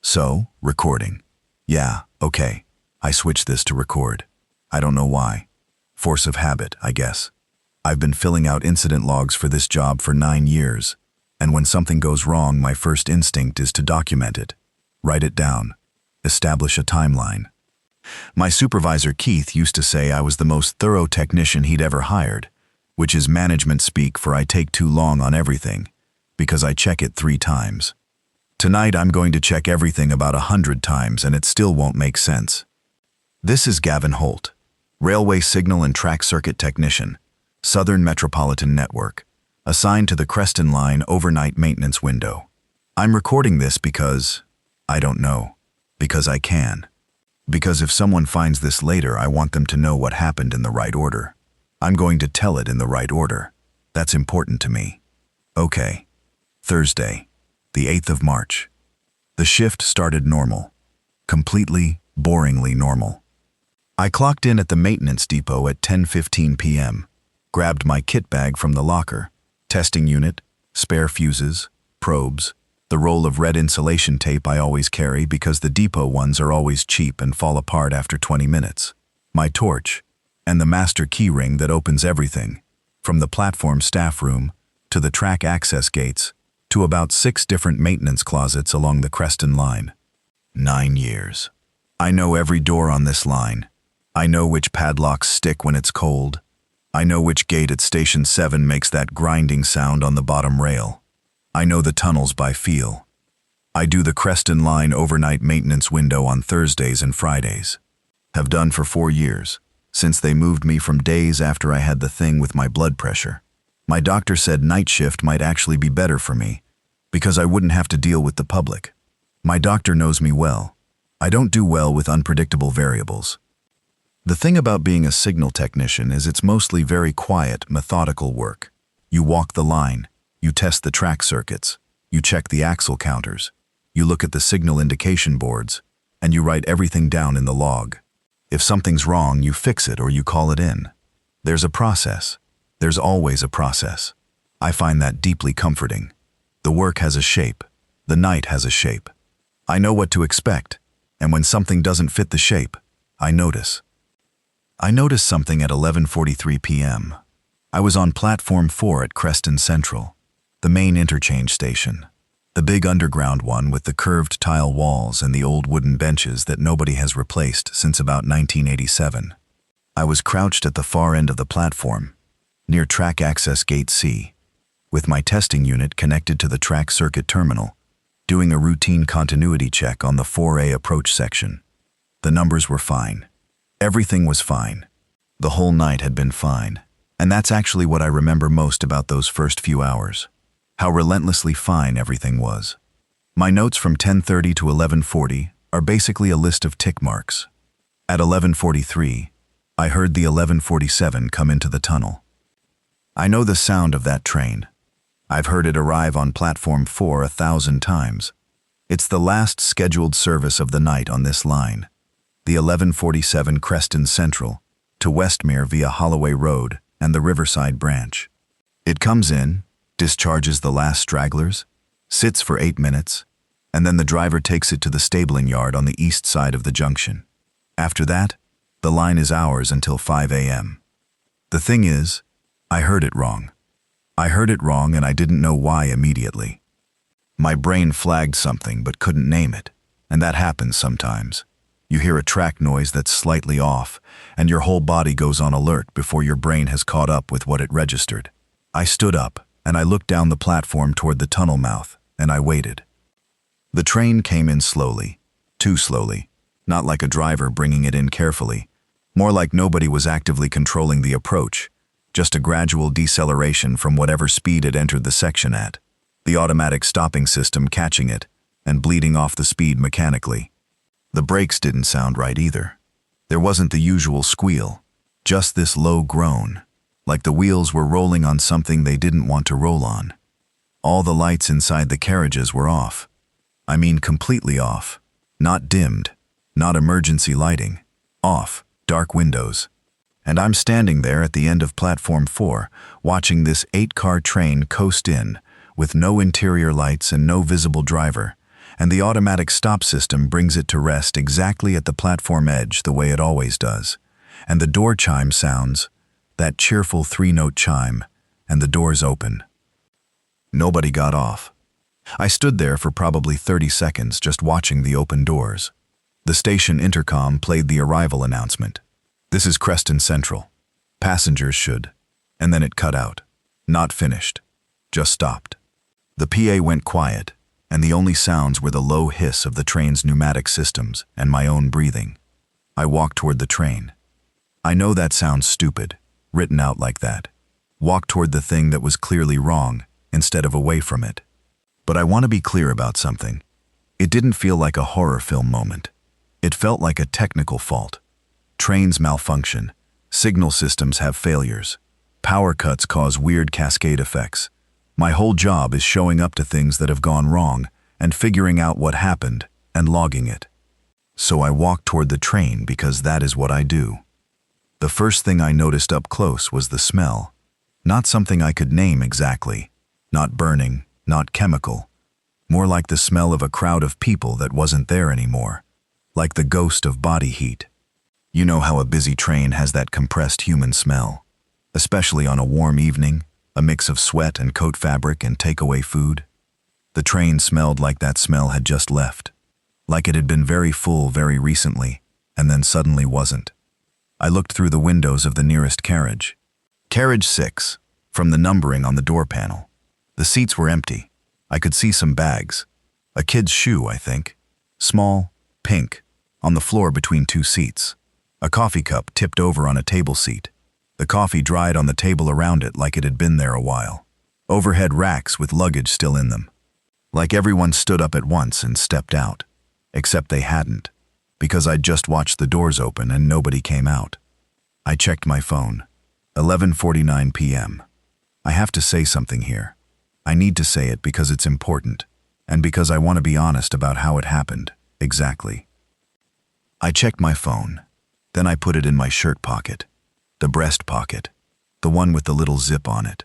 So, recording. Yeah, okay. I switched this to record. I don't know why. Force of habit, I guess. I've been filling out incident logs for this job for 9 years, and when something goes wrong, my first instinct is to document it. Write it down. Establish a timeline. My supervisor Keith used to say I was the most thorough technician he'd ever hired, which is management speak for I take too long on everything, because I check it 3 times. Tonight I'm going to check everything about 100 times and it still won't make sense. This is Gavin Holt, Railway Signal and Track Circuit Technician, Southern Metropolitan Network, assigned to the Creston Line overnight maintenance window. I'm recording this because, I don't know, because I can. Because if someone finds this later, I want them to know what happened in the right order. I'm going to tell it in the right order. That's important to me. Okay. Thursday, the 8th of March. The shift started normal. Completely, boringly normal. I clocked in at the maintenance depot at 10:15 p.m., grabbed my kit bag from the locker, testing unit, spare fuses, probes, the roll of red insulation tape I always carry because the depot ones are always cheap and fall apart after 20 minutes, my torch, and the master key ring that opens everything, from the platform staff room to the track access gates to about 6 different maintenance closets along the Creston Line. 9 years. I know every door on this line. I know which padlocks stick when it's cold. I know which gate at Station 7 makes that grinding sound on the bottom rail. I know the tunnels by feel. I do the Creston Line overnight maintenance window on Thursdays and Fridays. Have done for 4 years, since they moved me from days after I had the thing with my blood pressure. My doctor said night shift might actually be better for me, because I wouldn't have to deal with the public. My doctor knows me well. I don't do well with unpredictable variables. The thing about being a signal technician is it's mostly very quiet, methodical work. You walk the line, you test the track circuits, you check the axle counters, you look at the signal indication boards, and you write everything down in the log. If something's wrong, you fix it or you call it in. There's a process. There's always a process. I find that deeply comforting. The work has a shape. The night has a shape. I know what to expect, and when something doesn't fit the shape, I notice. I noticed something at 11:43 p.m. I was on Platform 4 at Creston Central, the main interchange station, the big underground one with the curved tile walls and the old wooden benches that nobody has replaced since about 1987. I was crouched at the far end of the platform, near Track Access Gate C, with my testing unit connected to the track circuit terminal, doing a routine continuity check on the 4A approach section. The numbers were fine. Everything was fine. The whole night had been fine. And that's actually what I remember most about those first few hours. How relentlessly fine everything was. My notes from 10:30 to 11:40 are basically a list of tick marks. At 11:43, I heard the 11:47 come into the tunnel. I know the sound of that train. I've heard it arrive on Platform 4 1,000 times. It's the last scheduled service of the night on this line. The 11:47 Creston Central to Westmere via Holloway Road and the Riverside branch. It comes in, discharges the last stragglers, sits for 8 minutes, and then the driver takes it to the stabling yard on the east side of the junction. After that, the line is ours until 5 a.m. The thing is, I heard it wrong. I heard it wrong and I didn't know why immediately. My brain flagged something but couldn't name it, and that happens sometimes. You hear a track noise that's slightly off, and your whole body goes on alert before your brain has caught up with what it registered. I stood up, and I looked down the platform toward the tunnel mouth, and I waited. The train came in slowly, too slowly, not like a driver bringing it in carefully, more like nobody was actively controlling the approach, just a gradual deceleration from whatever speed it entered the section at, the automatic stopping system catching it and bleeding off the speed mechanically. The brakes didn't sound right either. There wasn't the usual squeal, just this low groan, like the wheels were rolling on something they didn't want to roll on. All the lights inside the carriages were off. I mean completely off. Not dimmed, not emergency lighting. Off, dark windows. And I'm standing there at the end of Platform 4, watching this 8-car train coast in, with no interior lights and no visible driver, and the automatic stop system brings it to rest exactly at the platform edge the way it always does. And the door chime sounds, that cheerful three-note chime, and the doors open. Nobody got off. I stood there for probably 30 seconds just watching the open doors. The station intercom played the arrival announcement. This is Creston Central. Passengers should. And then it cut out. Not finished. Just stopped. The PA went quiet, and the only sounds were the low hiss of the train's pneumatic systems and my own breathing. I walked toward the train. I know that sounds stupid, written out like that. Walk toward the thing that was clearly wrong, instead of away from it. But I want to be clear about something. It didn't feel like a horror film moment. It felt like a technical fault. Trains malfunction. Signal systems have failures. Power cuts cause weird cascade effects. My whole job is showing up to things that have gone wrong and figuring out what happened and logging it. So I walked toward the train because that is what I do. The first thing I noticed up close was the smell. Not something I could name exactly. Not burning, not chemical. More like the smell of a crowd of people that wasn't there anymore. Like the ghost of body heat. You know how a busy train has that compressed human smell, especially on a warm evening, a mix of sweat and coat fabric and takeaway food. The train smelled like that smell had just left, like it had been very full very recently, and then suddenly wasn't. I looked through the windows of the nearest carriage. Carriage 6, from the numbering on the door panel. The seats were empty. I could see some bags. A kid's shoe, I think. Small, pink, on the floor between two seats. A coffee cup tipped over on a table seat. The coffee dried on the table around it like it had been there a while. Overhead racks with luggage still in them. Like everyone stood up at once and stepped out. Except they hadn't, because I'd just watched the doors open and nobody came out. I checked my phone. 11:49 p.m. I have to say something here. I need to say it because it's important, and because I want to be honest about how it happened, exactly. I checked my phone. Then I put it in my shirt pocket. The breast pocket, the one with the little zip on it.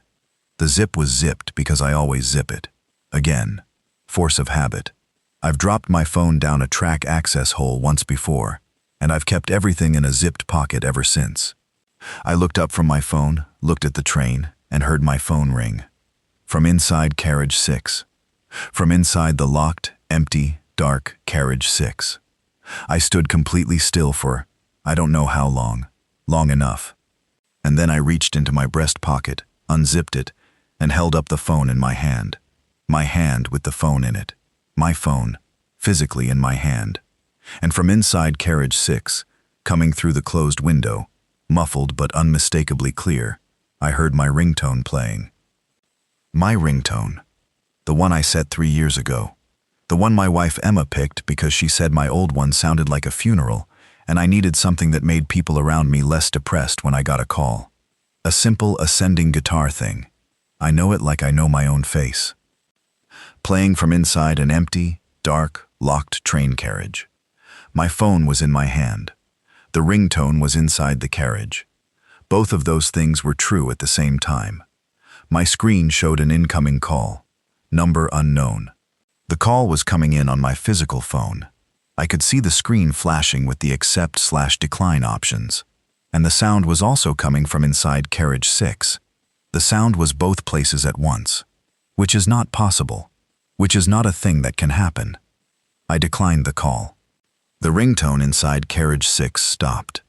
The zip was zipped because I always zip it. Again, force of habit. I've dropped my phone down a track access hole once before, and I've kept everything in a zipped pocket ever since. I looked up from my phone, looked at the train, and heard my phone ring. From inside carriage 6. From inside the locked, empty, dark carriage 6. I stood completely still for, I don't know how long. Long enough. And then I reached into my breast pocket, unzipped it, and held up the phone in my hand. My hand with the phone in it. My phone, physically in my hand. And from inside carriage 6, coming through the closed window, muffled but unmistakably clear, I heard my ringtone playing. My ringtone. The one I set 3 years ago. The one my wife Emma picked because she said my old one sounded like a funeral, and I needed something that made people around me less depressed when I got a call. A simple ascending guitar thing. I know it like I know my own face. Playing from inside an empty, dark, locked train carriage. My phone was in my hand. The ringtone was inside the carriage. Both of those things were true at the same time. My screen showed an incoming call. Number unknown. The call was coming in on my physical phone. I could see the screen flashing with the accept/decline options. And the sound was also coming from inside carriage 6. The sound was both places at once. Which is not possible. Which is not a thing that can happen. I declined the call. The ringtone inside carriage 6 stopped.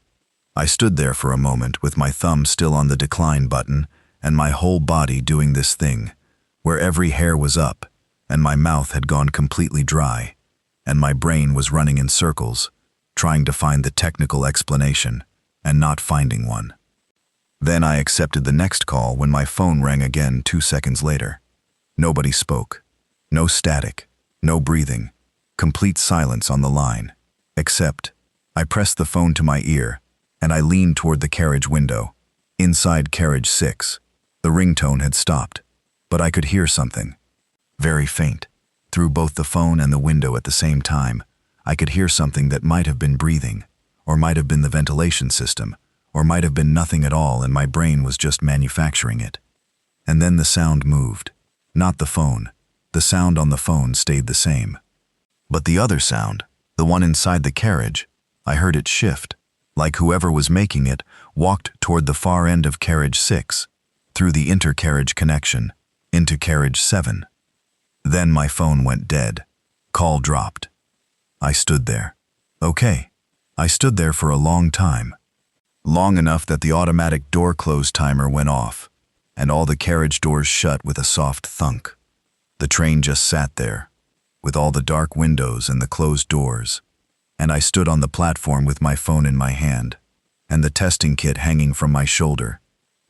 I stood there for a moment with my thumb still on the decline button and my whole body doing this thing, where every hair was up and my mouth had gone completely dry, and my brain was running in circles, trying to find the technical explanation and not finding one. Then I accepted the next call when my phone rang again 2 seconds later. Nobody spoke. No static. No breathing. Complete silence on the line. Except, I pressed the phone to my ear, and I leaned toward the carriage window. Inside carriage 6. The ringtone had stopped, but I could hear something. Very faint. Through both the phone and the window at the same time, I could hear something that might have been breathing, or might have been the ventilation system, or might have been nothing at all and my brain was just manufacturing it. And then the sound moved. Not the phone. The sound on the phone stayed the same. But the other sound, the one inside the carriage, I heard it shift, like whoever was making it walked toward the far end of carriage 6, through the intercarriage connection, into carriage 7. Then my phone went dead. Call dropped. I stood there. Okay. I stood there for a long time. Long enough that the automatic door close timer went off, and all the carriage doors shut with a soft thunk. The train just sat there, with all the dark windows and the closed doors, and I stood on the platform with my phone in my hand, and the testing kit hanging from my shoulder,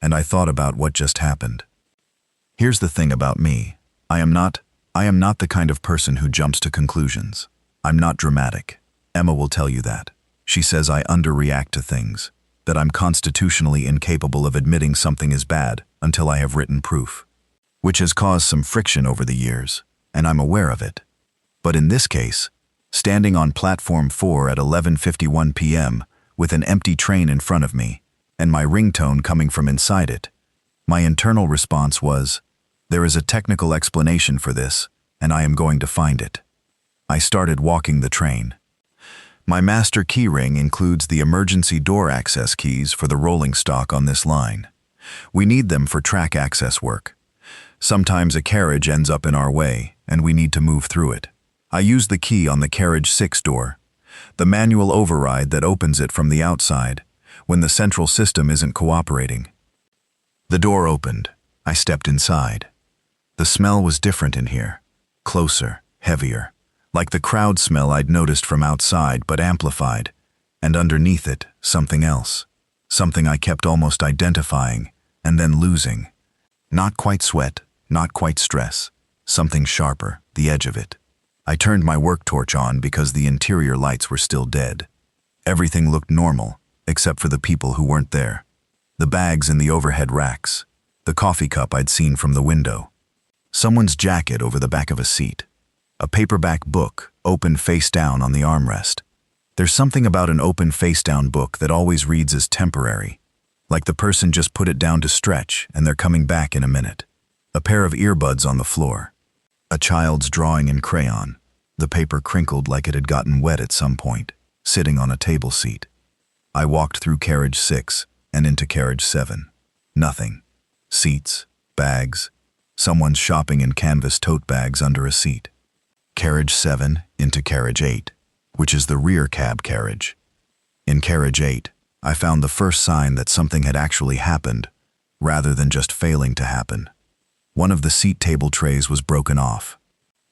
and I thought about what just happened. Here's the thing about me. I am not the kind of person who jumps to conclusions. I'm not dramatic. Emma will tell you that. She says I underreact to things, that I'm constitutionally incapable of admitting something is bad until I have written proof, which has caused some friction over the years, and I'm aware of it. But in this case, standing on platform 4 at 11:51 p.m. with an empty train in front of me, and my ringtone coming from inside it, my internal response was, there is a technical explanation for this, and I am going to find it. I started walking the train. My master keyring includes the emergency door access keys for the rolling stock on this line. We need them for track access work. Sometimes a carriage ends up in our way, and we need to move through it. I use the key on the carriage 6 door, the manual override that opens it from the outside when the central system isn't cooperating. The door opened. I stepped inside. The smell was different in here, closer, heavier, like the crowd smell I'd noticed from outside but amplified, and underneath it, something else, something I kept almost identifying and then losing. Not quite sweat, not quite stress, something sharper, the edge of it. I turned my work torch on because the interior lights were still dead. Everything looked normal, except for the people who weren't there. The bags in the overhead racks, the coffee cup I'd seen from the window, someone's jacket over the back of a seat, a paperback book open face down on the armrest. There's something about an open face down book that always reads as temporary, like the person just put it down to stretch and they're coming back in a minute. A pair of earbuds on the floor. A child's drawing in crayon, the paper crinkled like it had gotten wet at some point, sitting on a table seat. I walked through carriage 6 and into carriage 7. Nothing. Seats, bags, someone's shopping in canvas tote bags under a seat. Carriage 7 into carriage 8, which is the rear cab carriage. In carriage 8, I found the first sign that something had actually happened, rather than just failing to happen. One of the seat table trays was broken off.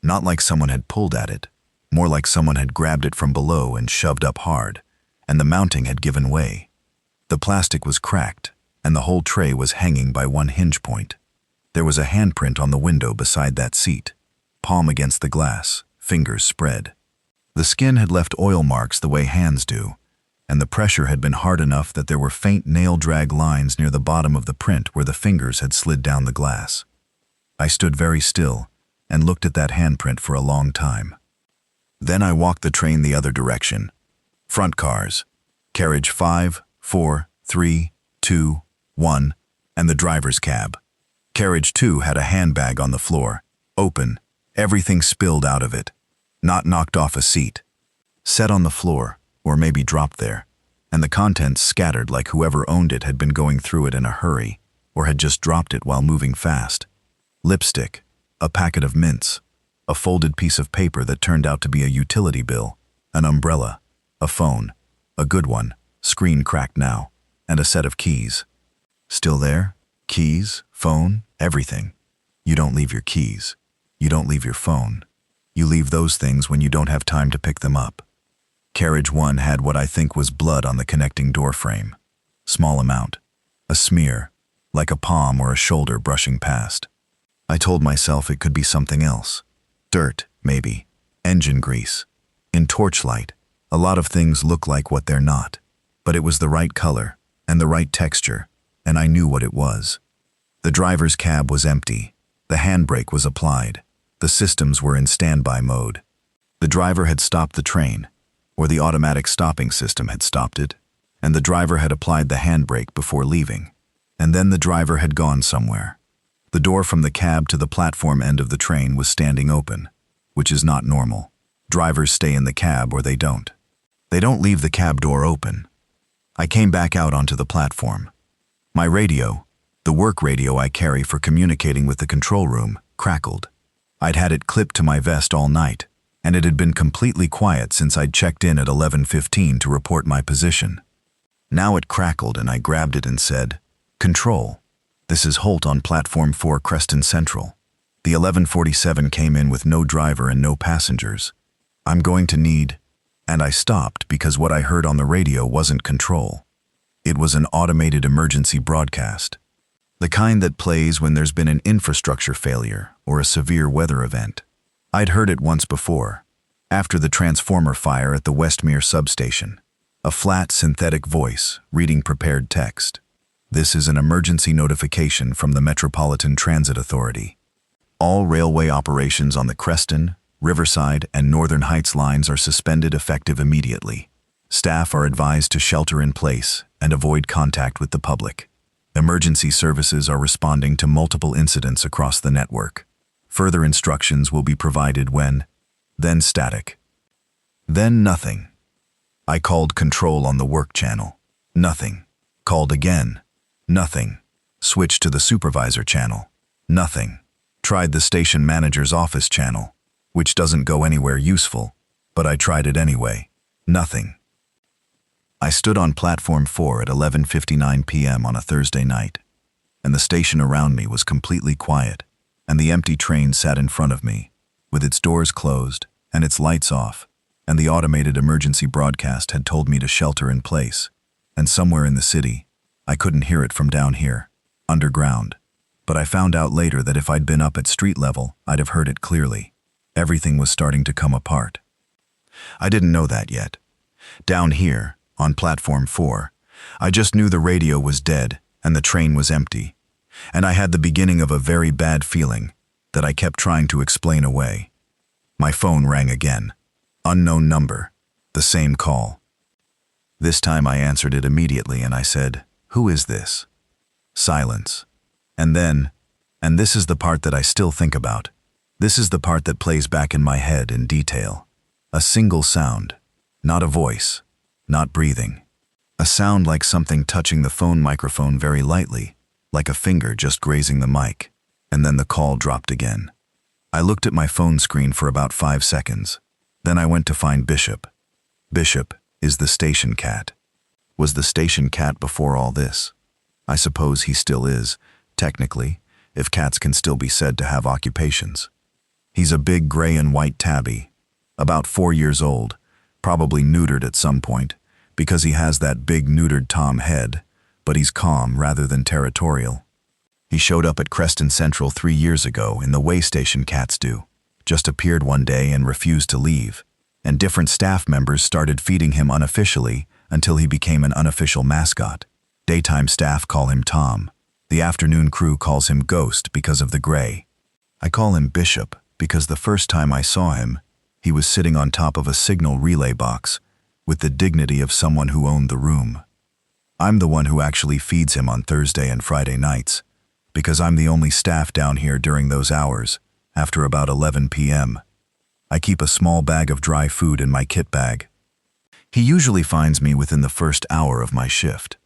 Not like someone had pulled at it, more like someone had grabbed it from below and shoved up hard, and the mounting had given way. The plastic was cracked, and the whole tray was hanging by one hinge point. There was a handprint on the window beside that seat, palm against the glass, fingers spread. The skin had left oil marks the way hands do, and the pressure had been hard enough that there were faint nail drag lines near the bottom of the print where the fingers had slid down the glass. I stood very still and looked at that handprint for a long time. Then I walked the train the other direction. Front cars, carriage 5, 4, 3, 2, 1, and the driver's cab. Carriage 2 had a handbag on the floor, open, everything spilled out of it, not knocked off a seat. Set on the floor, or maybe dropped there, and the contents scattered like whoever owned it had been going through it in a hurry, or had just dropped it while moving fast. Lipstick, a packet of mints, a folded piece of paper that turned out to be a utility bill, an umbrella, a phone, a good one, screen cracked now, and a set of keys. Still there? Keys, phone, everything. You don't leave your keys. You don't leave your phone. You leave those things when you don't have time to pick them up. Carriage 1 had what I think was blood on the connecting door frame. Small amount. A smear, like a palm or a shoulder brushing past. I told myself it could be something else. Dirt, maybe. Engine grease. In torchlight, a lot of things look like what they're not. But it was the right color, and the right texture, and I knew what it was. The driver's cab was empty. The handbrake was applied. The systems were in standby mode. The driver had stopped the train, or the automatic stopping system had stopped it, and the driver had applied the handbrake before leaving. And then the driver had gone somewhere. The door from the cab to the platform end of the train was standing open, which is not normal. Drivers stay in the cab or they don't. They don't leave the cab door open. I came back out onto the platform. My radio, the work radio I carry for communicating with the control room, crackled. I'd had it clipped to my vest all night, and it had been completely quiet since I'd checked in at 11:15 to report my position. Now it crackled and I grabbed it and said, "Control, this is Holt on Platform 4 Creston Central. The 1147 came in with no driver and no passengers. I'm going to need..." And I stopped because what I heard on the radio wasn't control. It was an automated emergency broadcast. The kind that plays when there's been an infrastructure failure or a severe weather event. I'd heard it once before, after the transformer fire at the Westmere substation. A flat, synthetic voice reading prepared text. "This is an emergency notification from the Metropolitan Transit Authority. All railway operations on the Creston, Riverside, and Northern Heights lines are suspended effective immediately. Staff are advised to shelter in place and avoid contact with the public. Emergency services are responding to multiple incidents across the network. Further instructions will be provided when..." Then static. Then nothing. I called control on the work channel. Nothing. Called again. Nothing. Switched to the supervisor channel. Nothing. Tried the station manager's office channel, which doesn't go anywhere useful, but I tried it anyway. Nothing. I stood on Platform 4 at 11:59 p.m. on a Thursday night, and the station around me was completely quiet, and the empty train sat in front of me, with its doors closed and its lights off, and the automated emergency broadcast had told me to shelter in place, and somewhere in the city, I couldn't hear it from down here, underground, but I found out later that if I'd been up at street level, I'd have heard it clearly. Everything was starting to come apart. I didn't know that yet. Down here, on Platform 4, I just knew the radio was dead and the train was empty, and I had the beginning of a very bad feeling that I kept trying to explain away. My phone rang again. Unknown number. The same call. This time I answered it immediately and I said, "Who is this?" Silence. And then, and this is the part that I still think about, this is the part that plays back in my head in detail. A single sound. Not a voice. Not breathing. A sound like something touching the phone microphone very lightly, like a finger just grazing the mic, and then the call dropped again. I looked at my phone screen for about 5 seconds. Then I went to find Bishop. Bishop is the station cat. Was the station cat before all this? I suppose he still is, technically, if cats can still be said to have occupations. He's a big gray and white tabby, about 4 years old, probably neutered at some point, because he has that big neutered Tom head, but he's calm rather than territorial. He showed up at Creston Central 3 years ago in the way station cats do, just appeared one day and refused to leave, and different staff members started feeding him unofficially until he became an unofficial mascot. Daytime staff call him Tom. The afternoon crew calls him Ghost because of the gray. I call him Bishop because the first time I saw him, he was sitting on top of a signal relay box with the dignity of someone who owned the room. I'm the one who actually feeds him on Thursday and Friday nights, because I'm the only staff down here during those hours, after about 11 p.m. I keep a small bag of dry food in my kit bag. He usually finds me within the first hour of my shift.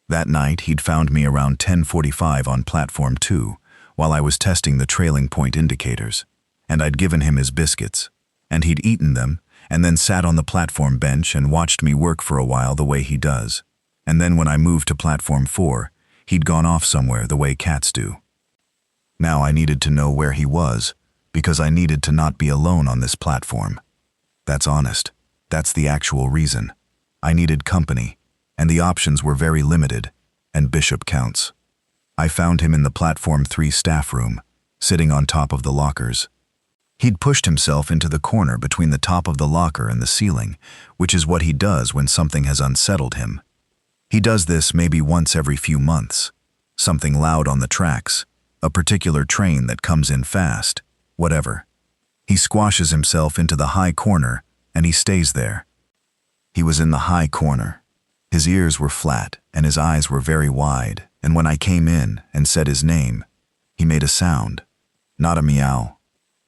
That night, he'd found me around 10:45 on Platform 2, while I was testing the trailing point indicators, and I'd given him his biscuits, and he'd eaten them, and then sat on the platform bench and watched me work for a while the way he does. And then when I moved to Platform 4, he'd gone off somewhere the way cats do. Now I needed to know where he was, because I needed to not be alone on this platform. That's honest. That's the actual reason. I needed company, and the options were very limited, and Bishop counts. I found him in the Platform 3 staff room, sitting on top of the lockers. He'd pushed himself into the corner between the top of the locker and the ceiling, which is what he does when something has unsettled him. He does this maybe once every few months. Something loud on the tracks, a particular train that comes in fast, whatever. He squashes himself into the high corner, and he stays there. He was in the high corner. His ears were flat, and his eyes were very wide, and when I came in and said his name, he made a sound. Not a meow.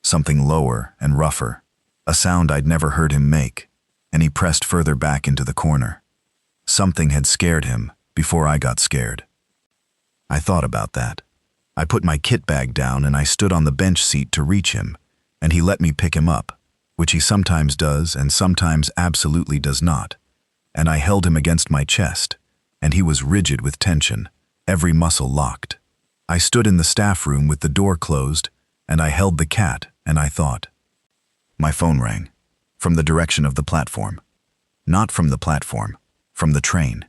Something lower and rougher. a sound I'd never heard him make, and he pressed further back into the corner. Something had scared him before I got scared. I thought about that. I put my kit bag down and I stood on the bench seat to reach him, and he let me pick him up, which he sometimes does and sometimes absolutely does not. And I held him against my chest, and he was rigid with tension, every muscle locked. I stood in the staff room with the door closed, and I held the cat, and I thought. My phone rang, from the direction of the platform. Not from the platform, from the train.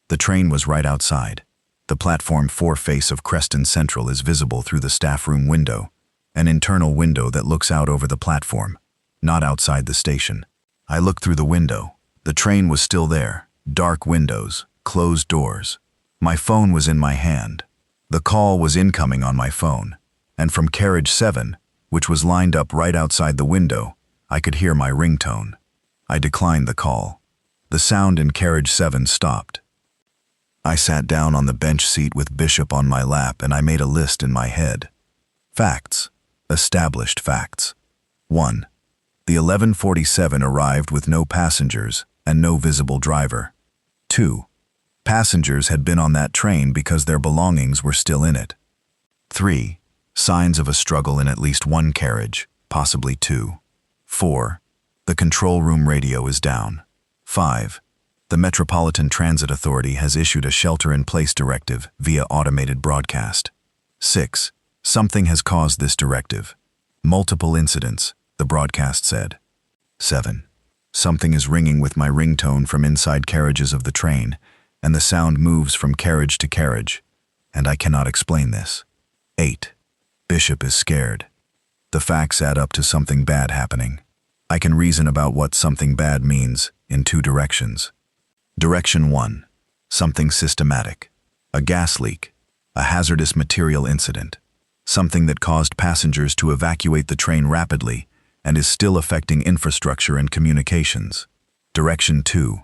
The train was right outside. The platform 4 face of Creston Central is visible through the staff room window, an internal window that looks out over the platform, not outside the station. I looked through the window. The train was still there, dark windows, closed doors. My phone was in my hand. The call was incoming on my phone, and from carriage 7, which was lined up right outside the window, I could hear my ringtone. I declined the call. The sound in carriage 7 stopped. I sat down on the bench seat with Bishop on my lap and I made a list in my head. Facts. Established facts. 1. The 1147 arrived with no passengers and no visible driver. 2. Passengers had been on that train because their belongings were still in it. 3. Signs of a struggle in at least one carriage, possibly 2. 4. The control room radio is down. 5. The Metropolitan Transit Authority has issued a shelter-in-place directive via automated broadcast. 6. Something has caused this directive. Multiple incidents, the broadcast said. 7. Something is ringing with my ringtone from inside carriages of the train, and the sound moves from carriage to carriage, and I cannot explain this. 8. Bishop is scared. The facts add up to something bad happening. I can reason about what something bad means in 2 directions. Direction 1. Something systematic. A gas leak. A hazardous material incident. Something that caused passengers to evacuate the train rapidly and is still affecting infrastructure and communications. Direction 2.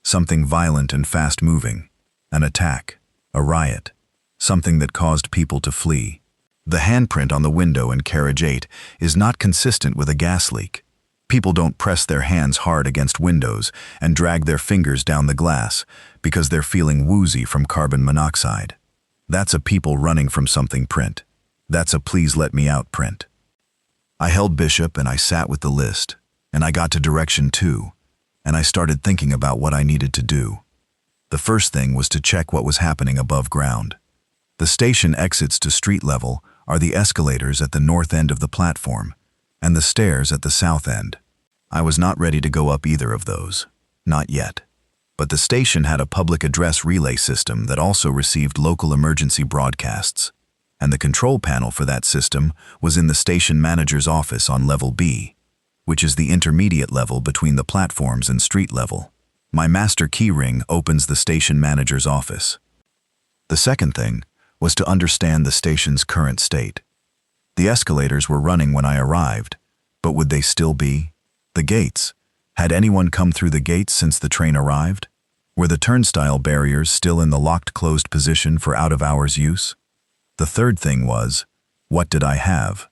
Something violent and fast-moving. An attack. A riot. Something that caused people to flee. The handprint on the window in carriage 8 is not consistent with a gas leak. People don't press their hands hard against windows and drag their fingers down the glass because they're feeling woozy from carbon monoxide. That's a people running from something print. That's a please let me out print. I held Bishop and I sat with the list, and I got to direction 2, and I started thinking about what I needed to do. The first thing was to check what was happening above ground. The station exits to street level are the escalators at the north end of the platform, and the stairs at the south end. I was not ready to go up either of those. Not yet. But the station had a public address relay system that also received local emergency broadcasts, and the control panel for that system was in the station manager's office on level B, which is the intermediate level between the platforms and street level. My master keyring opens the station manager's office. The second thing was to understand the station's current state. The escalators were running when I arrived, but would they still be? The gates. Had anyone come through the gates since the train arrived? Were the turnstile barriers still in the locked closed position for out-of-hours use? The third thing was, what did I have?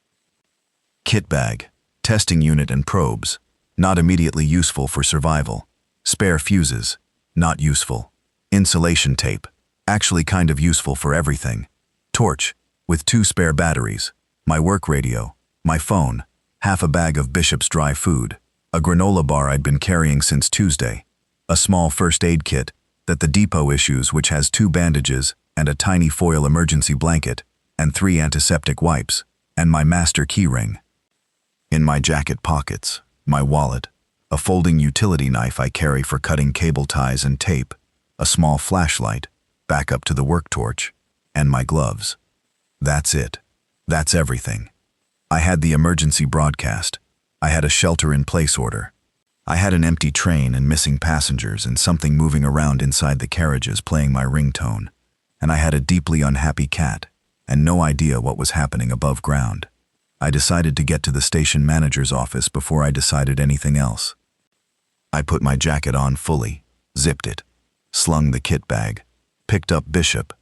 Kit bag, testing unit and probes, not immediately useful for survival. Spare fuses, not useful. Insulation tape, actually kind of useful for everything. Torch, with 2 spare batteries. My work radio, my phone, half a bag of Bishop's dry food, a granola bar I'd been carrying since Tuesday, a small first aid kit that the depot issues which has 2 bandages and a tiny foil emergency blanket and 3 antiseptic wipes, and my master keyring. In my jacket pockets, my wallet, a folding utility knife I carry for cutting cable ties and tape, a small flashlight, back up to the work torch, and my gloves. That's it. That's everything. I had the emergency broadcast. I had a shelter-in-place order. I had an empty train and missing passengers and something moving around inside the carriages playing my ringtone. And I had a deeply unhappy cat and no idea what was happening above ground. I decided to get to the station manager's office before I decided anything else. I put my jacket on fully, zipped it, slung the kit bag, picked up Bishop.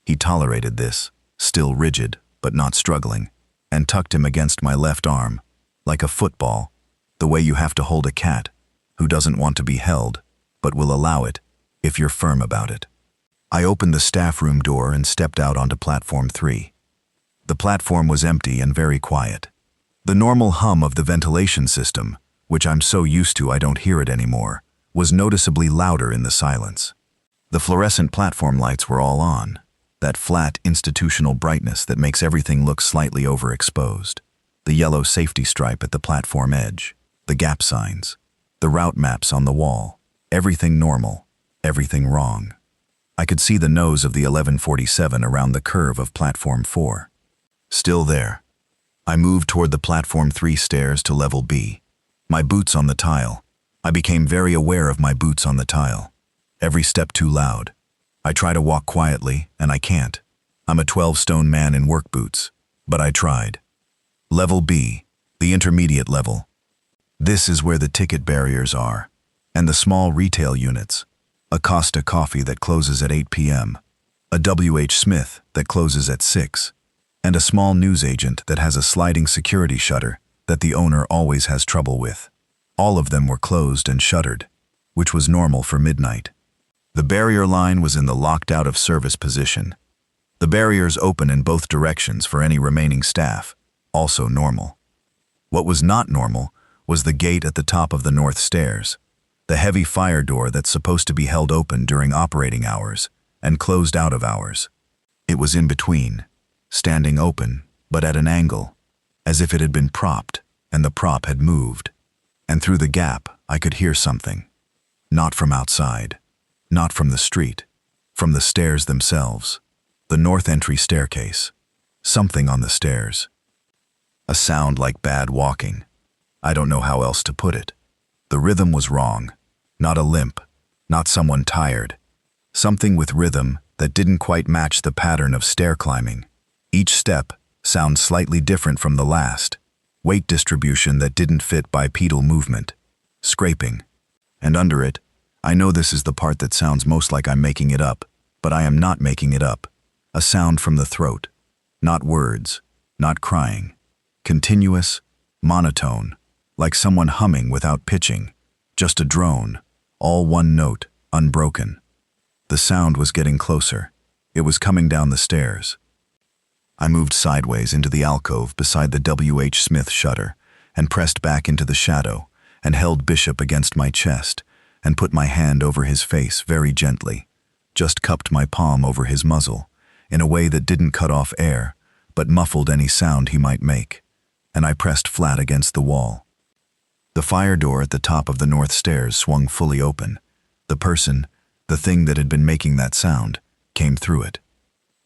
He tolerated this, still rigid but not struggling, and tucked him against my left arm, like a football, The way you have to hold a cat who doesn't want to be held, but will allow it if you're firm about it. I opened the staff room door and stepped out onto platform 3. The platform was empty and very quiet. The normal hum of the ventilation system, which I'm so used to I don't hear it anymore, was noticeably louder in the silence. The fluorescent platform lights were all on, that flat institutional brightness that makes everything look slightly overexposed. The yellow safety stripe at the platform edge, the gap signs, the route maps on the wall, everything normal, everything wrong. I could see the nose of the 1147 around the curve of platform 4. Still there. I moved toward the platform 3 stairs to level B. My boots on the tile. I became very aware of my boots on the tile. Every step too loud. I try to walk quietly, and I can't. I'm a 12-stone man in work boots, but I tried. Level B, the intermediate level. This is where the ticket barriers are, and the small retail units. A Costa Coffee that closes at 8 p.m., a W.H. Smith that closes at 6, and a small newsagent that has a sliding security shutter that the owner always has trouble with. All of them were closed and shuttered, which was normal for midnight. The barrier line was in the locked out of service position. The barriers open in both directions for any remaining staff, also normal. What was not normal was the gate at the top of the north stairs, the heavy fire door that's supposed to be held open during operating hours and closed out of hours. It was in between, standing open, but at an angle, as if it had been propped and the prop had moved. And through the gap, I could hear something. Not from outside, not from the street, from the stairs themselves, the north entry staircase. Something on the stairs. A sound like bad walking. I don't know how else to put it. The rhythm was wrong. Not a limp, not someone tired. Something with rhythm that didn't quite match the pattern of stair climbing. Each step sounds slightly different from the last. Weight distribution that didn't fit bipedal movement. Scraping. And under it, I know this is the part that sounds most like I'm making it up, but I am not making it up. A sound from the throat. Not words, not crying. Continuous, monotone, like someone humming without pitching. Just a drone, all one note, unbroken. The sound was getting closer. It was coming down the stairs. I moved sideways into the alcove beside the W.H. Smith shutter and pressed back into the shadow and held Bishop against my chest and put my hand over his face very gently, just cupped my palm over his muzzle in a way that didn't cut off air but muffled any sound he might make, and I pressed flat against the wall. The fire door at the top of the north stairs swung fully open. The person, the thing that had been making that sound, came through it.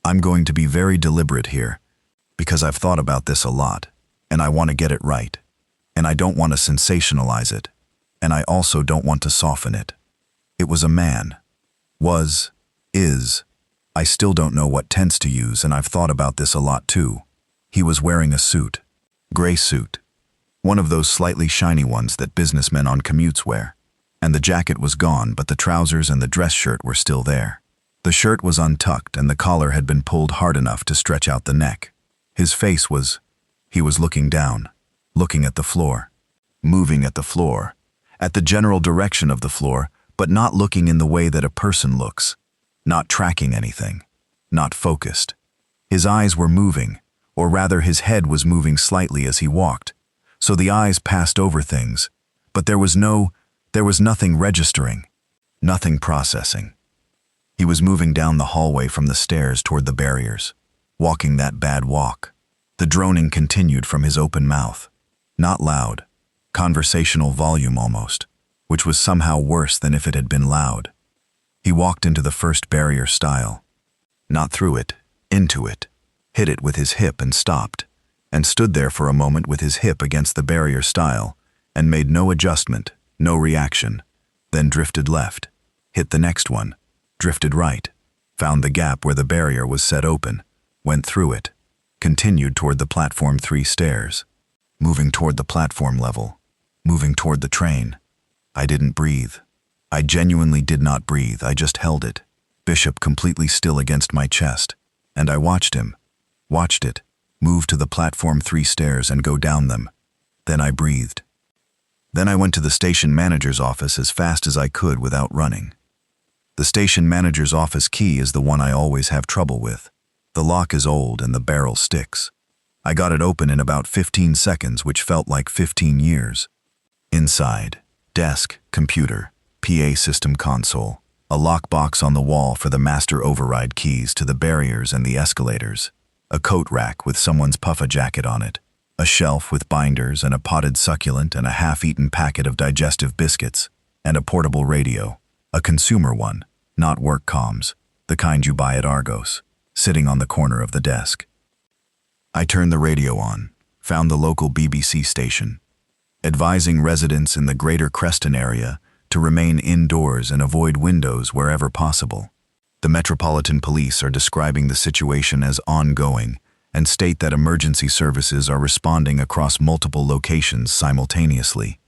I'm going to be very deliberate here, because I've thought about this a lot, and I want to get it right, and I don't want to sensationalize it, and I also don't want to soften it. It was a man. Was, is. I still don't know what tense to use, and I've thought about this a lot too. He was wearing a suit. Gray suit. One of those slightly shiny ones that businessmen on commutes wear. And the jacket was gone, but the trousers and the dress shirt were still there. The shirt was untucked and the collar had been pulled hard enough to stretch out the neck. His face was... he was looking down, looking at the floor, moving at the floor, at the general direction of the floor, but not looking in the way that a person looks, not tracking anything, not focused. His eyes were moving, or rather his head was moving slightly as he walked, so the eyes passed over things, but there was nothing registering, nothing processing. He was moving down the hallway from the stairs toward the barriers, walking that bad walk. The droning continued from his open mouth. Not loud, conversational volume almost, which was somehow worse than if it had been loud. He walked into the first barrier stile. Not through it, into it, hit it with his hip and stopped, and stood there for a moment with his hip against the barrier stile, and made no adjustment, no reaction, then drifted left, hit the next one, drifted right, found the gap where the barrier was set open, went through it, continued toward the platform 3 stairs, moving toward the platform level, moving toward the train. I didn't breathe. I genuinely did not breathe, I just held it, Bishop completely still against my chest, and I watched it, move to the platform 3 stairs and go down them. Then I breathed. Then I went to the station manager's office as fast as I could without running. The station manager's office key is the one I always have trouble with. The lock is old and the barrel sticks. I got it open in about 15 seconds, which felt like 15 years. Inside, desk, computer, PA system console, a lockbox on the wall for the master override keys to the barriers and the escalators, a coat rack with someone's puffer jacket on it, a shelf with binders and a potted succulent and a half-eaten packet of digestive biscuits, and a portable radio, a consumer one, not work comms, the kind you buy at Argos, sitting on the corner of the desk. I turned the radio on, found the local BBC station, advising residents in the greater Creston area to remain indoors and avoid windows wherever possible. The Metropolitan Police are describing the situation as ongoing and state that emergency services are responding across multiple locations simultaneously.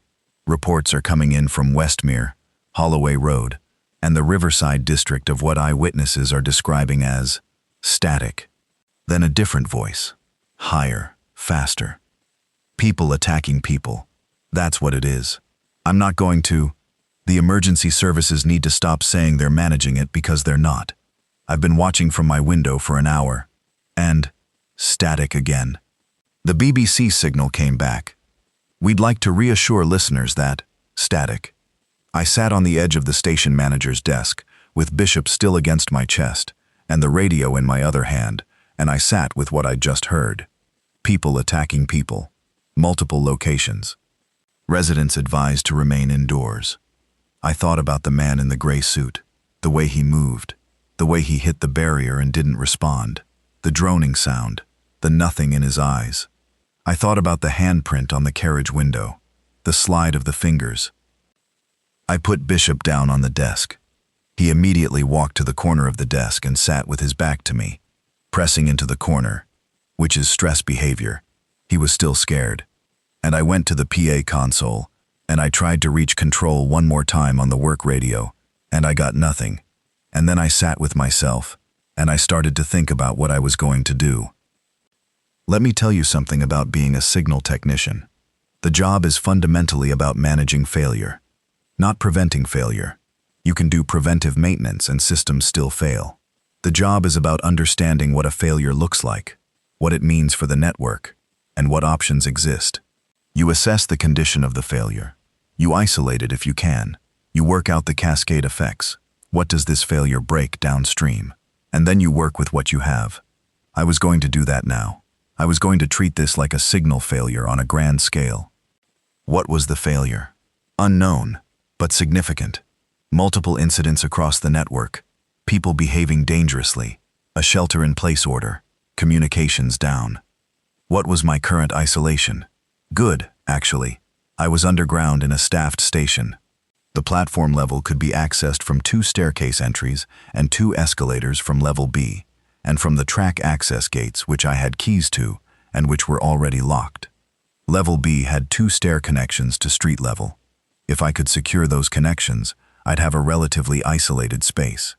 Reports are coming in from Westmere, Holloway Road, and the Riverside district of what eyewitnesses are describing as static. Then a different voice, higher, faster. People attacking people. That's what it is. I'm not going to. The emergency services need to stop saying they're managing it because they're not. I've been watching from my window for an hour. And static again. The BBC signal came back. We'd like to reassure listeners that static. I sat on the edge of the station manager's desk, with Bishop still against my chest, and the radio in my other hand, and I sat with what I'd just heard. People attacking people. Multiple locations. Residents advised to remain indoors. I thought about the man in the gray suit, the way he moved, the way he hit the barrier and didn't respond, the droning sound, the nothing in his eyes. I thought about the handprint on the carriage window, the slide of the fingers. I put Bishop down on the desk. He immediately walked to the corner of the desk and sat with his back to me, pressing into the corner, which is stress behavior. He was still scared. And I went to the PA console, and I tried to reach control one more time on the work radio, and I got nothing. And then I sat with myself, and I started to think about what I was going to do. Let me tell you something about being a signal technician. The job is fundamentally about managing failure, not preventing failure. You can do preventive maintenance and systems still fail. The job is about understanding what a failure looks like, what it means for the network, and what options exist. You assess the condition of the failure. You isolate it if you can. You work out the cascade effects. What does this failure break downstream? And then you work with what you have. I was going to do that now. I was going to treat this like a signal failure on a grand scale. What was the failure? Unknown, but significant. Multiple incidents across the network. People behaving dangerously. A shelter-in-place order. Communications down. What was my current isolation? Good, actually. I was underground in a staffed station. The platform level could be accessed from 2 staircase entries and 2 escalators from level B, and from the track access gates which I had keys to and which were already locked. Level B had 2 stair connections to street level. If I could secure those connections, I'd have a relatively isolated space.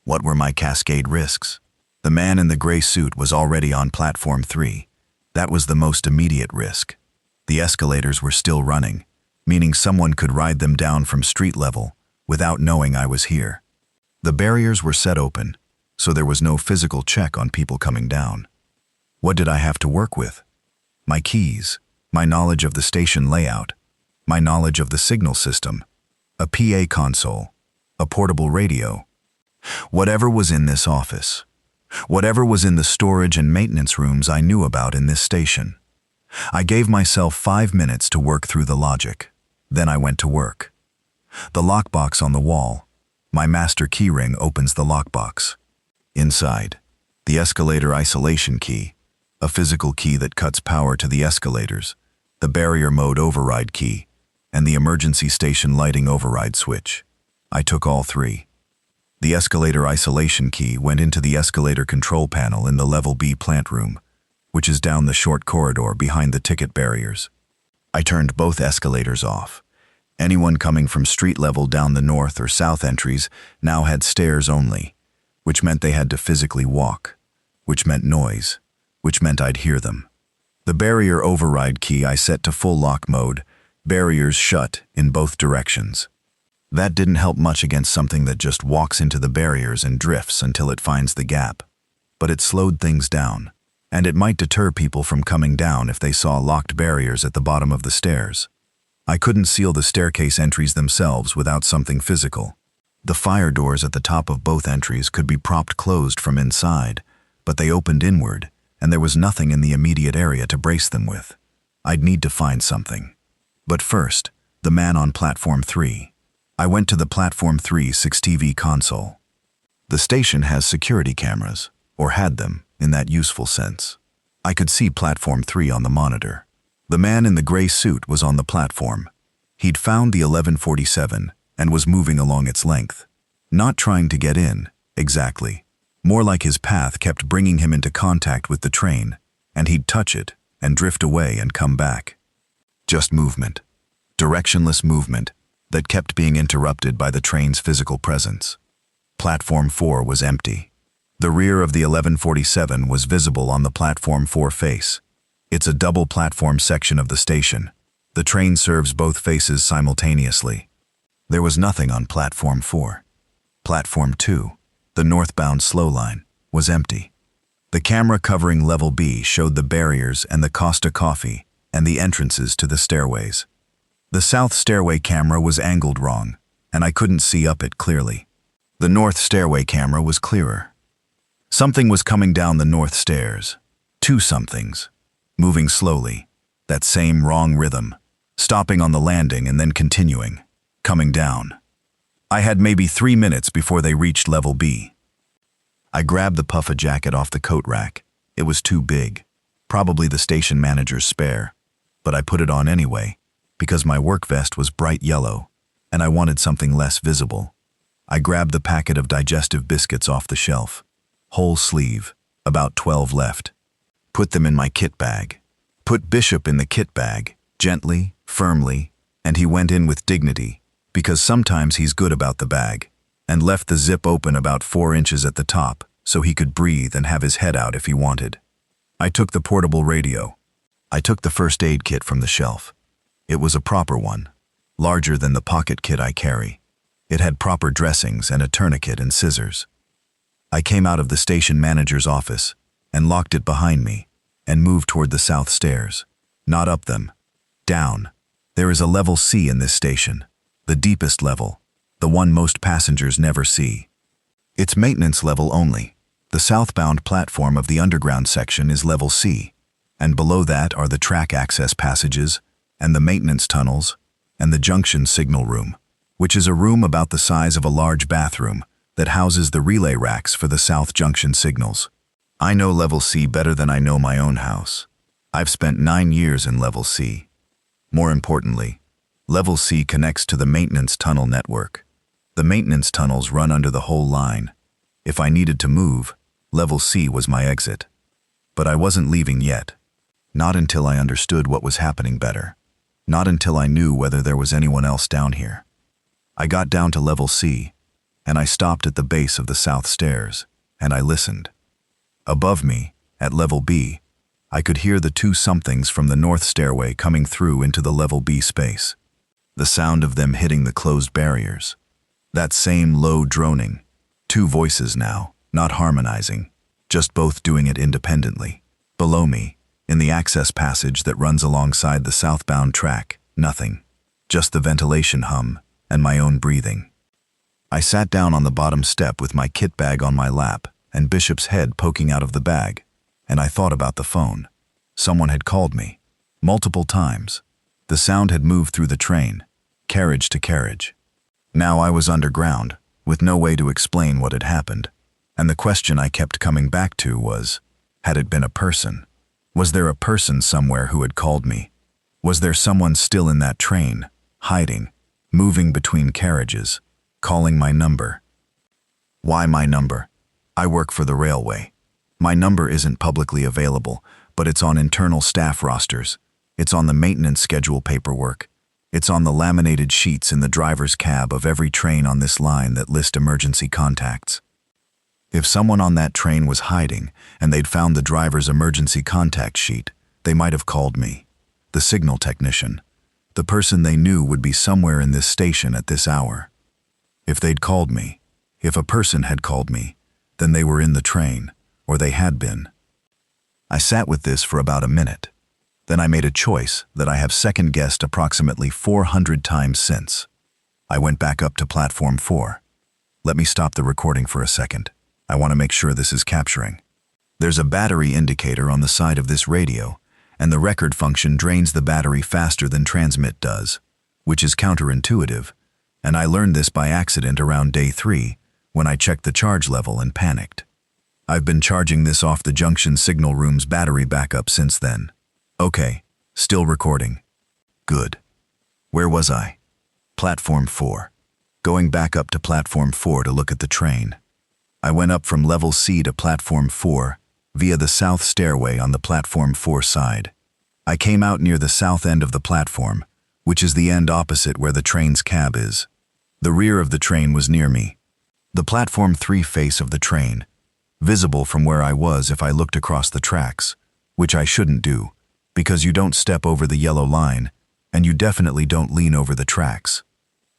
What were my cascade risks? The man in the gray suit was already on platform 3. That was the most immediate risk. The escalators were still running, meaning someone could ride them down from street level without knowing I was here. The barriers were set open, so there was no physical check on people coming down. What did I have to work with? My keys, my knowledge of the station layout, my knowledge of the signal system, a PA console, a portable radio. Whatever was in this office. Whatever was in the storage and maintenance rooms I knew about in this station. I gave myself 5 minutes to work through the logic. Then I went to work. The lockbox on the wall. My master keyring opens the lockbox. Inside, the escalator isolation key, a physical key that cuts power to the escalators, the barrier mode override key, and the emergency station lighting override switch. I took all 3. The escalator isolation key went into the escalator control panel in the level B plant room, which is down the short corridor behind the ticket barriers. I turned both escalators off. Anyone coming from street level down the north or south entries now had stairs only, which meant they had to physically walk, which meant noise, which meant I'd hear them. The barrier override key I set to full lock mode, Barriers shut in both directions. That didn't help much against something that just walks into the barriers and drifts until it finds the gap. But it slowed things down, and it might deter people from coming down if they saw locked barriers at the bottom of the stairs. I couldn't seal the staircase entries themselves without something physical. The fire doors at the top of both entries could be propped closed from inside, but they opened inward, and there was nothing in the immediate area to brace them with. I'd need to find something. But first, the man on Platform 3. I went to the Platform 3 6TV console. The station has security cameras, or had them, in that useful sense. I could see Platform 3 on the monitor. The man in the gray suit was on the platform. He'd found the 1147 and was moving along its length. Not trying to get in, exactly. More like his path kept bringing him into contact with the train, and he'd touch it and drift away and come back. Just movement. Directionless movement that kept being interrupted by the train's physical presence. Platform 4 was empty. The rear of the 1147 was visible on the Platform 4 face. It's a double platform section of the station. The train serves both faces simultaneously. There was nothing on Platform 4. Platform 2, the northbound slow line, was empty. The camera covering Level B showed the barriers and the Costa Coffee and the entrances to the stairways. The south stairway camera was angled wrong, and I couldn't see up it clearly. The north stairway camera was clearer. Something was coming down the north stairs. Two somethings. Moving slowly. That same wrong rhythm. Stopping on the landing and then continuing. Coming down. I had maybe 3 minutes before they reached Level B. I grabbed the puffer jacket off the coat rack. It was too big. Probably the station manager's spare. But I put it on anyway, because my work vest was bright yellow, and I wanted something less visible. I grabbed the packet of digestive biscuits off the shelf. Whole sleeve, about 12 left. Put them in my kit bag. Put Bishop in the kit bag, gently, firmly, and he went in with dignity, because sometimes he's good about the bag, and left the zip open about 4 inches at the top so he could breathe and have his head out if he wanted. I took the portable radio. I took the first aid kit from the shelf. It was a proper one, larger than the pocket kit I carry. It had proper dressings and a tourniquet and scissors. I came out of the station manager's office and locked it behind me and moved toward the south stairs. Not up them. Down. There is a level C in this station, the deepest level, the one most passengers never see. It's maintenance level only. The southbound platform of the underground section is level C, and below that are the track access passages and the maintenance tunnels, and the junction signal room, which is a room about the size of a large bathroom that houses the relay racks for the South Junction signals. I know Level C better than I know my own house. I've spent 9 years in Level C. More importantly, Level C connects to the maintenance tunnel network. The maintenance tunnels run under the whole line. If I needed to move, Level C was my exit. But I wasn't leaving yet. Not until I understood what was happening better. Not until I knew whether there was anyone else down here. I got down to Level C, and I stopped at the base of the south stairs, and I listened. Above me, at Level B, I could hear the two somethings from the north stairway coming through into the Level B space. The sound of them hitting the closed barriers. That same low droning. 2 voices now, not harmonizing, just both doing it independently. Below me, in the access passage that runs alongside the southbound track, nothing. Just the ventilation hum and my own breathing. I sat down on the bottom step with my kit bag on my lap and Bishop's head poking out of the bag, and I thought about the phone. Someone had called me. Multiple times. The sound had moved through the train, carriage to carriage. Now I was underground, with no way to explain what had happened, and the question I kept coming back to was, had it been a person? Was there a person somewhere who had called me? Was there someone still in that train, hiding, moving between carriages, calling my number? Why my number? I work for the railway. My number isn't publicly available, but it's on internal staff rosters. It's on the maintenance schedule paperwork. It's on the laminated sheets in the driver's cab of every train on this line that list emergency contacts. If someone on that train was hiding and they'd found the driver's emergency contact sheet, they might have called me, the signal technician. The person they knew would be somewhere in this station at this hour. If they'd called me, if a person had called me, then they were in the train, or they had been. I sat with this for about a minute. Then I made a choice that I have second-guessed approximately 400 times since. I went back up to platform 4. Let me stop the recording for a second. I want to make sure this is capturing. There's a battery indicator on the side of this radio, and the record function drains the battery faster than transmit does, which is counterintuitive, and I learned this by accident around day 3 when I checked the charge level and panicked. I've been charging this off the junction signal room's battery backup since then. Okay, still recording. Good. Where was I? Platform 4. Going back up to platform 4 to look at the train. I went up from level C to platform 4 via the south stairway on the platform 4 side. I came out near the south end of the platform, which is the end opposite where the train's cab is. The rear of the train was near me. The platform 3 face of the train, visible from where I was if I looked across the tracks, which I shouldn't do, because you don't step over the yellow line, and you definitely don't lean over the tracks.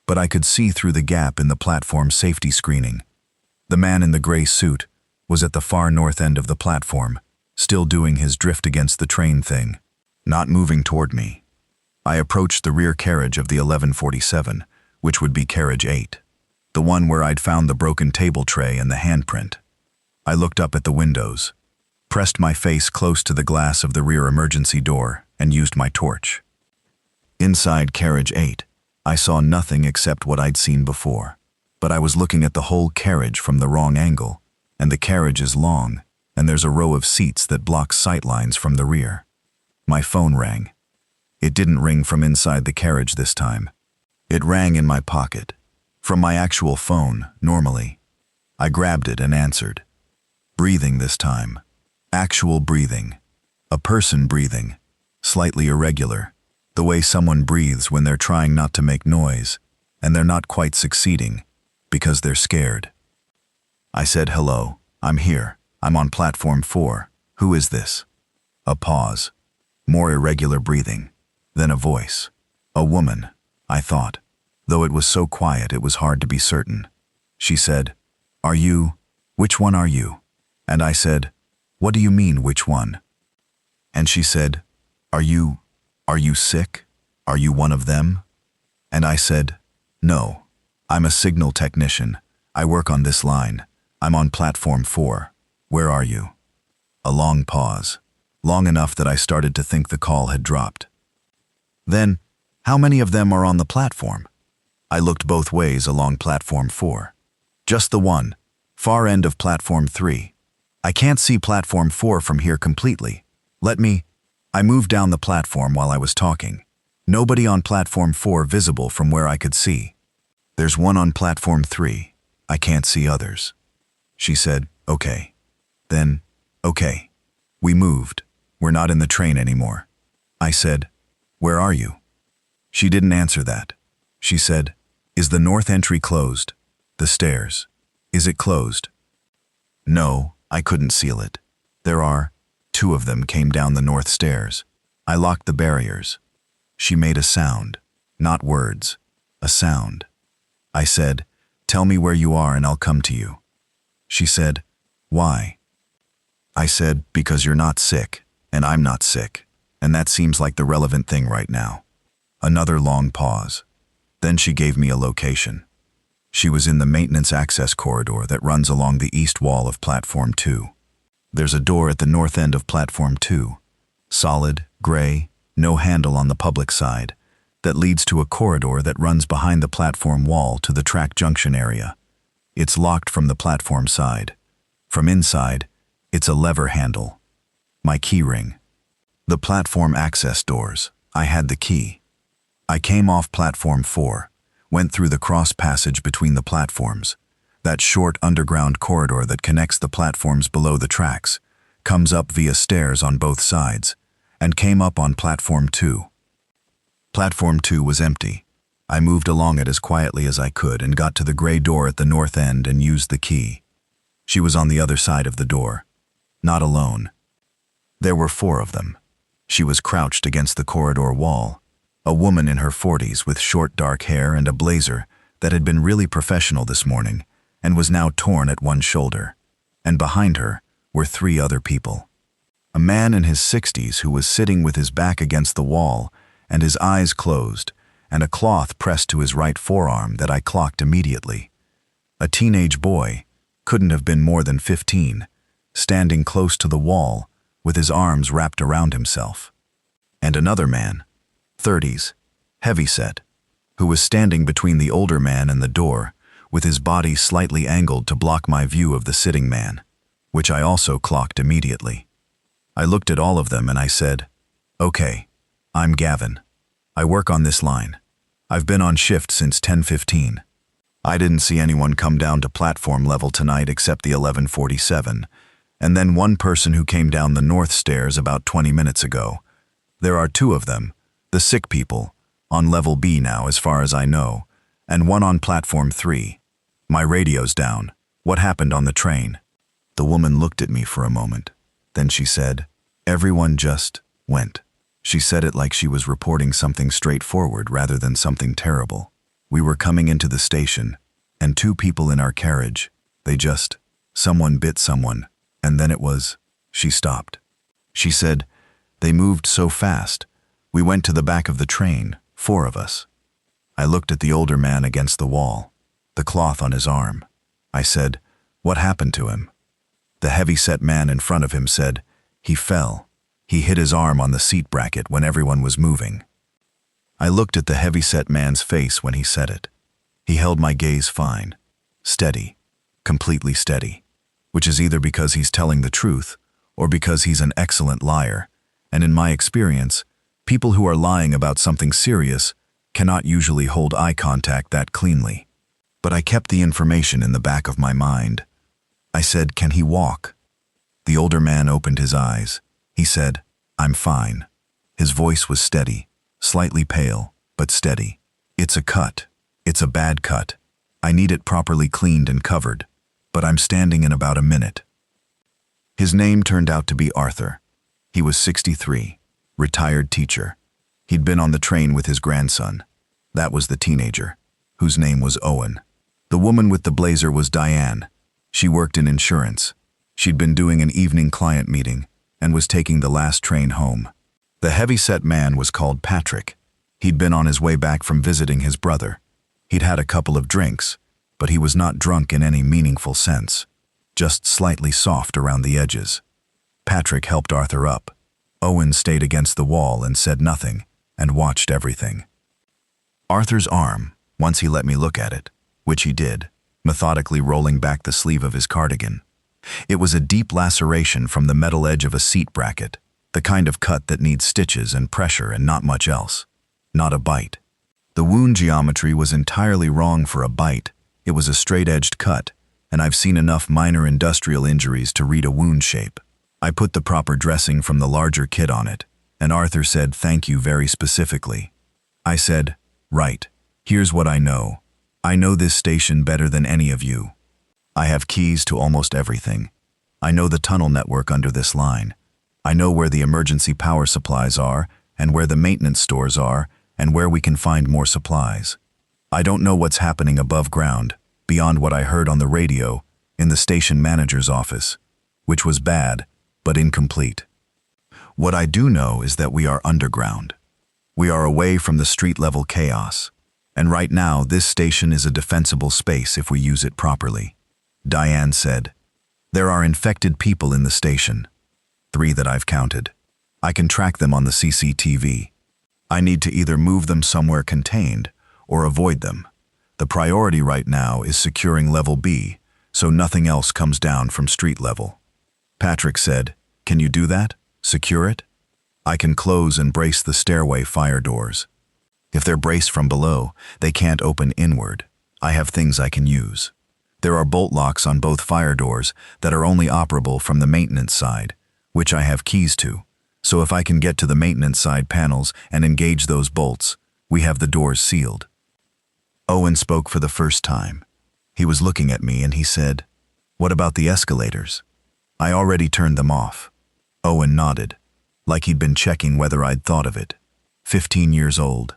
But I could see through the gap in the platform safety screening. The man in the gray suit was at the far north end of the platform, still doing his drift against the train thing, not moving toward me. I approached the rear carriage of the 1147, which would be carriage 8, the one where I'd found the broken table tray and the handprint. I looked up at the windows, pressed my face close to the glass of the rear emergency door, and used my torch. Inside carriage 8, I saw nothing except what I'd seen before, but I was looking at the whole carriage from the wrong angle, and the carriage is long, and there's a row of seats that block sight lines from the rear. My phone rang. It didn't ring from inside the carriage this time. It rang in my pocket, from my actual phone, normally. I grabbed it and answered. Breathing this time. Actual breathing. A person breathing. Slightly irregular. The way someone breathes when they're trying not to make noise, and they're not quite succeeding, because they're scared. I said, hello, I'm here. I'm on platform 4. Who is this? A pause. More irregular breathing. Then a voice. A woman, I thought. Though it was so quiet it was hard to be certain. She said, are you? Which one are you? And I said, what do you mean, which one? And she said, are you sick? Are you one of them? And I said, no, I'm a signal technician. I work on this line. I'm on platform 4. Where are you? A long pause, long enough that I started to think the call had dropped. Then, how many of them are on the platform? I looked both ways along platform 4. Just the one, far end of platform 3. I can't see platform 4 from here completely. I moved down the platform while I was talking. Nobody on platform 4 visible from where I could see. There's one on platform 3. I can't see others. She said, okay. Then, okay. We moved. We're not in the train anymore. I said, where are you? She didn't answer that. She said, is the north entry closed? The stairs. Is it closed? No, I couldn't seal it. There are. 2 of them came down the north stairs. I locked the barriers. She made a sound, not words, a sound. I said, tell me where you are and I'll come to you. She said, why? I said, because you're not sick, and I'm not sick, and that seems like the relevant thing right now. Another long pause. Then she gave me a location. She was in the maintenance access corridor that runs along the east wall of platform 2. There's a door at the north end of platform 2, solid, gray, no handle on the public side, that leads to a corridor that runs behind the platform wall to the track junction area. It's locked from the platform side. From inside, it's a lever handle. My key ring. The platform access doors. I had the key. I came off platform 4, went through the cross passage between the platforms. That short underground corridor that connects the platforms below the tracks, comes up via stairs on both sides, and came up on platform 2. Platform 2 was empty. I moved along it as quietly as I could and got to the gray door at the north end and used the key. She was on the other side of the door. Not alone. There were 4 of them. She was crouched against the corridor wall. A woman in her 40s with short dark hair and a blazer that had been really professional this morning and was now torn at one shoulder. And behind her were 3 other people. A man in his 60s who was sitting with his back against the wall and his eyes closed, and a cloth pressed to his right forearm that I clocked immediately. A teenage boy, couldn't have been more than 15, standing close to the wall with his arms wrapped around himself. And another man, 30s, heavyset, who was standing between the older man and the door, with his body slightly angled to block my view of the sitting man, which I also clocked immediately. I looked at all of them and I said, "Okay, I'm Gavin. I work on this line. I've been on shift since 10:15. I didn't see anyone come down to platform level tonight except the 1147, and then one person who came down the north stairs about 20 minutes ago. There are 2 of them, the sick people, on level B now as far as I know, and one on platform 3. My radio's down. What happened on the train?" The woman looked at me for a moment. Then she said, "Everyone just went." She said it like she was reporting something straightforward rather than something terrible. We were coming into the station, and 2 people in our carriage, someone bit someone, and then it was, she stopped. She said, "They moved so fast. We went to the back of the train, 4 of us." I looked at the older man against the wall, the cloth on his arm. I said, "What happened to him?" The heavy-set man in front of him said, "He fell. He hit his arm on the seat bracket when everyone was moving." I looked at the heavy-set man's face when he said it. He held my gaze fine, steady, completely steady, which is either because he's telling the truth or because he's an excellent liar, and in my experience, people who are lying about something serious cannot usually hold eye contact that cleanly. But I kept the information in the back of my mind. I said, "Can he walk?" The older man opened his eyes. He said, "I'm fine." His voice was steady, slightly pale, but steady. "It's a cut. It's a bad cut. I need it properly cleaned and covered, but I'm standing in about a minute." His name turned out to be Arthur. He was 63, retired teacher. He'd been on the train with his grandson. That was the teenager, whose name was Owen. The woman with the blazer was Diane. She worked in insurance. She'd been doing an evening client meeting and was taking the last train home. The heavy-set man was called Patrick. He'd been on his way back from visiting his brother. He'd had a couple of drinks, but he was not drunk in any meaningful sense, just slightly soft around the edges. Patrick helped Arthur up. Owen stayed against the wall and said nothing, and watched everything. Arthur's arm, once he let me look at it, which he did, methodically rolling back the sleeve of his cardigan. It was a deep laceration from the metal edge of a seat bracket, the kind of cut that needs stitches and pressure and not much else. Not a bite. The wound geometry was entirely wrong for a bite. It was a straight-edged cut, and I've seen enough minor industrial injuries to read a wound shape. I put the proper dressing from the larger kit on it, and Arthur said thank you very specifically. I said, "Right, here's what I know. I know this station better than any of you. I have keys to almost everything. I know the tunnel network under this line. I know where the emergency power supplies are and where the maintenance stores are and where we can find more supplies. I don't know what's happening above ground, beyond what I heard on the radio in the station manager's office, which was bad, but incomplete. What I do know is that we are underground. We are away from the street-level chaos, and right now this station is a defensible space if we use it properly." Diane said, "There are infected people in the station. 3 that I've counted. I can track them on the CCTV. I need to either move them somewhere contained or avoid them. The priority right now is securing level B, so nothing else comes down from street level." Patrick said, "Can you do that? Secure it?" "I can close and brace the stairway fire doors. If they're braced from below, they can't open inward. I have things I can use. There are bolt locks on both fire doors that are only operable from the maintenance side, which I have keys to. So if I can get to the maintenance side panels and engage those bolts, we have the doors sealed." Owen spoke for the first time. He was looking at me and he said, "What about the escalators?" "I already turned them off." Owen nodded, like he'd been checking whether I'd thought of it. 15 years old.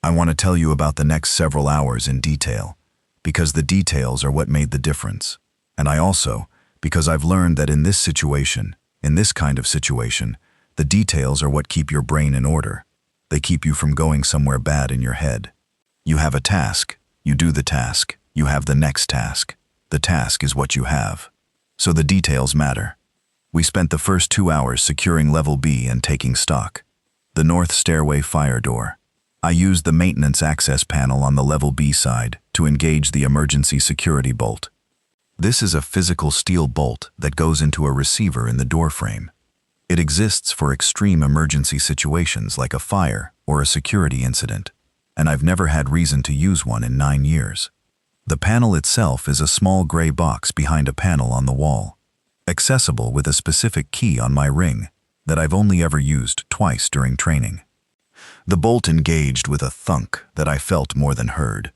I want to tell you about the next several hours in detail, because the details are what made the difference. And because I've learned that in this situation, in this kind of situation, the details are what keep your brain in order. They keep you from going somewhere bad in your head. You have a task, you do the task, you have the next task. The task is what you have. So the details matter. We spent the first 2 hours securing level B and taking stock. The north stairway fire door. I used the maintenance access panel on the level B side to engage the emergency security bolt. This is a physical steel bolt that goes into a receiver in the door frame. It exists for extreme emergency situations like a fire or a security incident, and I've never had reason to use one in 9 years. The panel itself is a small gray box behind a panel on the wall, accessible with a specific key on my ring that I've only ever used twice during training. The bolt engaged with a thunk that I felt more than heard.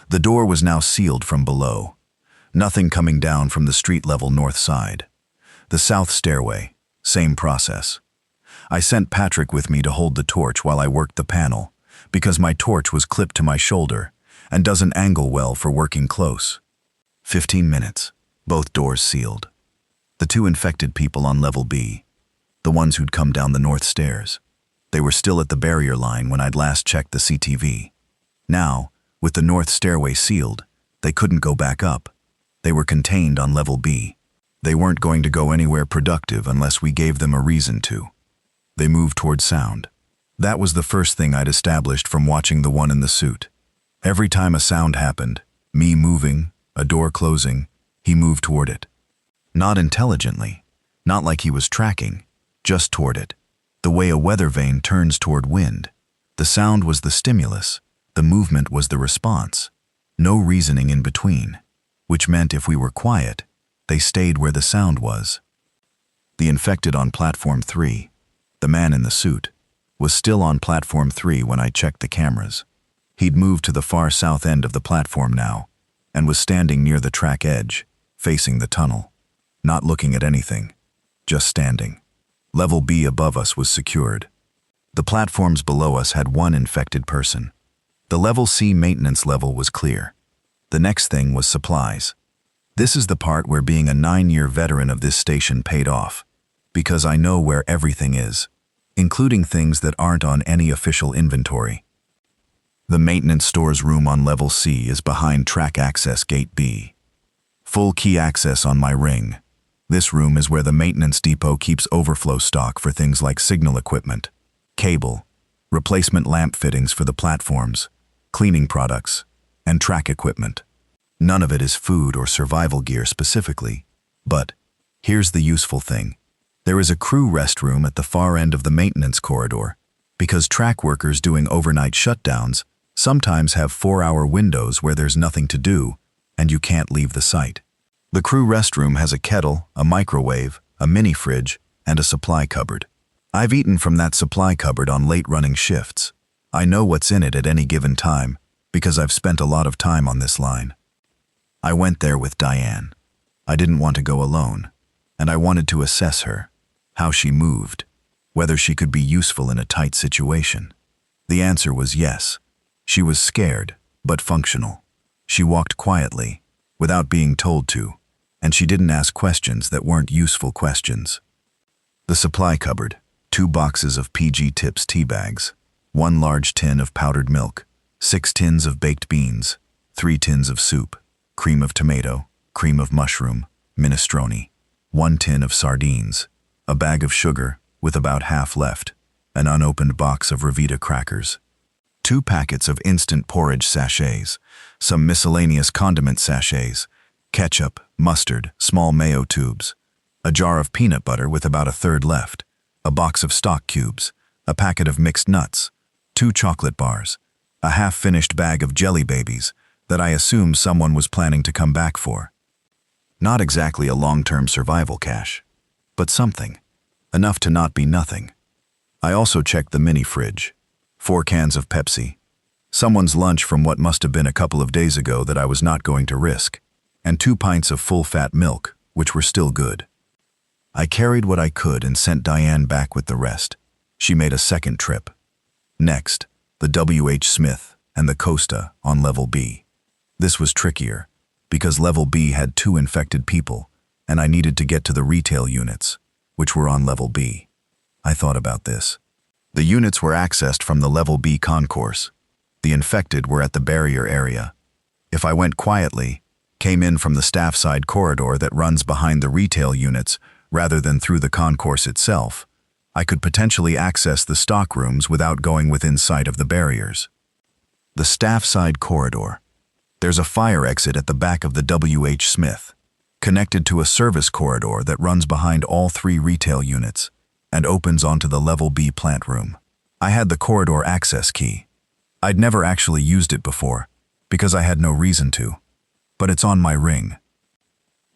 The door was now sealed from below. Nothing coming down from the street-level north side. The south stairway, same process. I sent Patrick with me to hold the torch while I worked the panel, because my torch was clipped to my shoulder and doesn't angle well for working close. 15 minutes, both doors sealed. The 2 infected people on level B, the ones who'd come down the north stairs. They were still at the barrier line when I'd last checked the CTV. Now, with the north stairway sealed, they couldn't go back up. They were contained on level B. They weren't going to go anywhere productive unless we gave them a reason to. They moved toward sound. That was the first thing I'd established from watching the one in the suit. Every time a sound happened, me moving, a door closing, he moved toward it. Not intelligently, not like he was tracking, just toward it. The way a weather vane turns toward wind. The sound was the stimulus, the movement was the response. No reasoning in between, which meant if we were quiet, they stayed where the sound was. The infected on platform 3, the man in the suit, was still on platform 3 when I checked the cameras. He'd moved to the far south end of the platform now, and was standing near the track edge, facing the tunnel, not looking at anything, just standing. Level B above us was secured. The platforms below us had 1 infected person. The level C maintenance level was clear. The next thing was supplies. This is the part where being a 9-year veteran of this station paid off, because I know where everything is, including things that aren't on any official inventory. The maintenance stores room on level C is behind track access gate B. Full key access on my ring. This room is where the maintenance depot keeps overflow stock for things like signal equipment, cable, replacement lamp fittings for the platforms, cleaning products, and track equipment. None of it is food or survival gear specifically, but here's the useful thing. There is a crew restroom at the far end of the maintenance corridor, because track workers doing overnight shutdowns sometimes have 4-hour windows where there's nothing to do, and you can't leave the site. The crew restroom has a kettle, a microwave, a mini fridge, and a supply cupboard. I've eaten from that supply cupboard on late-running shifts. I know what's in it at any given time, because I've spent a lot of time on this line. I went there with Diane. I didn't want to go alone, and I wanted to assess her, how she moved, whether she could be useful in a tight situation. The answer was yes. She was scared, but functional. She walked quietly, without being told to, and she didn't ask questions that weren't useful questions. The supply cupboard, 2 boxes of PG Tips tea bags, 1 large tin of powdered milk, 6 tins of baked beans, 3 tins of soup, cream of tomato, cream of mushroom, minestrone, 1 tin of sardines, a bag of sugar with about half left, an unopened box of Revita crackers, 2 packets of instant porridge sachets, some miscellaneous condiment sachets, ketchup, mustard, small mayo tubes, a jar of peanut butter with about a third left, a box of stock cubes, a packet of mixed nuts, 2 chocolate bars, a half-finished bag of jelly babies that I assume someone was planning to come back for. Not exactly a long-term survival cache, but something, enough to not be nothing. I also checked the mini fridge, 4 cans of Pepsi, someone's lunch from what must have been a couple of days ago that I was not going to risk, and 2 pints of full-fat milk, which were still good. I carried what I could and sent Diane back with the rest. She made a second trip. Next, the W.H. Smith and the Costa on level B. This was trickier, because level B had 2 infected people, and I needed to get to the retail units, which were on level B. I thought about this. The units were accessed from the level B concourse. The infected were at the barrier area. If I went quietly, came in from the staff side corridor that runs behind the retail units rather than through the concourse itself, I could potentially access the stock rooms without going within sight of the barriers. The staff side corridor. There's a fire exit at the back of the W.H. Smith, connected to a service corridor that runs behind all 3 retail units and opens onto the level B plant room. I had the corridor access key. I'd never actually used it before, because I had no reason to, but it's on my ring.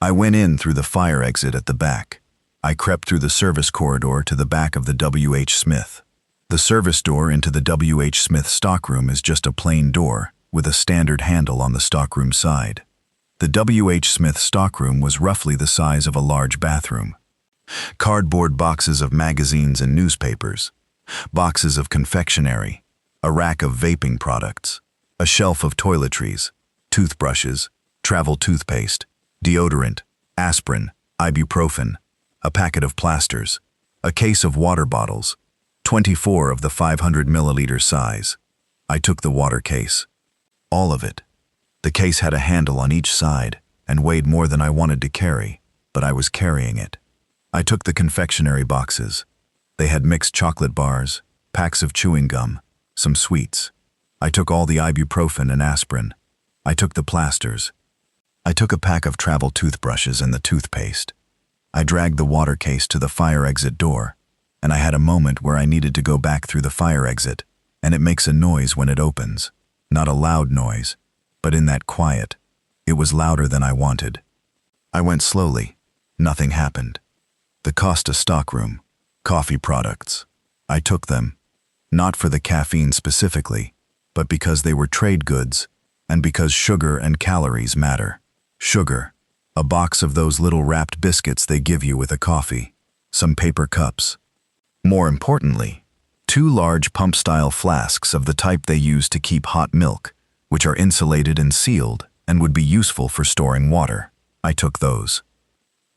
I went in through the fire exit at the back. I crept through the service corridor to the back of the W.H. Smith. The service door into the W.H. Smith stockroom is just a plain door with a standard handle on the stockroom side. The W.H. Smith stockroom was roughly the size of a large bathroom. Cardboard boxes of magazines and newspapers, boxes of confectionery, a rack of vaping products, a shelf of toiletries, toothbrushes, travel toothpaste, deodorant, aspirin, ibuprofen, a packet of plasters, a case of water bottles, 24 of the 500 milliliter size. I took the water case. All of it. The case had a handle on each side and weighed more than I wanted to carry, but I was carrying it. I took the confectionery boxes. They had mixed chocolate bars, packs of chewing gum, some sweets. I took all the ibuprofen and aspirin. I took the plasters. I took a pack of travel toothbrushes and the toothpaste. I dragged the water case to the fire exit door, and I had a moment where I needed to go back through the fire exit, and it makes a noise when it opens. Not a loud noise, but in that quiet, it was louder than I wanted. I went slowly. Nothing happened. The Costa stockroom, coffee products. I took them, not for the caffeine specifically, but because they were trade goods, and because sugar and calories matter. Sugar, a box of those little wrapped biscuits they give you with a coffee, some paper cups. More importantly, 2 large pump-style flasks of the type they use to keep hot milk, which are insulated and sealed and would be useful for storing water. I took those.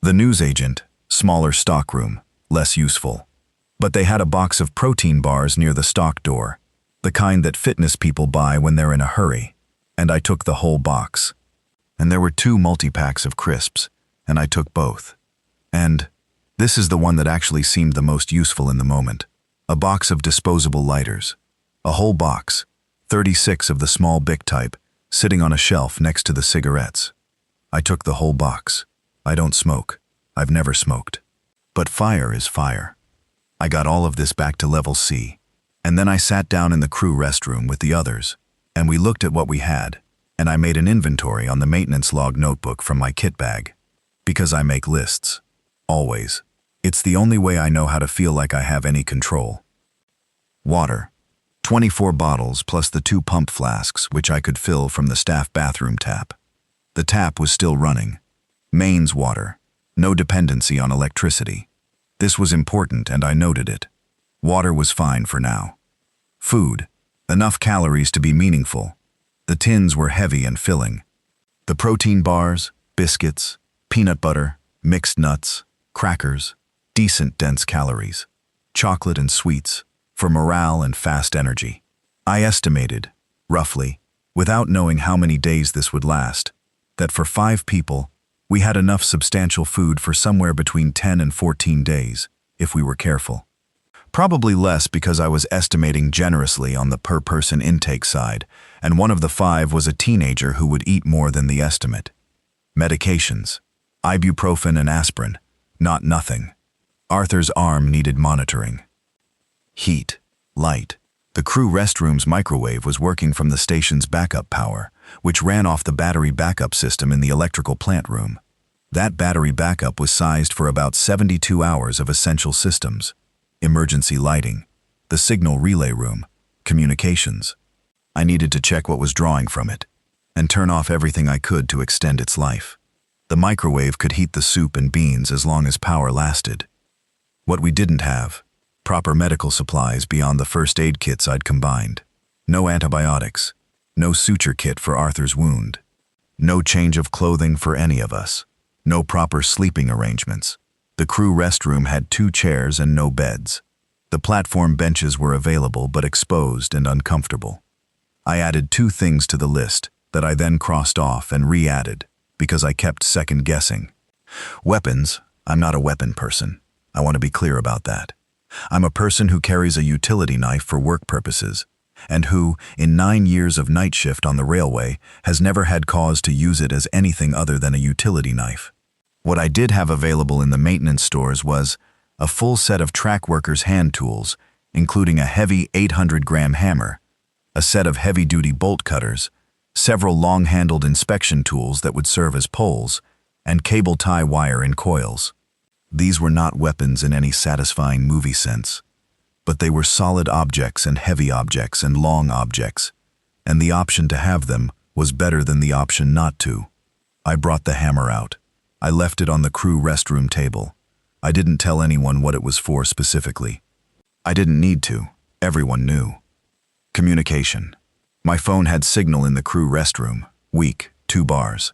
The newsagent, smaller stockroom, less useful. But they had a box of protein bars near the stock door, the kind that fitness people buy when they're in a hurry, and I took the whole box. And there were 2 multi-packs of crisps, and I took both. And this is the one that actually seemed the most useful in the moment. A box of disposable lighters. A whole box, 36 of the small Bic type, sitting on a shelf next to the cigarettes. I took the whole box. I don't smoke. I've never smoked. But fire is fire. I got all of this back to level C, and then I sat down in the crew restroom with the others, and we looked at what we had, and I made an inventory on the maintenance log notebook from my kit bag. Because I make lists. Always. It's the only way I know how to feel like I have any control. Water. 24 bottles plus the 2 pump flasks, which I could fill from the staff bathroom tap. The tap was still running. Mains water. No dependency on electricity. This was important and I noted it. Water was fine for now. Food. Enough calories to be meaningful. The tins were heavy and filling. The protein bars, biscuits, peanut butter, mixed nuts, crackers, decent dense calories, chocolate and sweets, for morale and fast energy. I estimated, roughly, without knowing how many days this would last, that for 5 people, we had enough substantial food for somewhere between 10 and 14 days, if we were careful. Probably less because I was estimating generously on the per-person intake side, and one of the 5 was a teenager who would eat more than the estimate. Medications. Ibuprofen and aspirin. Not nothing. Arthur's arm needed monitoring. Heat. Light. The crew restroom's microwave was working from the station's backup power, which ran off the battery backup system in the electrical plant room. That battery backup was sized for about 72 hours of essential systems. Emergency lighting, the signal relay room, communications. I needed to check what was drawing from it, and turn off everything I could to extend its life. The microwave could heat the soup and beans as long as power lasted. What we didn't have, proper medical supplies beyond the first aid kits I'd combined. No antibiotics. No suture kit for Arthur's wound. No change of clothing for any of us. No proper sleeping arrangements. The crew restroom had 2 chairs and no beds. The platform benches were available but exposed and uncomfortable. I added 2 things to the list that I then crossed off and re-added because I kept second-guessing. Weapons. I'm not a weapon person. I want to be clear about that. I'm a person who carries a utility knife for work purposes, and who, in 9 years of night shift on the railway, has never had cause to use it as anything other than a utility knife. What I did have available in the maintenance stores was a full set of track workers' hand tools, including a heavy 800-gram hammer, a set of heavy-duty bolt cutters, several long-handled inspection tools that would serve as poles, and cable tie wire in coils. These were not weapons in any satisfying movie sense, but they were solid objects and heavy objects and long objects, and the option to have them was better than the option not to. I brought the hammer out. I left it on the crew restroom table. I didn't tell anyone what it was for specifically. I didn't need to. Everyone knew. Communication. My phone had signal in the crew restroom, weak, 2 bars,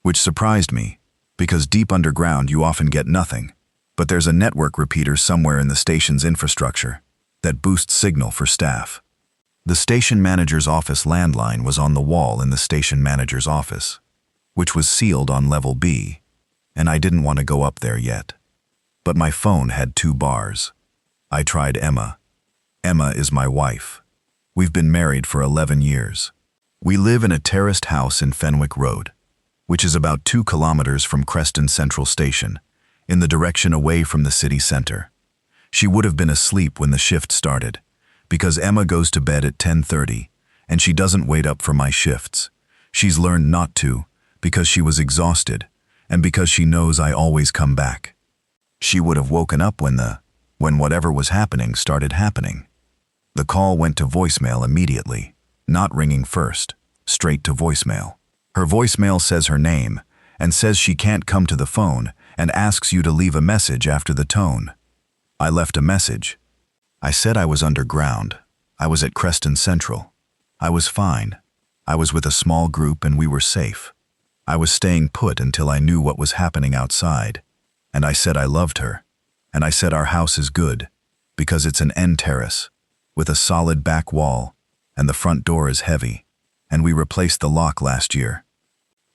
which surprised me, because deep underground you often get nothing, but there's a network repeater somewhere in the station's infrastructure that boosts signal for staff. The station manager's office landline was on the wall in the station manager's office, which was sealed on level B, and I didn't want to go up there yet. But my phone had 2 bars. I tried Emma. Emma is my wife. We've been married for 11 years. We live in a terraced house in Fenwick Road, which is about 2 kilometers from Creston Central Station, in the direction away from the city center. She would have been asleep when the shift started, because Emma goes to bed at 10:30, and she doesn't wait up for my shifts. She's learned not to, because she was exhausted, and because she knows I always come back. She would have woken up when whatever was happening started happening. The call went to voicemail immediately, not ringing first, straight to voicemail. Her voicemail says her name and says she can't come to the phone and asks you to leave a message after the tone. I left a message. I said I was underground. I was at Creston Central. I was fine. I was with a small group and we were safe. I was staying put until I knew what was happening outside. And I said I loved her. And I said our house is good, because it's an end terrace, with a solid back wall, and the front door is heavy, and we replaced the lock last year.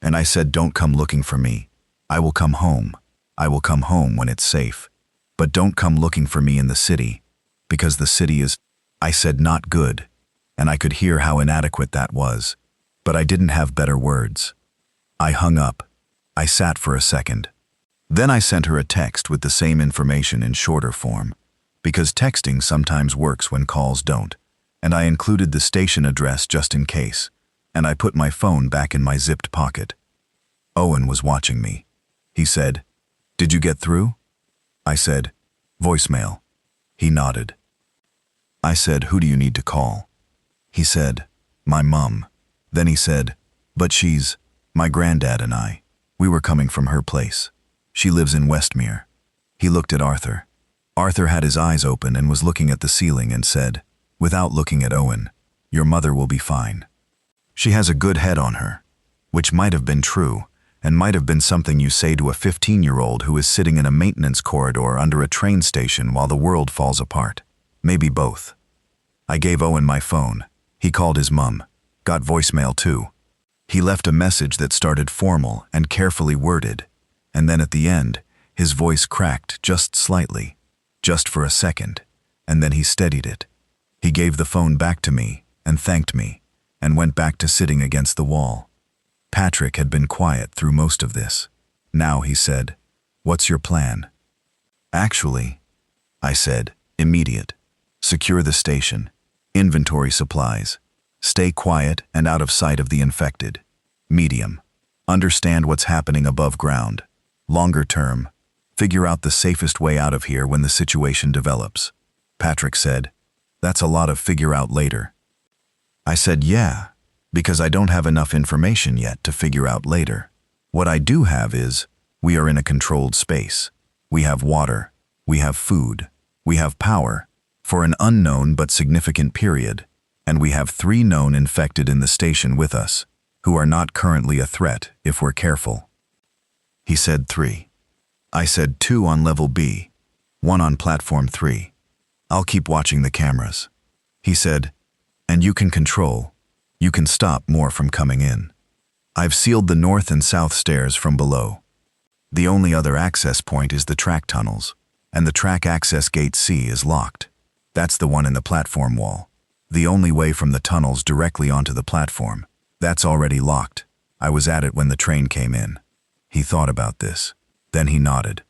And I said don't come looking for me. I will come home. I will come home when it's safe. But don't come looking for me in the city, because the city is, I said, not good, and I could hear how inadequate that was, but I didn't have better words. I hung up. I sat for a second. Then I sent her a text with the same information in shorter form, because texting sometimes works when calls don't, and I included the station address just in case, and I put my phone back in my zipped pocket. Owen was watching me. He said, "Did you get through?" I said, "Voicemail." He nodded. I said, "Who do you need to call?" He said, "My mum." Then he said, "But she's, my granddad and I. We were coming from her place. She lives in Westmere." He looked at Arthur. Arthur had his eyes open and was looking at the ceiling and said, without looking at Owen, "Your mother will be fine. She has a good head on her," which might have been true, and might have been something you say to a 15-year-old who is sitting in a maintenance corridor under a train station while the world falls apart. Maybe both. I gave Owen my phone. He called his mum. Got voicemail too. He left a message that started formal and carefully worded, and then at the end, his voice cracked just slightly, just for a second, and then he steadied it. He gave the phone back to me and thanked me, and went back to sitting against the wall. Patrick had been quiet through most of this. Now he said, "What's your plan?" "Actually," I said, "immediate. Secure the station. Inventory supplies. Stay quiet and out of sight of the infected. Medium. Understand what's happening above ground. Longer term. Figure out the safest way out of here when the situation develops." Patrick said, "That's a lot of figure out later." I said, "Yeah, because I don't have enough information yet to figure out later. What I do have is, we are in a controlled space. We have water. We have food. We have power. for an unknown but significant period, and we have 3 known infected in the station with us, who are not currently a threat if we're careful. He said 3. I said 2 on level B, 1 on platform 3. I'll keep watching the cameras. He said, and you can control. You can stop more from coming in. I've sealed the north and south stairs from below. The only other access point is the track tunnels, and the track access gate C is locked. That's the one in the platform wall. The only way from the tunnels directly onto the platform. That's already locked. I was at it when the train came in. He thought about this. Then he nodded.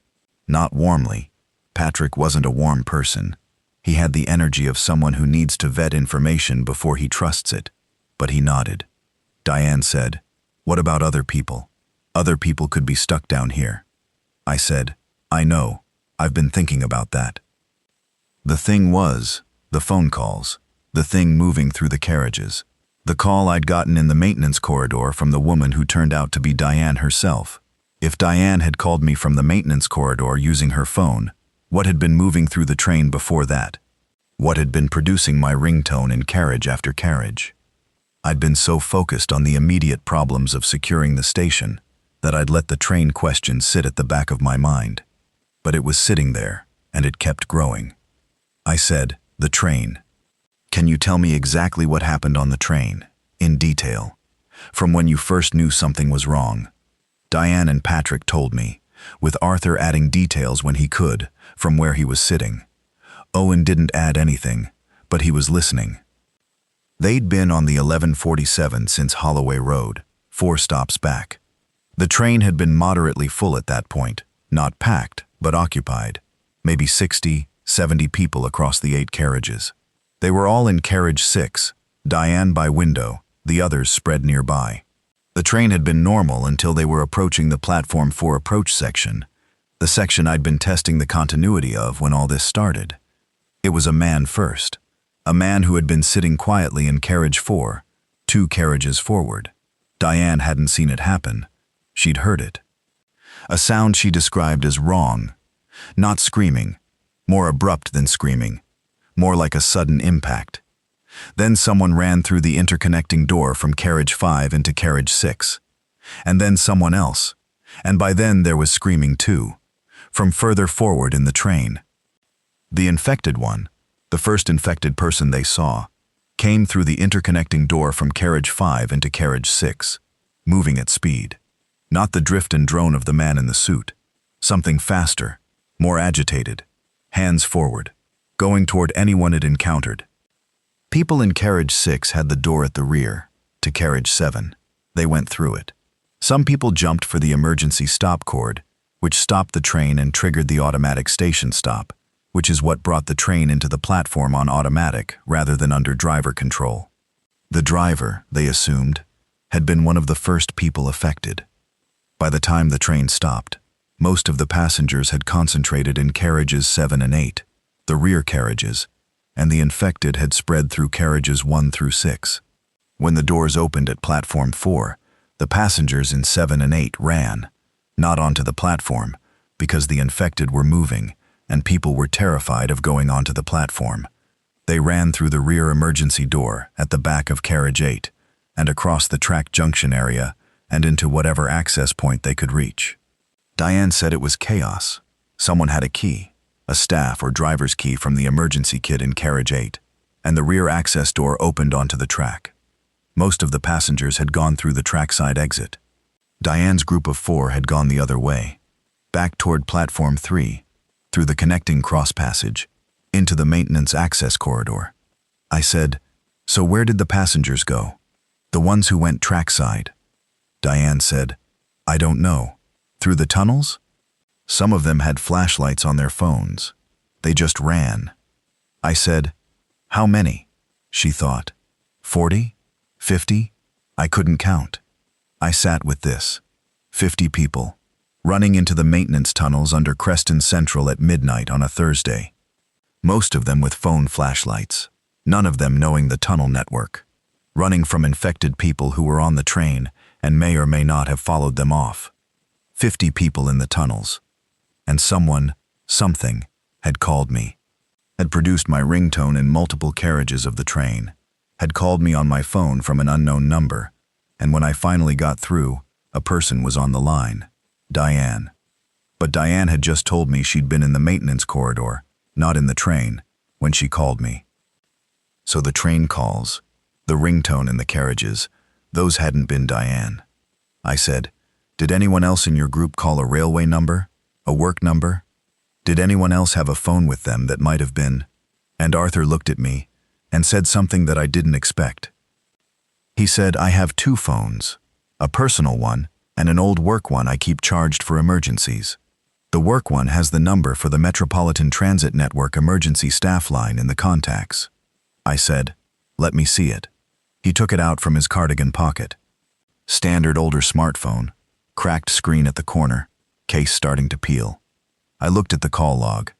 Not warmly. Patrick wasn't a warm person. He had the energy of someone who needs to vet information before he trusts it. But he nodded. Diane said, what about other people? Other people could be stuck down here. I said, I know. I've been thinking about that. The thing was, the phone calls. The thing moving through the carriages. The call I'd gotten in the maintenance corridor from the woman who turned out to be Diane herself. If Diane had called me from the maintenance corridor using her phone, what had been moving through the train before that? What had been producing my ringtone in carriage after carriage? I'd been so focused on the immediate problems of securing the station that I'd let the train question sit at the back of my mind. But it was sitting there, and it kept growing. I said, the train. Can you tell me exactly what happened on the train, in detail, from when you first knew something was wrong? Diane and Patrick told me, with Arthur adding details when he could, from where he was sitting. Owen didn't add anything, but he was listening. They'd been on the 1147 since Holloway Road, 4 stops back. The train had been moderately full at that point, not packed, but occupied. Maybe 60, 70 people across the 8 carriages. They were all in carriage 6, Diane by window, the others spread nearby. The train had been normal until they were approaching the platform 4 approach section, the section I'd been testing the continuity of when all this started. It was a man first, a man who had been sitting quietly in carriage 4, 2 carriages forward. Diane hadn't seen it happen. She'd heard it. A sound she described as wrong, not screaming, more abrupt than screaming, more like a sudden impact. Then someone ran through the interconnecting door from carriage 5 into carriage 6. And then someone else, and by then there was screaming too, from further forward in the train. The infected one, the first infected person they saw, came through the interconnecting door from carriage 5 into carriage 6, moving at speed. Not the drift and drone of the man in the suit. Something faster, more agitated, hands forward, going toward anyone it encountered. People in carriage 6 had the door at the rear, to carriage 7. They went through it. Some people jumped for the emergency stop cord, which stopped the train and triggered the automatic station stop, which is what brought the train into the platform on automatic rather than under driver control. The driver, they assumed, had been one of the first people affected. By the time the train stopped, most of the passengers had concentrated in carriages 7 and 8, the rear carriages, and the infected had spread through carriages 1 through 6. When the doors opened at platform 4, the passengers in 7 and 8 ran, not onto the platform, because the infected were moving and people were terrified of going onto the platform. They ran through the rear emergency door at the back of carriage 8 and across the track junction area and into whatever access point they could reach. Diane said it was chaos. Someone had a key, a staff or driver's key from the emergency kit in carriage 8, and the rear access door opened onto the track. Most of the passengers had gone through the trackside exit. Diane's group of 4 had gone the other way, back toward platform 3, through the connecting cross passage, into the maintenance access corridor. I said, so where did the passengers go? The ones who went trackside. Diane said, I don't know. Through the tunnels? Some of them had flashlights on their phones. They just ran. I said, how many? She thought, 40? 50? I couldn't count. I sat with this. 50 people, running into the maintenance tunnels under Creston Central at midnight on a Thursday. Most of them with phone flashlights, none of them knowing the tunnel network, running from infected people who were on the train and may or may not have followed them off. 50 people in the tunnels. And someone, something, had called me. had produced my ringtone in multiple carriages of the train, had called me on my phone from an unknown number, and when I finally got through, a person was on the line, Diane. But Diane had just told me she'd been in the maintenance corridor, not in the train, when she called me. So the train calls, the ringtone in the carriages, those hadn't been Diane. I said, "Did anyone else in your group call a railway number? A work number? Did anyone else have a phone with them that might have been?" And Arthur looked at me and said something that I didn't expect. He said, "I have two phones, a personal one and an old work one I keep charged for emergencies. The work one has the number for the Metropolitan Transit Network emergency staff line in the contacts." I said, "Let me see it." He took it out from his cardigan pocket. Standard older smartphone, cracked screen at the corner, case starting to peel. I looked at the call log.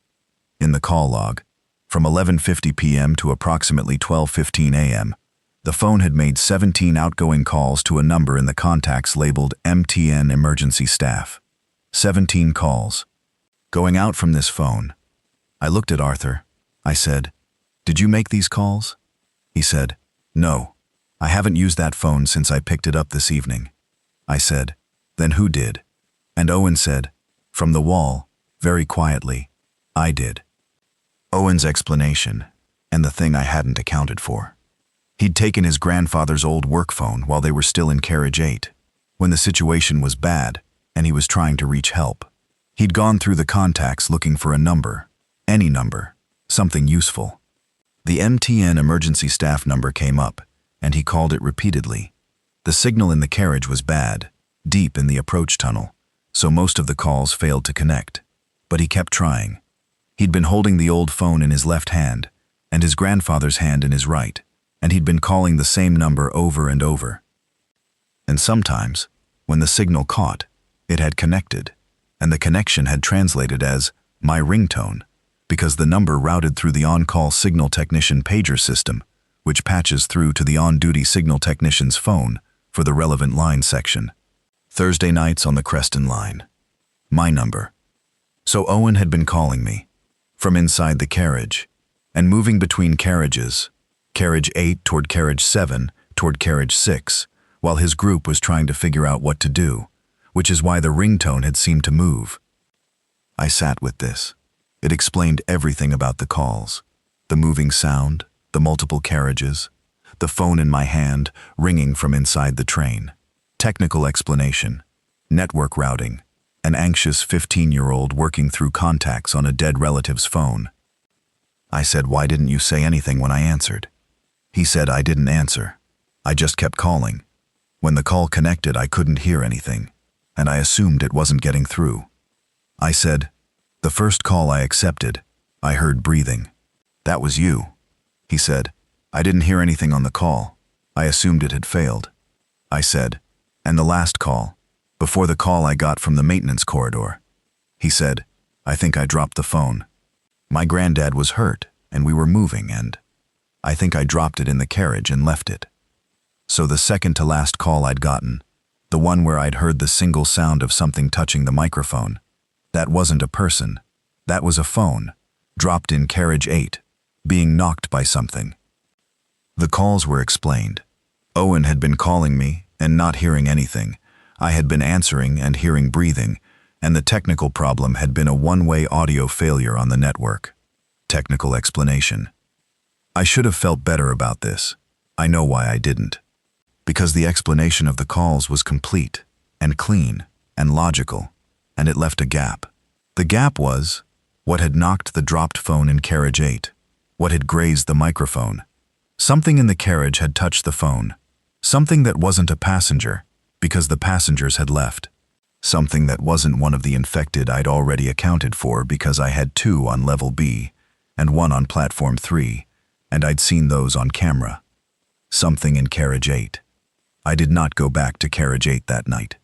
In the call log, from 11:50 p.m. to approximately 12:15 a.m., the phone had made 17 outgoing calls to a number in the contacts labeled MTN Emergency Staff. 17 calls. Going out from this phone, I looked at Arthur. I said, "Did you make these calls?" He said, "No, I haven't used that phone since I picked it up this evening." I said, "Then who did?" And Owen said, from the wall, very quietly, "I did." Owen's explanation, and the thing I hadn't accounted for. He'd taken his grandfather's old work phone while they were still in carriage 8, when the situation was bad and he was trying to reach help. He'd gone through the contacts looking for a number, any number, something useful. The MTN emergency staff number came up, and he called it repeatedly. The signal in the carriage was bad, deep in the approach tunnel, so most of the calls failed to connect. But he kept trying. He'd been holding the old phone in his left hand, and his grandfather's hand in his right, and he'd been calling the same number over and over. And sometimes, when the signal caught, it had connected, and the connection had translated as my ringtone, because the number routed through the on-call signal technician pager system, which patches through to the on-duty signal technician's phone for the relevant line section. Thursday nights on the Creston line. My number. So Owen had been calling me, from inside the carriage, and moving between carriages, carriage 8 toward carriage 7 toward carriage 6, while his group was trying to figure out what to do, which is why the ringtone had seemed to move. I sat with this. It explained everything about the calls, the moving sound, the multiple carriages, the phone in my hand ringing from inside the train, technical explanation, network routing, an anxious 15-year-old working through contacts on a dead relative's phone. I said, "Why didn't you say anything when I answered?" He said, "I didn't answer. I just kept calling. When the call connected, I couldn't hear anything, and I assumed it wasn't getting through." I said, "The first call I accepted, I heard breathing. That was you." He said, "I didn't hear anything on the call. I assumed it had failed." I said, "And the last call, before the call I got from the maintenance corridor?" He said, "I think I dropped the phone. My granddad was hurt, and we were moving, and I think I dropped it in the carriage and left it." So the second to last call I'd gotten, the one where I'd heard the single sound of something touching the microphone, that wasn't a person. That was a phone, dropped in carriage 8, being knocked by something. The calls were explained. Owen had been calling me and not hearing anything. I had been answering and hearing breathing, and the technical problem had been a one-way audio failure on the network. Technical explanation. I should have felt better about this. I know why I didn't. Because the explanation of the calls was complete and clean and logical, and it left a gap. The gap was what had knocked the dropped phone in carriage 8, what had grazed the microphone. Something in the carriage had touched the phone, something that wasn't a passenger, because the passengers had left. Something that wasn't one of the infected I'd already accounted for because I had 2 on level B and 1 on platform 3, and I'd seen those on camera. Something in carriage 8. I did not go back to carriage 8 that night.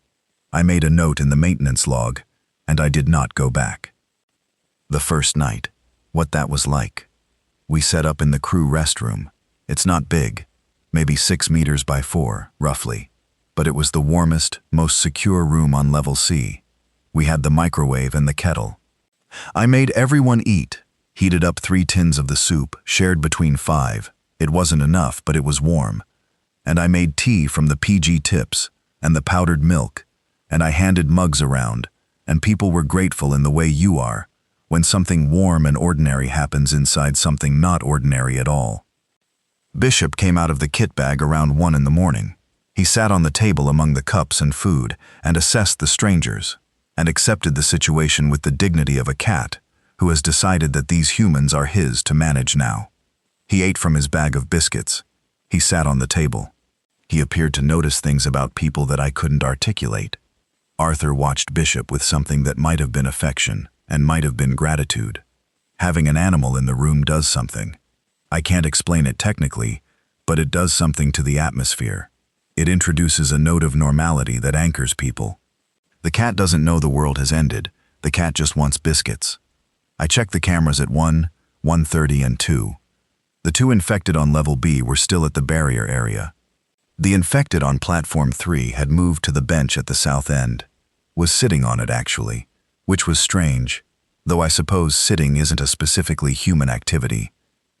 I made a note in the maintenance log, and I did not go back. The first night, what that was like. We set up in the crew restroom. It's not big, maybe 6 meters by 4, roughly, but it was the warmest, most secure room on level C. We had the microwave and the kettle. I made everyone eat, Heated up 3 tins of the soup, shared between 5. It wasn't enough, but it was warm. And I made tea from the PG tips and the powdered milk, and I handed mugs around, and people were grateful in the way you are, when something warm and ordinary happens inside something not ordinary at all. Bishop came out of the kit bag around 1 in the morning. He sat on the table among the cups and food and assessed the strangers, and accepted the situation with the dignity of a cat who has decided that these humans are his to manage now. He ate from his bag of biscuits. He sat on the table. He appeared to notice things about people that I couldn't articulate. Arthur watched Bishop with something that might have been affection and might have been gratitude. Having an animal in the room does something. I can't explain it technically, but it does something to the atmosphere. It introduces a note of normality that anchors people. The cat doesn't know the world has ended. The cat just wants biscuits. I checked the cameras at 1, 1:30, and 2. The 2 infected on level B were still at the barrier area. The infected on platform 3 had moved to the bench at the south end. Was sitting on it, actually, which was strange, though I suppose sitting isn't a specifically human activity.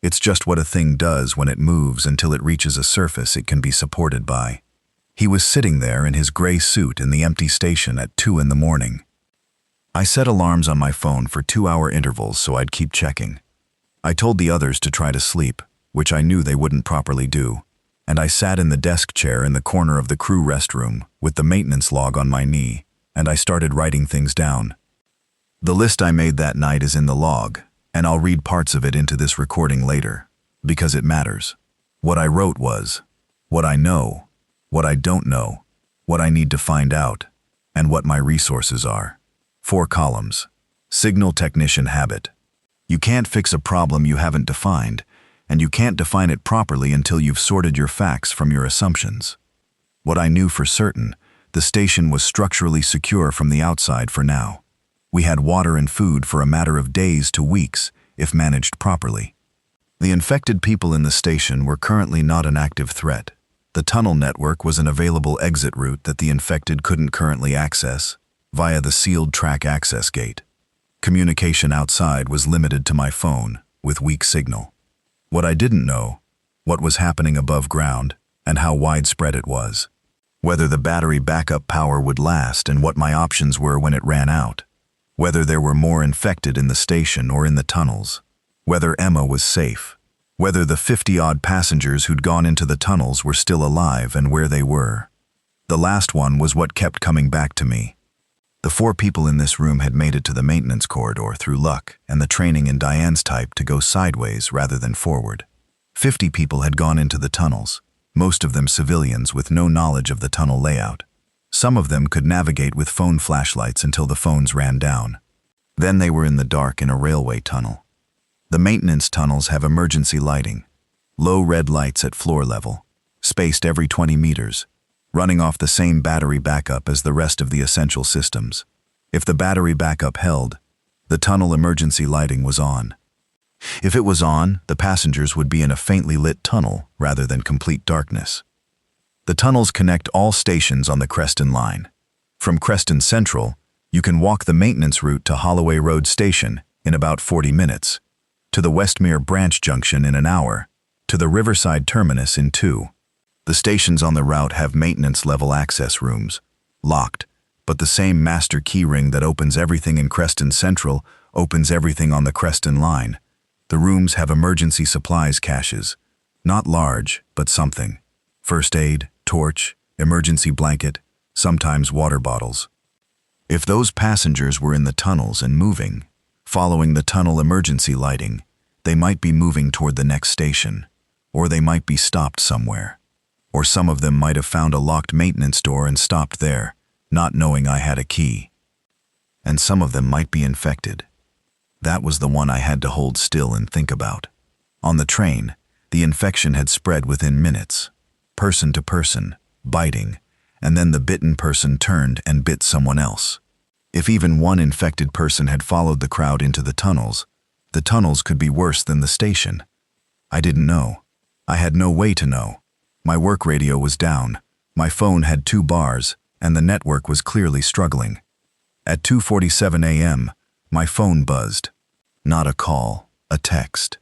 It's just what a thing does when it moves until it reaches a surface it can be supported by. He was sitting there in his gray suit in the empty station at 2 in the morning. I set alarms on my phone for 2-hour intervals so I'd keep checking. I told the others to try to sleep, which I knew they wouldn't properly do, and I sat in the desk chair in the corner of the crew restroom with the maintenance log on my knee, and I started writing things down. The list I made that night is in the log, and I'll read parts of it into this recording later, because it matters. What I wrote was what I know, what I don't know, what I need to find out, and what my resources are. 4 columns. Signal technician habit. You can't fix a problem you haven't defined, and you can't define it properly until you've sorted your facts from your assumptions. What I knew for certain, the station was structurally secure from the outside for now. We had water and food for a matter of days to weeks, if managed properly. The infected people in the station were currently not an active threat. The tunnel network was an available exit route that the infected couldn't currently access, via the sealed track access gate. Communication outside was limited to my phone, with weak signal. What I didn't know, what was happening above ground, and how widespread it was. Whether the battery backup power would last and what my options were when it ran out. Whether there were more infected in the station or in the tunnels. Whether Emma was safe. Whether the 50-odd passengers who'd gone into the tunnels were still alive and where they were. The last one was what kept coming back to me. The 4 people in this room had made it to the maintenance corridor through luck and the training in Diane's type to go sideways rather than forward. 50 people had gone into the tunnels, most of them civilians with no knowledge of the tunnel layout. Some of them could navigate with phone flashlights until the phones ran down. Then they were in the dark in a railway tunnel. The maintenance tunnels have emergency lighting, low red lights at floor level, spaced every 20 meters, running off the same battery backup as the rest of the essential systems. If the battery backup held, the tunnel emergency lighting was on. If it was on, the passengers would be in a faintly lit tunnel rather than complete darkness. The tunnels connect all stations on the Creston line. From Creston Central, you can walk the maintenance route to Holloway Road Station in about 40 minutes, to the Westmere Branch Junction in an hour, to the Riverside Terminus in 2. The stations on the route have maintenance-level access rooms, locked, but the same master keyring that opens everything in Creston Central opens everything on the Creston line. The rooms have emergency supplies caches, not large, but something. First aid, torch, emergency blanket, sometimes water bottles. If those passengers were in the tunnels and moving, following the tunnel emergency lighting, they might be moving toward the next station, or they might be stopped somewhere. Or some of them might have found a locked maintenance door and stopped there, not knowing I had a key. And some of them might be infected. That was the one I had to hold still and think about. On the train, the infection had spread within minutes, person to person, biting, and then the bitten person turned and bit someone else. If even one infected person had followed the crowd into the tunnels could be worse than the station. I didn't know. I had no way to know. My work radio was down, my phone had 2 bars, and the network was clearly struggling. At 2:47 a.m., my phone buzzed. Not a call, A text.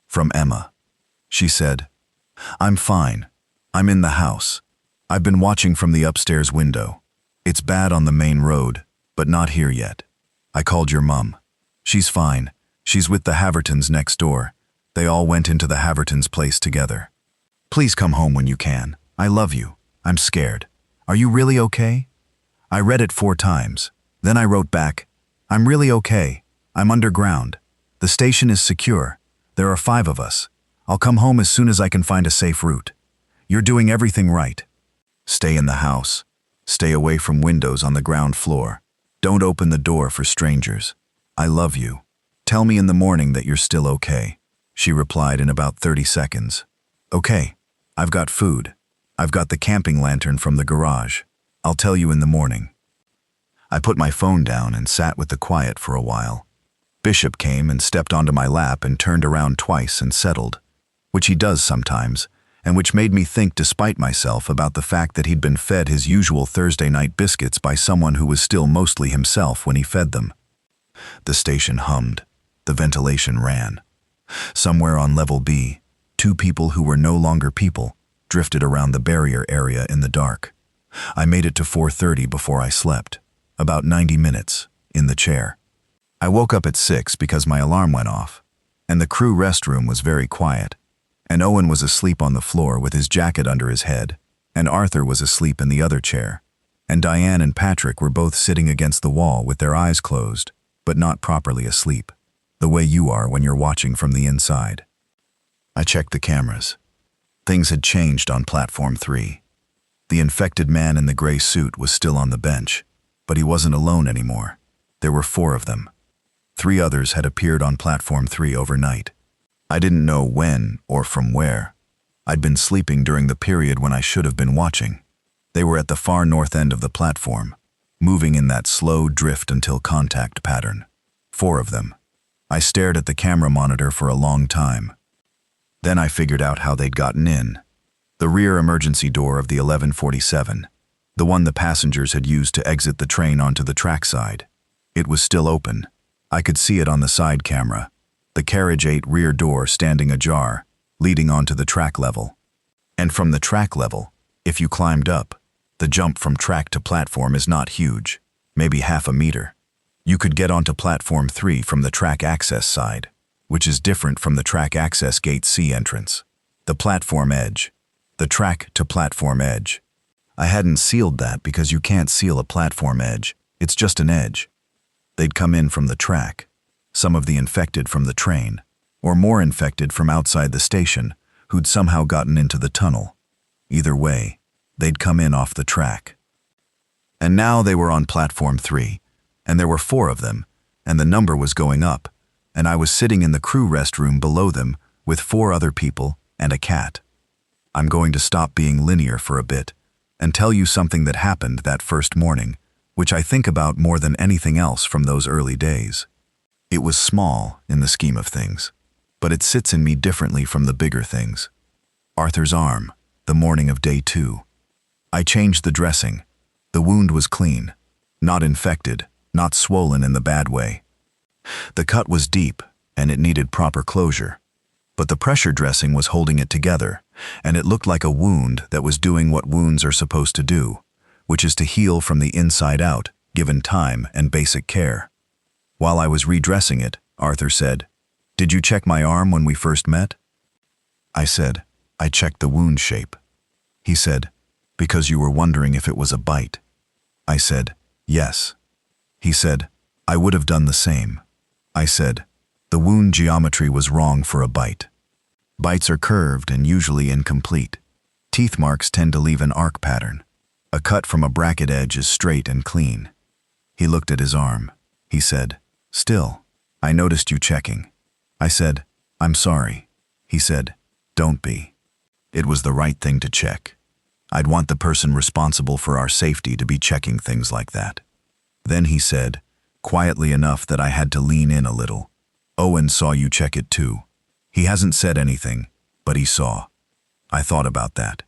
From Emma. She said, "I'm fine. I'm in the house. I've been watching from the upstairs window. It's bad on the main road, but not here yet. I called your mum. She's fine. She's with the Havertons next door. They all went into the Havertons' place together. Please come home when you can. I love you. I'm scared. Are you really okay?" I read it 4 times. Then I wrote back, "I'm really okay. I'm underground. The station is secure. There are 5 of us. I'll come home as soon as I can find a safe route. You're doing everything right. Stay in the house. Stay away from windows on the ground floor. Don't open the door for strangers. I love you. Tell me in the morning that you're still okay." She replied in about 30 seconds. "Okay. I've got food. I've got the camping lantern from the garage. I'll tell you in the morning." I put my phone down and sat with the quiet for a while. Bishop came and stepped onto my lap and turned around twice and settled, which he does sometimes, and which made me think despite myself about the fact that he'd been fed his usual Thursday night biscuits by someone who was still mostly himself when he fed them. The station hummed. The ventilation ran. Somewhere on level B, 2 people who were no longer people drifted around the barrier area in the dark. I made it to 4:30 before I slept, about 90 minutes, in the chair. I woke up at 6 because my alarm went off, and the crew restroom was very quiet, and Owen was asleep on the floor with his jacket under his head, and Arthur was asleep in the other chair, and Diane and Patrick were both sitting against the wall with their eyes closed, but not properly asleep, the way you are when you're watching from the inside. I checked the cameras. Things had changed on Platform 3. The infected man in the gray suit was still on the bench, but he wasn't alone anymore. There were 4 of them. 3 others had appeared on Platform 3 overnight. I didn't know when or from where. I'd been sleeping during the period when I should have been watching. They were at the far north end of the platform, moving in that slow drift until contact pattern. 4 of them. I stared at the camera monitor for a long time. Then I figured out how they'd gotten in. The rear emergency door of the 1147, the one the passengers had used to exit the train onto the trackside. It was still open. I could see it on the side camera, the carriage 8 rear door standing ajar, leading onto the track level. And from the track level, if you climbed up, the jump from track to platform is not huge, maybe half a meter. You could get onto Platform 3 from the track access side, which is different from the track access gate C entrance. The platform edge. The track to platform edge. I hadn't sealed that because you can't seal a platform edge. It's just an edge. They'd come in from the track, some of the infected from the train, or more infected from outside the station, who'd somehow gotten into the tunnel. Either way, they'd come in off the track. And now they were on Platform 3, and there were 4 of them, and the number was going up, and I was sitting in the crew restroom below them with 4 other people and a cat. I'm going to stop being linear for a bit and tell you something that happened that first morning, which I think about more than anything else from those early days. It was small in the scheme of things, but it sits in me differently from the bigger things. Arthur's arm, the morning of day 2. I changed the dressing. The wound was clean, not infected, not swollen in the bad way. The cut was deep, and it needed proper closure. But the pressure dressing was holding it together, and it looked like a wound that was doing what wounds are supposed to do, which is to heal from the inside out, given time and basic care. While I was redressing it, Arthur said, "Did you check my arm when we first met?" I said, "I checked the wound shape." He said, "Because you were wondering if it was a bite." I said, "Yes." He said, "I would have done the same." I said, "The wound geometry was wrong for a bite. Bites are curved and usually incomplete. Teeth marks tend to leave an arc pattern. A cut from a bracket edge is straight and clean." He looked at his arm. He said, "Still, I noticed you checking." I said, "I'm sorry." He said, "Don't be. It was the right thing to check. I'd want the person responsible for our safety to be checking things like that." Then he said, quietly enough that I had to lean in a little, "Owen saw you check it too. He hasn't said anything, but he saw." I thought about that.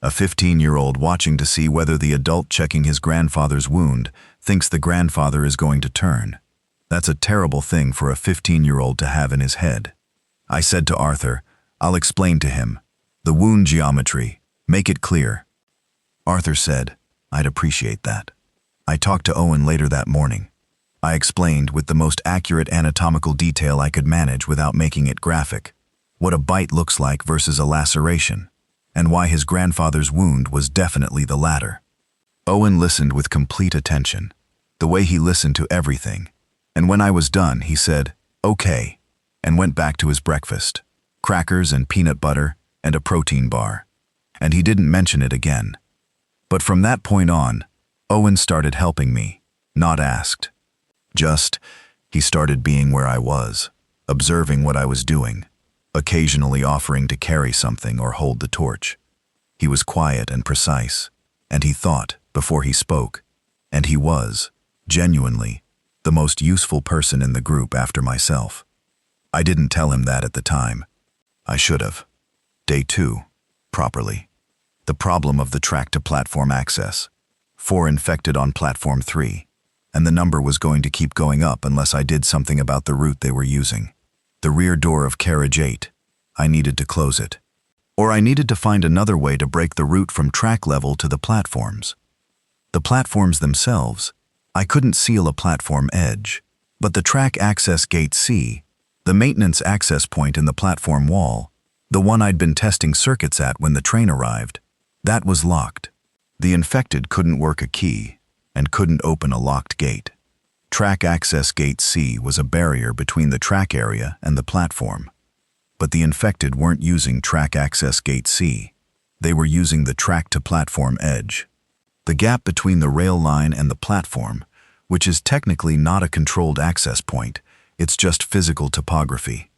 A 15-year-old watching to see whether the adult checking his grandfather's wound thinks the grandfather is going to turn. That's a terrible thing for a 15-year-old to have in his head. I said to Arthur, I'll explain to him. The wound geometry. Make it clear. Arthur said, I'd appreciate that. I talked to Owen later that morning. I explained with the most accurate anatomical detail I could manage without making it graphic, what a bite looks like versus a laceration, and why his grandfather's wound was definitely the latter. Owen listened with complete attention, the way he listened to everything, and when I was done, he said, okay, and went back to his breakfast, crackers and peanut butter and a protein bar, and he didn't mention it again. But from that point on, Owen started helping me, not asked. He started being where I was, observing what I was doing, occasionally offering to carry something or hold the torch. He was quiet and precise, and he thought before he spoke, and he was, genuinely, the most useful person in the group after myself. I didn't tell him that at the time. I should have. Day 2, properly. The problem of the track-to-platform access. 4 infected on platform 3, and the number was going to keep going up unless I did something about the route they were using. The rear door of carriage 8. I needed to close it. Or I needed to find another way to break the route from track level to the platforms. The platforms themselves, I couldn't seal a platform edge, but the track access gate C, the maintenance access point in the platform wall, the one I'd been testing circuits at when the train arrived, that was locked. The infected couldn't work a key and couldn't open a locked gate. Track access gate C was a barrier between the track area and the platform. But the infected weren't using track access gate C. They were using the track-to-platform edge. The gap between the rail line and the platform, which is technically not a controlled access point, it's just physical topography.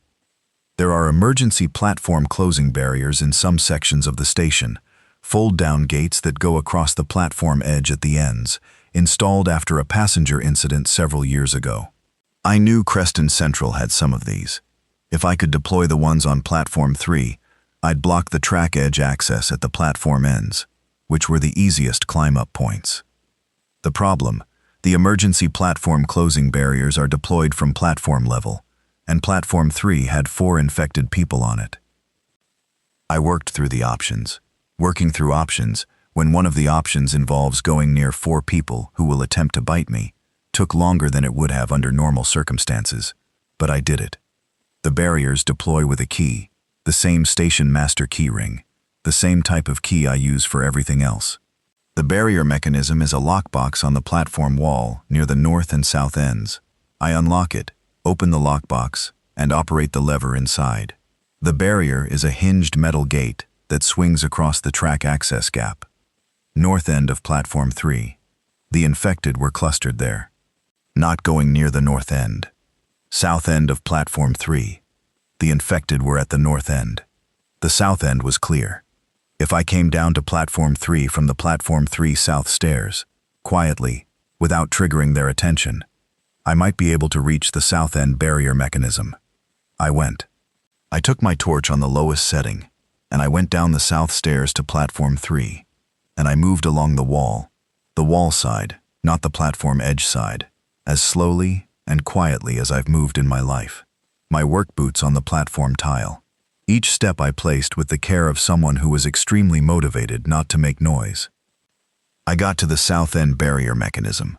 There are emergency platform closing barriers in some sections of the station, fold-down gates that go across the platform edge at the ends, installed after a passenger incident several years ago. I knew Creston Central had some of these. If I could deploy the ones on platform 3, I'd block the track edge access at the platform ends, which were the easiest climb-up points. The problem, the emergency platform closing barriers are deployed from platform level, and platform 3 had 4 infected people on it. I worked through the options. Working through options, when one of the options involves going near 4 people who will attempt to bite me, took longer than it would have under normal circumstances, but I did it. The barriers deploy with a key, the same station master key ring, the same type of key I use for everything else. The barrier mechanism is a lockbox on the platform wall near the north and south ends. I unlock it, open the lockbox, and operate the lever inside. The barrier is a hinged metal gate that swings across the track access gap. North end of platform 3. The infected were clustered there. Not going near the north end. South end of platform 3. The infected were at the north end. The south end was clear. If I came down to platform 3 from the platform 3 south stairs, quietly, without triggering their attention, I might be able to reach the south end barrier mechanism. I went. I took my torch on the lowest setting, and I went down the south stairs to platform 3, and I moved along the wall side, not the platform edge side, as slowly and quietly as I've moved in my life. My work boots on the platform tile. Each step I placed with the care of someone who was extremely motivated not to make noise. I got to the south end barrier mechanism.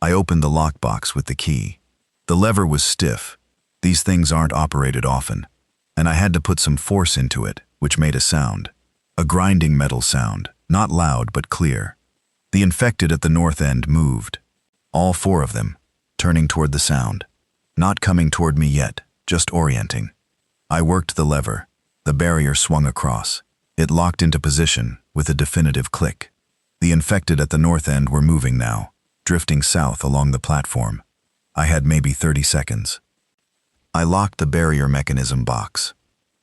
I opened the lockbox with the key. The lever was stiff. These things aren't operated often, and I had to put some force into it, which made a sound. A grinding metal sound, not loud but clear. The infected at the north end moved. All 4 of them, turning toward the sound. Not coming toward me yet, just orienting. I worked the lever. The barrier swung across. It locked into position with a definitive click. The infected at the north end were moving now, drifting south along the platform. I had maybe 30 seconds. I locked the barrier mechanism box.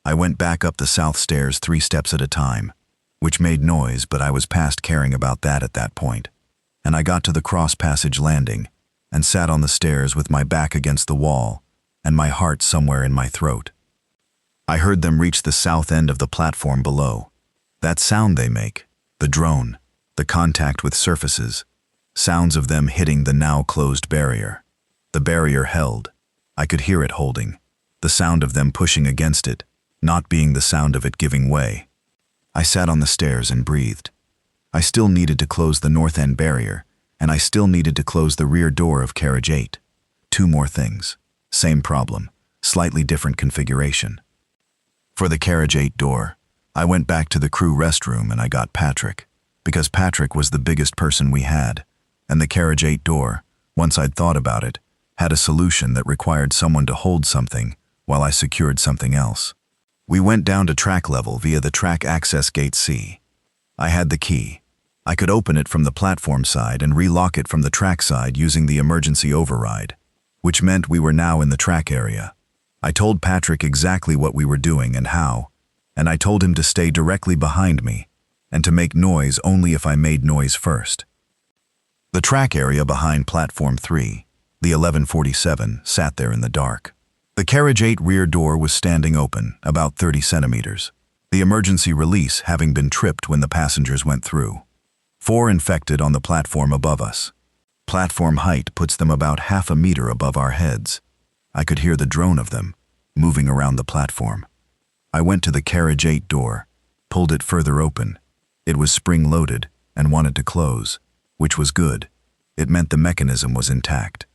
I went back up the south stairs 3 steps at a time, which made noise, but I was past caring about that at that point. And I got to the cross passage landing and sat on the stairs with my back against the wall and my heart somewhere in my throat. I heard them reach the south end of the platform below. That sound they make, the drone, the contact with surfaces, sounds of them hitting the now closed barrier. The barrier held. I could hear it holding, the sound of them pushing against it, not being the sound of it giving way. I sat on the stairs and breathed. I still needed to close the north end barrier, and I still needed to close the rear door of carriage 8. 2 more things. Same problem, slightly different configuration. For the carriage 8 door, I went back to the crew restroom and I got Patrick, because Patrick was the biggest person we had, and the carriage 8 door, once I'd thought about it, had a solution that required someone to hold something while I secured something else. We went down to track level via the track access gate C. I had the key. I could open it from the platform side and relock it from the track side using the emergency override, which meant we were now in the track area. I told Patrick exactly what we were doing and how, and I told him to stay directly behind me and to make noise only if I made noise first. The track area behind platform 3, the 1147, sat there in the dark. The carriage 8 rear door was standing open, about 30 centimeters, the emergency release having been tripped when the passengers went through. 4 infected on the platform above us. Platform height puts them about half a meter above our heads. I could hear the drone of them, moving around the platform. I went to the carriage 8 door, pulled it further open. It was spring-loaded and wanted to close, which was good. It meant the mechanism was intact.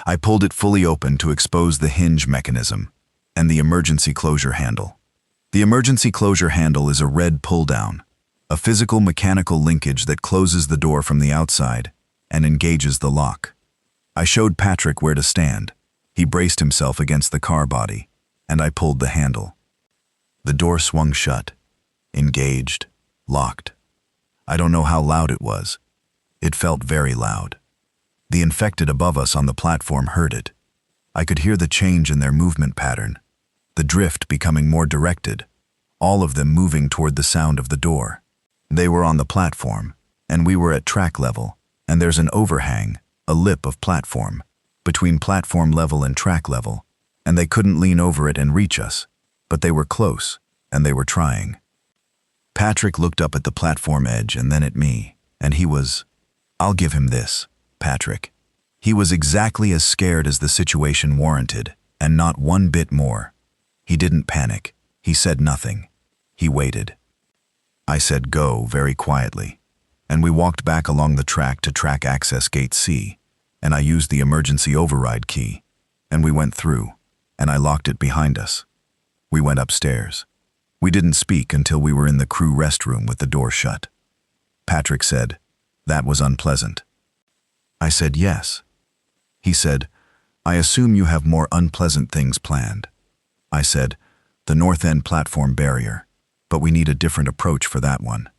I pulled it fully open to expose the hinge mechanism and the emergency closure handle. The emergency closure handle is a red pull-down, a physical mechanical linkage that closes the door from the outside and engages the lock. I showed Patrick where to stand. He braced himself against the car body, and I pulled the handle. The door swung shut, engaged, locked. I don't know how loud it was. It felt very loud. The infected above us on the platform heard it. I could hear the change in their movement pattern, the drift becoming more directed, all of them moving toward the sound of the door. They were on the platform, and we were at track level, and there's an overhang, a lip of platform, between platform level and track level, and they couldn't lean over it and reach us, but they were close, and they were trying. Patrick looked up at the platform edge and then at me, and he was, I'll give him this, Patrick. He was exactly as scared as the situation warranted, and not one bit more. He didn't panic. He said nothing. He waited. I said go very quietly, and we walked back along the track to track access gate C, and I used the emergency override key, and we went through, and I locked it behind us. We went upstairs. We didn't speak until we were in the crew restroom with the door shut. Patrick said, that was unpleasant. I said yes. He said, I assume you have more unpleasant things planned. I said, the north end platform barrier, but we need a different approach for that one.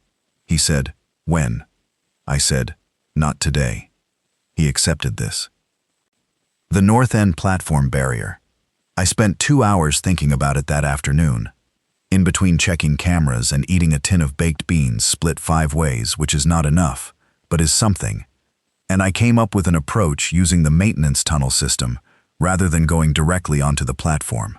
He said, when? I said, not today. He accepted this. The north end platform barrier. I spent 2 hours thinking about it that afternoon, in between checking cameras and eating a tin of baked beans split 5 ways, which is not enough, but is something. And I came up with an approach using the maintenance tunnel system rather than going directly onto the platform.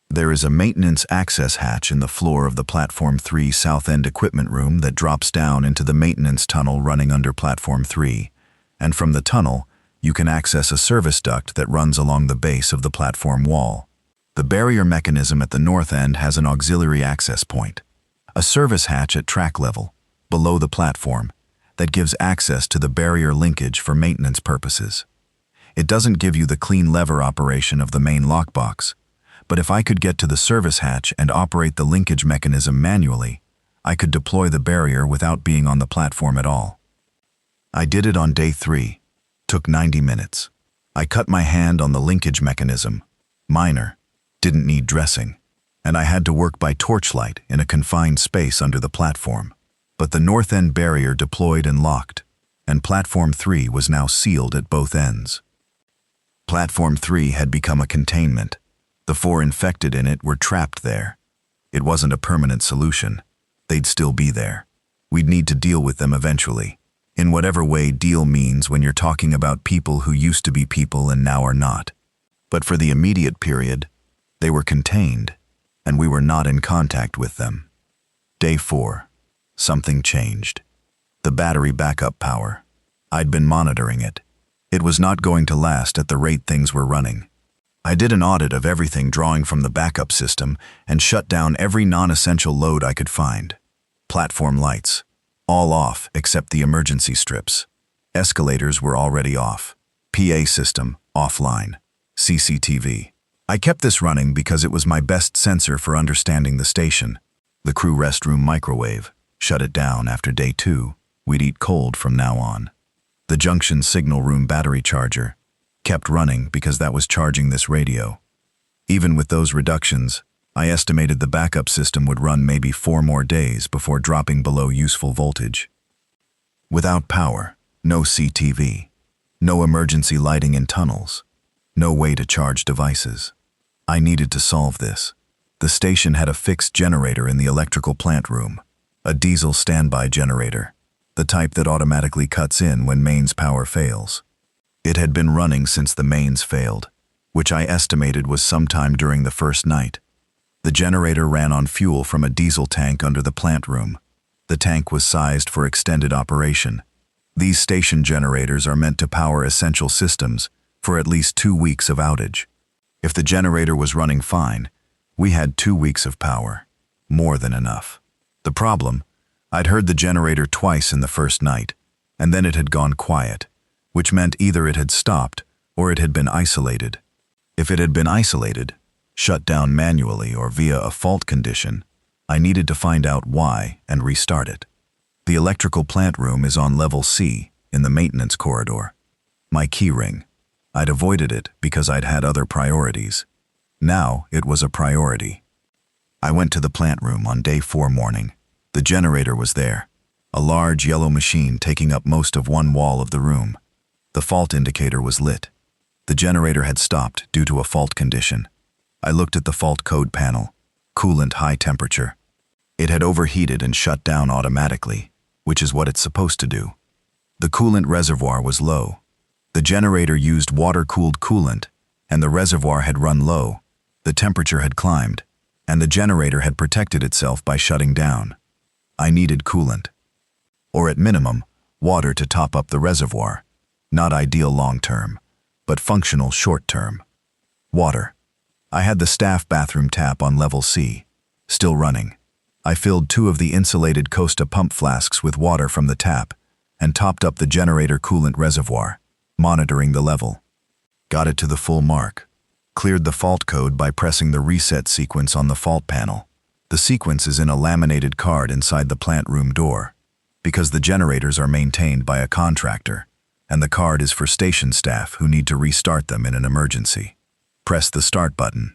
There is a maintenance access hatch in the floor of the Platform 3 South End equipment room that drops down into the maintenance tunnel running under Platform 3, and from the tunnel, you can access a service duct that runs along the base of the platform wall. The barrier mechanism at the north end has an auxiliary access point, a service hatch at track level, below the platform, that gives access to the barrier linkage for maintenance purposes. It doesn't give you the clean lever operation of the main lockbox, but if I could get to the service hatch and operate the linkage mechanism manually, I could deploy the barrier without being on the platform at all. I did it on day 3. Took 90 minutes. I cut my hand on the linkage mechanism. Minor. Didn't need dressing. And I had to work by torchlight in a confined space under the platform. But the north end barrier deployed and locked, and Platform 3 was now sealed at both ends. Platform 3 had become a containment. The 4 infected in it were trapped there. It wasn't a permanent solution. They'd still be there. We'd need to deal with them eventually, in whatever way deal means when you're talking about people who used to be people and now are not. But for the immediate period, they were contained, and we were not in contact with them. Day 4. Something changed. The battery backup power. I'd been monitoring it. It was not going to last at the rate things were running. I did an audit of everything drawing from the backup system and shut down every non-essential load I could find. Platform lights, all off except the emergency strips. Escalators were already off. PA system, offline. CCTV. I kept this running because it was my best sensor for understanding the station. The crew restroom microwave. Shut it down after day 2. We'd eat cold from now on. The junction signal room battery charger. Kept running because that was charging this radio. Even with those reductions, I estimated the backup system would run maybe 4 more days before dropping below useful voltage. Without power, no CTV, no emergency lighting in tunnels, no way to charge devices. I needed to solve this. The station had a fixed generator in the electrical plant room, a diesel standby generator, the type that automatically cuts in when mains power fails. It had been running since the mains failed, which I estimated was sometime during the first night. The generator ran on fuel from a diesel tank under the plant room. The tank was sized for extended operation. These station generators are meant to power essential systems for at least 2 weeks of outage. If the generator was running fine, we had 2 weeks of power. More than enough. The problem, I'd heard the generator twice in the first night, and then it had gone quiet, which meant either it had stopped or it had been isolated. If it had been isolated, shut down manually or via a fault condition, I needed to find out why and restart it. The electrical plant room is on level C in the maintenance corridor. My key ring. I'd avoided it because I'd had other priorities. Now it was a priority. I went to the plant room on day 4 morning. The generator was there, a large yellow machine taking up most of one wall of the room. The fault indicator was lit. The generator had stopped due to a fault condition. I looked at the fault code panel. Coolant high temperature. It had overheated and shut down automatically, which is what it's supposed to do. The coolant reservoir was low. The generator used water-cooled coolant, and the reservoir had run low. The temperature had climbed, and the generator had protected itself by shutting down. I needed coolant. Or at minimum, water to top up the reservoir. Not ideal long-term, but functional short-term. Water. I had the staff bathroom tap on level C, still running. I filled 2 of the insulated Costa pump flasks with water from the tap and topped up the generator coolant reservoir, monitoring the level. Got it to the full mark. Cleared the fault code by pressing the reset sequence on the fault panel. The sequence is in a laminated card inside the plant room door, because the generators are maintained by a contractor, and the card is for station staff who need to restart them in an emergency. Press the start button.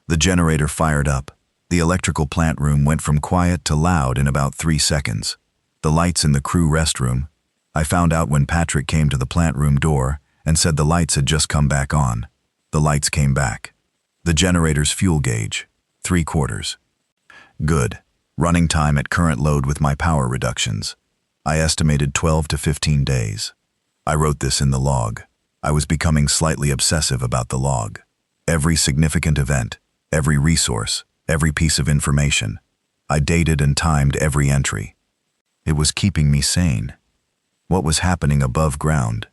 The generator fired up. The electrical plant room went from quiet to loud in about 3 seconds. The lights in the crew restroom. I found out when Patrick came to the plant room door and said the lights had just come back on. The lights came back. The generator's fuel gauge, 3/4. Good. Running time at current load with my power reductions. I estimated 12 to 15 days. I wrote this in the log. I was becoming slightly obsessive about the log. Every significant event, every resource, every piece of information. I dated and timed every entry. It was keeping me sane. What was happening above ground?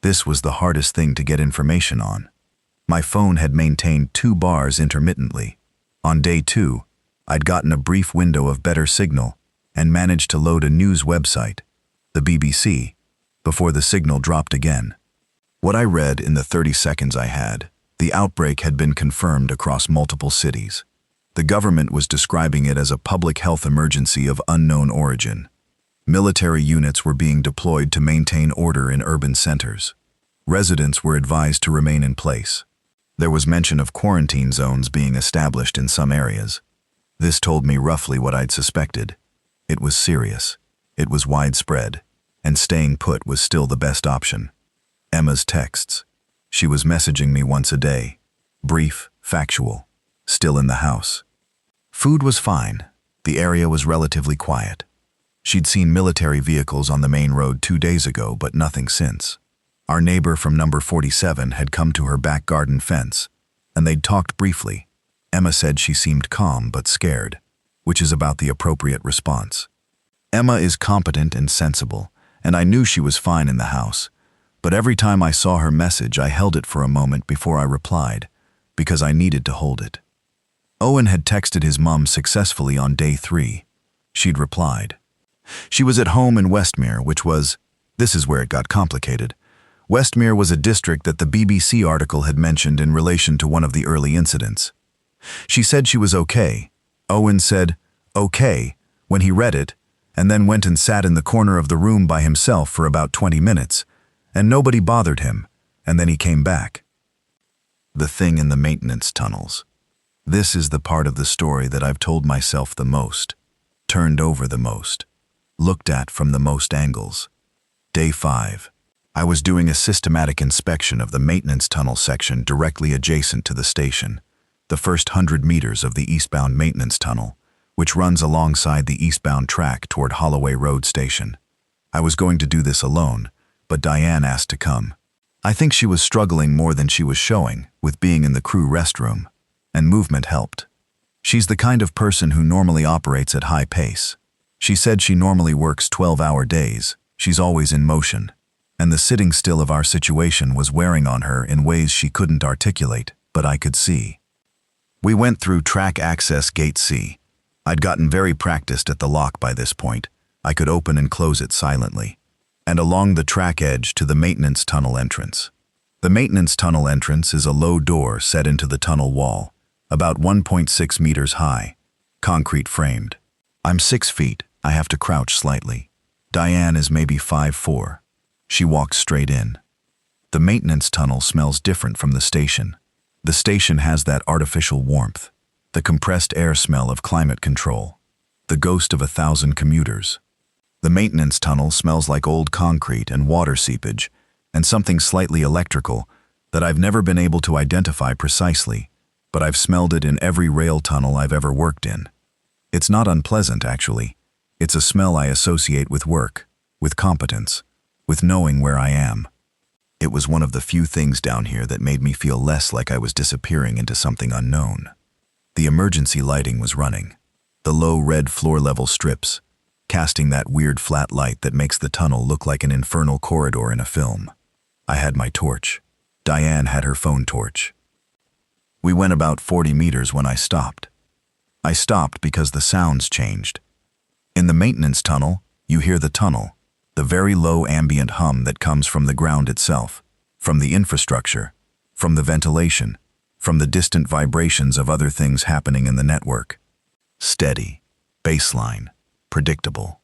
This was the hardest thing to get information on. My phone had maintained 2 bars intermittently. On day 2, I'd gotten a brief window of better signal and managed to load a news website, the BBC, before the signal dropped again. What I read in the 30 seconds I had, the outbreak had been confirmed across multiple cities. The government was describing it as a public health emergency of unknown origin. Military units were being deployed to maintain order in urban centers. Residents were advised to remain in place. There was mention of quarantine zones being established in some areas. This told me roughly what I'd suspected. It was serious. It was widespread, and staying put was still the best option. Emma's texts. She was messaging me once a day. Brief, factual. Still in the house. Food was fine. The area was relatively quiet. She'd seen military vehicles on the main road 2 days ago, but nothing since. Our neighbor from number 47 had come to her back garden fence, and they'd talked briefly. Emma said she seemed calm but scared, which is about the appropriate response. Emma is competent and sensible, and I knew she was fine in the house, But every time I saw her message, I held it for a moment before I replied, because I needed to hold it. Owen had texted his mum successfully on day 3. She'd replied. She was at home in Westmere, which was, this is where it got complicated. Westmere was a district that the BBC article had mentioned in relation to one of the early incidents. She said she was okay. Owen said, okay, when he read it, and then went and sat in the corner of the room by himself for about 20 minutes, and nobody bothered him, and then he came back. The thing in the maintenance tunnels. This is the part of the story that I've told myself the most, turned over the most, looked at from the most angles. Day 5. I was doing a systematic inspection of the maintenance tunnel section directly adjacent to the station, the first 100 meters of the eastbound maintenance tunnel, which runs alongside the eastbound track toward Holloway Road Station. I was going to do this alone, but Diane asked to come. I think she was struggling more than she was showing with being in the crew restroom, and movement helped. She's the kind of person who normally operates at high pace. She said she normally works 12-hour days. She's always in motion, and the sitting still of our situation was wearing on her in ways she couldn't articulate, but I could see. We went through track access gate C. I'd gotten very practiced at the lock by this point. I could open and close it silently. And along the track edge to the maintenance tunnel entrance. The maintenance tunnel entrance is a low door set into the tunnel wall, about 1.6 meters high, concrete framed. I'm 6 feet. I have to crouch slightly. Diane is maybe 5'4". She walks straight in. The maintenance tunnel smells different from the station. The station has that artificial warmth, the compressed air smell of climate control, the ghost of 1,000 commuters. The maintenance tunnel smells like old concrete and water seepage, and something slightly electrical that I've never been able to identify precisely, but I've smelled it in every rail tunnel I've ever worked in. It's not unpleasant, actually. It's a smell I associate with work, with competence, with knowing where I am. It was one of the few things down here that made me feel less like I was disappearing into something unknown. The emergency lighting was running, the low red floor-level strips, casting that weird flat light that makes the tunnel look like an infernal corridor in a film. I had my torch. Diane had her phone torch. We went about 40 meters when I stopped. I stopped because the sounds changed. In the maintenance tunnel, you hear the tunnel, the very low ambient hum that comes from the ground itself, from the infrastructure, from the ventilation, from the distant vibrations of other things happening in the network. Steady, baseline, predictable.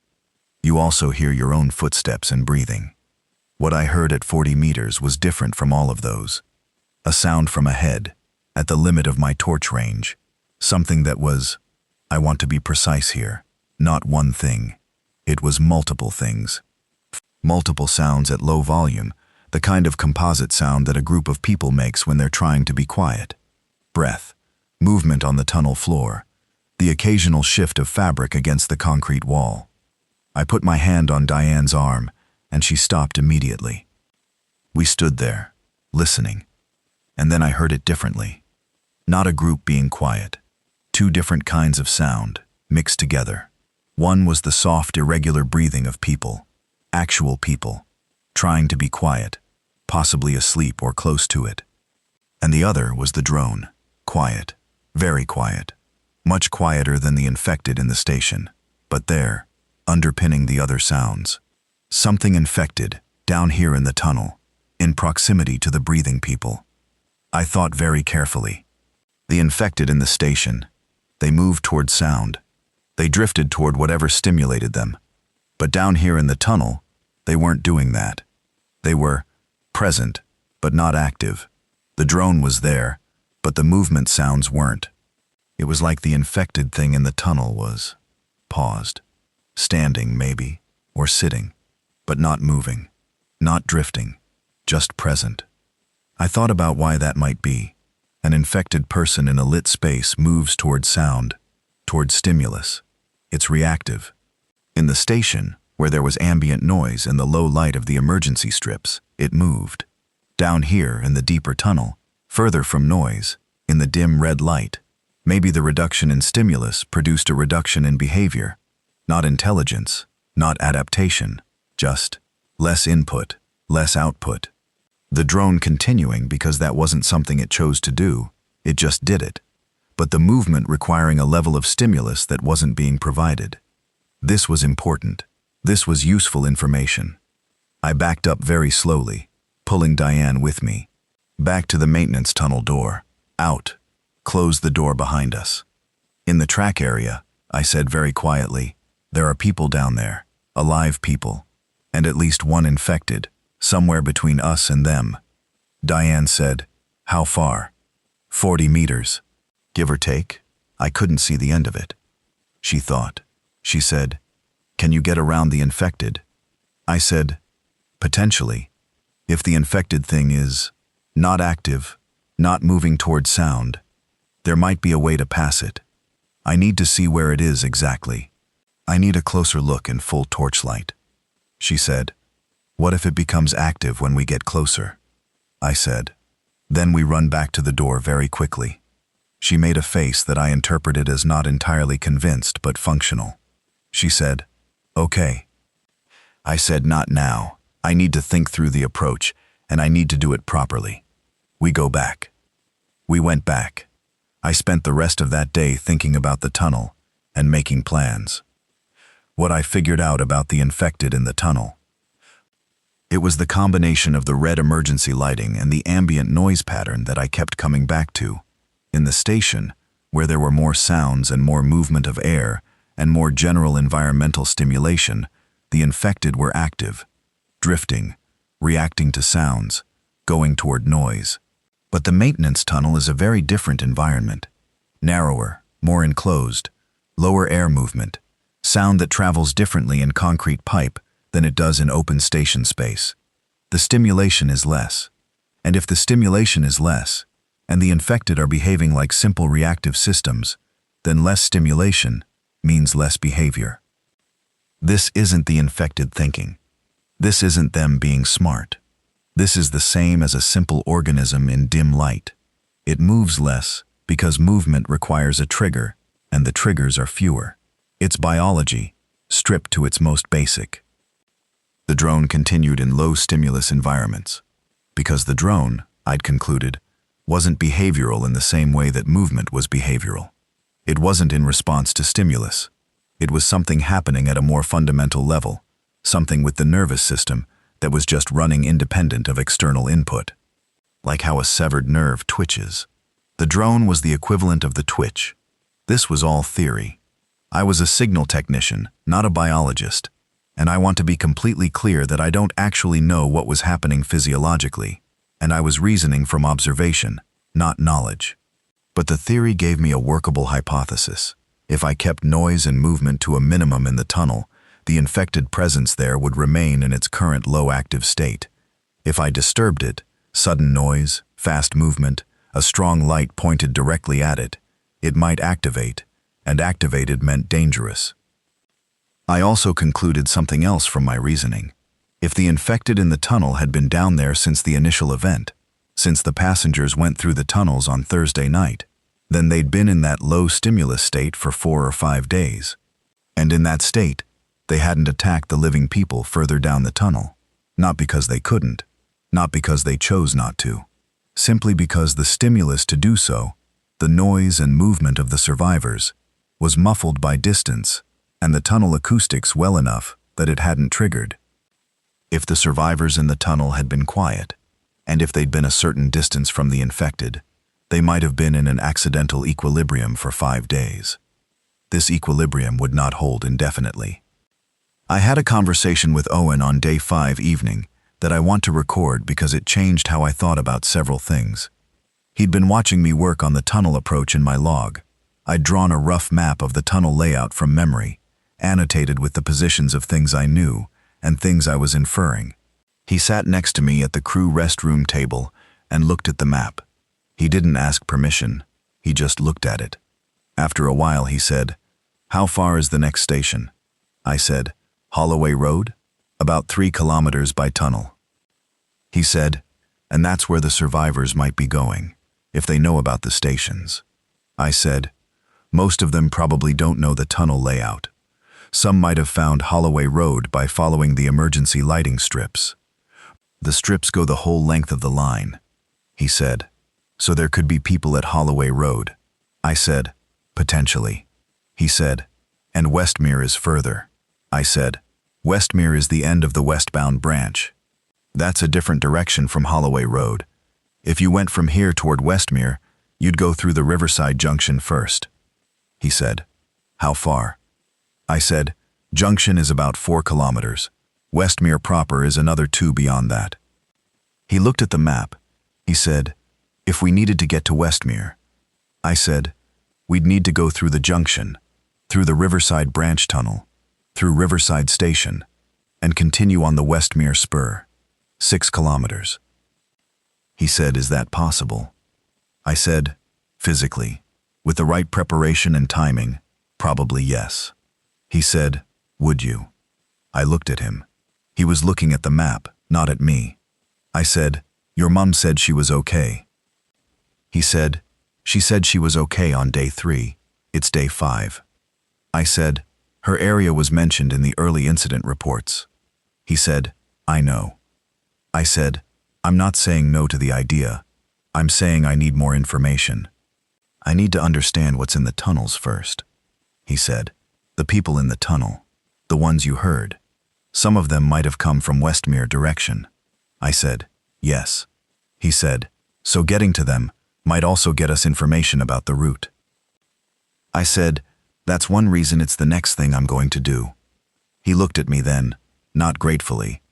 You also hear your own footsteps and breathing. What I heard at 40 meters was different from all of those. A sound from ahead, at the limit of my torch range. Something that was, I want to be precise here, not one thing. It was multiple things. Multiple sounds at low volume, the kind of composite sound that a group of people makes when they're trying to be quiet. Breath, movement on the tunnel floor, the occasional shift of fabric against the concrete wall. I put my hand on Diane's arm, and she stopped immediately. We stood there, listening, and then I heard it differently. Not a group being quiet. 2 different kinds of sound, mixed together. One was the soft, irregular breathing of people, actual people, trying to be quiet, possibly asleep or close to it. And the other was the drone, quiet, very quiet, much quieter than the infected in the station, but there, underpinning the other sounds. Something infected, down here in the tunnel, in proximity to the breathing people. I thought very carefully. The infected in the station, they moved toward sound. They drifted toward whatever stimulated them. But down here in the tunnel, they weren't doing that. They were present, but not active. The drone was there, but the movement sounds weren't. It was like the infected thing in the tunnel was paused, standing maybe, or sitting, but not moving, not drifting, just present. I thought about why that might be. An infected person in a lit space moves toward sound, toward stimulus. It's reactive. In the station, where there was ambient noise and the low light of the emergency strips, it moved. Down here in the deeper tunnel, further from noise, in the dim red light, maybe the reduction in stimulus produced a reduction in behavior. Not intelligence, not adaptation, just less input, less output. The drone continuing because that wasn't something it chose to do, it just did it. But the movement requiring a level of stimulus that wasn't being provided. This was important. This was useful information. I backed up very slowly, pulling Diane with me. Back to the maintenance tunnel door. Out. Closed the door behind us. In the track area, I said very quietly, there are people down there, alive people, and at least one infected, somewhere between us and them. Diane said, how far? 40 meters. Give or take? I couldn't see the end of it. She thought. She said, can you get around the infected? I said, potentially. If the infected thing is not active, not moving towards sound, there might be a way to pass it. I need to see where it is exactly. I need a closer look in full torchlight. She said, what if it becomes active when we get closer? I said, then we run back to the door very quickly. She made a face that I interpreted as not entirely convinced but functional. She said, okay. I said, not now. I need to think through the approach, and I need to do it properly. We go back. We went back. I spent the rest of that day thinking about the tunnel and making plans. What I figured out about the infected in the tunnel. It was the combination of the red emergency lighting and the ambient noise pattern that I kept coming back to. In the station, where there were more sounds and more movement of air and more general environmental stimulation, the infected were active, drifting, reacting to sounds, going toward noise. But the maintenance tunnel is a very different environment. Narrower, more enclosed, lower air movement, sound that travels differently in concrete pipe than it does in open station space. The stimulation is less. And if the stimulation is less, and the infected are behaving like simple reactive systems, then less stimulation means less behavior. This isn't the infected thinking. This isn't them being smart. This is the same as a simple organism in dim light. It moves less because movement requires a trigger, and the triggers are fewer. It's biology, stripped to its most basic. The drone continued in low-stimulus environments. Because the drone, I'd concluded, wasn't behavioral in the same way that movement was behavioral. It wasn't in response to stimulus. It was something happening at a more fundamental level, something with the nervous system that was just running independent of external input. Like how a severed nerve twitches. The drone was the equivalent of the twitch. This was all theory. I was a signal technician, not a biologist, and I want to be completely clear that I don't actually know what was happening physiologically, and I was reasoning from observation, not knowledge. But the theory gave me a workable hypothesis. If I kept noise and movement to a minimum in the tunnel, the infected presence there would remain in its current low-active state. If I disturbed it, sudden noise, fast movement, a strong light pointed directly at it, it might activate, and activated meant dangerous. I also concluded something else from my reasoning. If the infected in the tunnel had been down there since the initial event, since the passengers went through the tunnels on Thursday night, then they'd been in that low-stimulus state for 4 or 5 days. And in that state, they hadn't attacked the living people further down the tunnel. Not because they couldn't, not because they chose not to. Simply because the stimulus to do so, the noise and movement of the survivors, was muffled by distance and the tunnel acoustics well enough that it hadn't triggered. If the survivors in the tunnel had been quiet, and if they'd been a certain distance from the infected, they might have been in an accidental equilibrium for 5 days. This equilibrium would not hold indefinitely. I had a conversation with Owen on day 5 evening that I want to record because it changed how I thought about several things. He'd been watching me work on the tunnel approach in my log. I'd drawn a rough map of the tunnel layout from memory, annotated with the positions of things I knew and things I was inferring. He sat next to me at the crew restroom table and looked at the map. He didn't ask permission, he just looked at it. After a while he said, "How far is the next station?" I said, "Holloway Road? About 3 kilometers by tunnel." He said, "And that's where the survivors might be going, if they know about the stations." I said, "Most of them probably don't know the tunnel layout. Some might have found Holloway Road by following the emergency lighting strips. The strips go the whole length of the line, he said. So there could be people at Holloway Road. I said, potentially. He said, and Westmere is further. I said, Westmere is the end of the westbound branch. That's a different direction from Holloway Road. If you went from here toward Westmere, you'd go through the Riverside Junction first. He said, how far? I said, Junction is about 4 kilometers. Westmere proper is another 2 beyond that. He looked at the map. He said, if we needed to get to Westmere. I said, we'd need to go through the junction, through the Riverside Branch Tunnel, through Riverside Station, and continue on the Westmere Spur, 6 kilometers. He said, is that possible? I said, physically, with the right preparation and timing, probably yes. He said, would you? I looked at him. He was looking at the map, not at me. I said, your mom said she was okay. He said, she said she was okay on day 3. It's day 5. I said, her area was mentioned in the early incident reports. He said, I know. I said, I'm not saying no to the idea. I'm saying I need more information. I need to understand what's in the tunnels first. He said, the people in the tunnel, the ones you heard. Some of them might have come from Westmere direction. I said, yes. He said, so getting to them might also get us information about the route. I said, that's one reason it's the next thing I'm going to do. He looked at me then, not gratefully.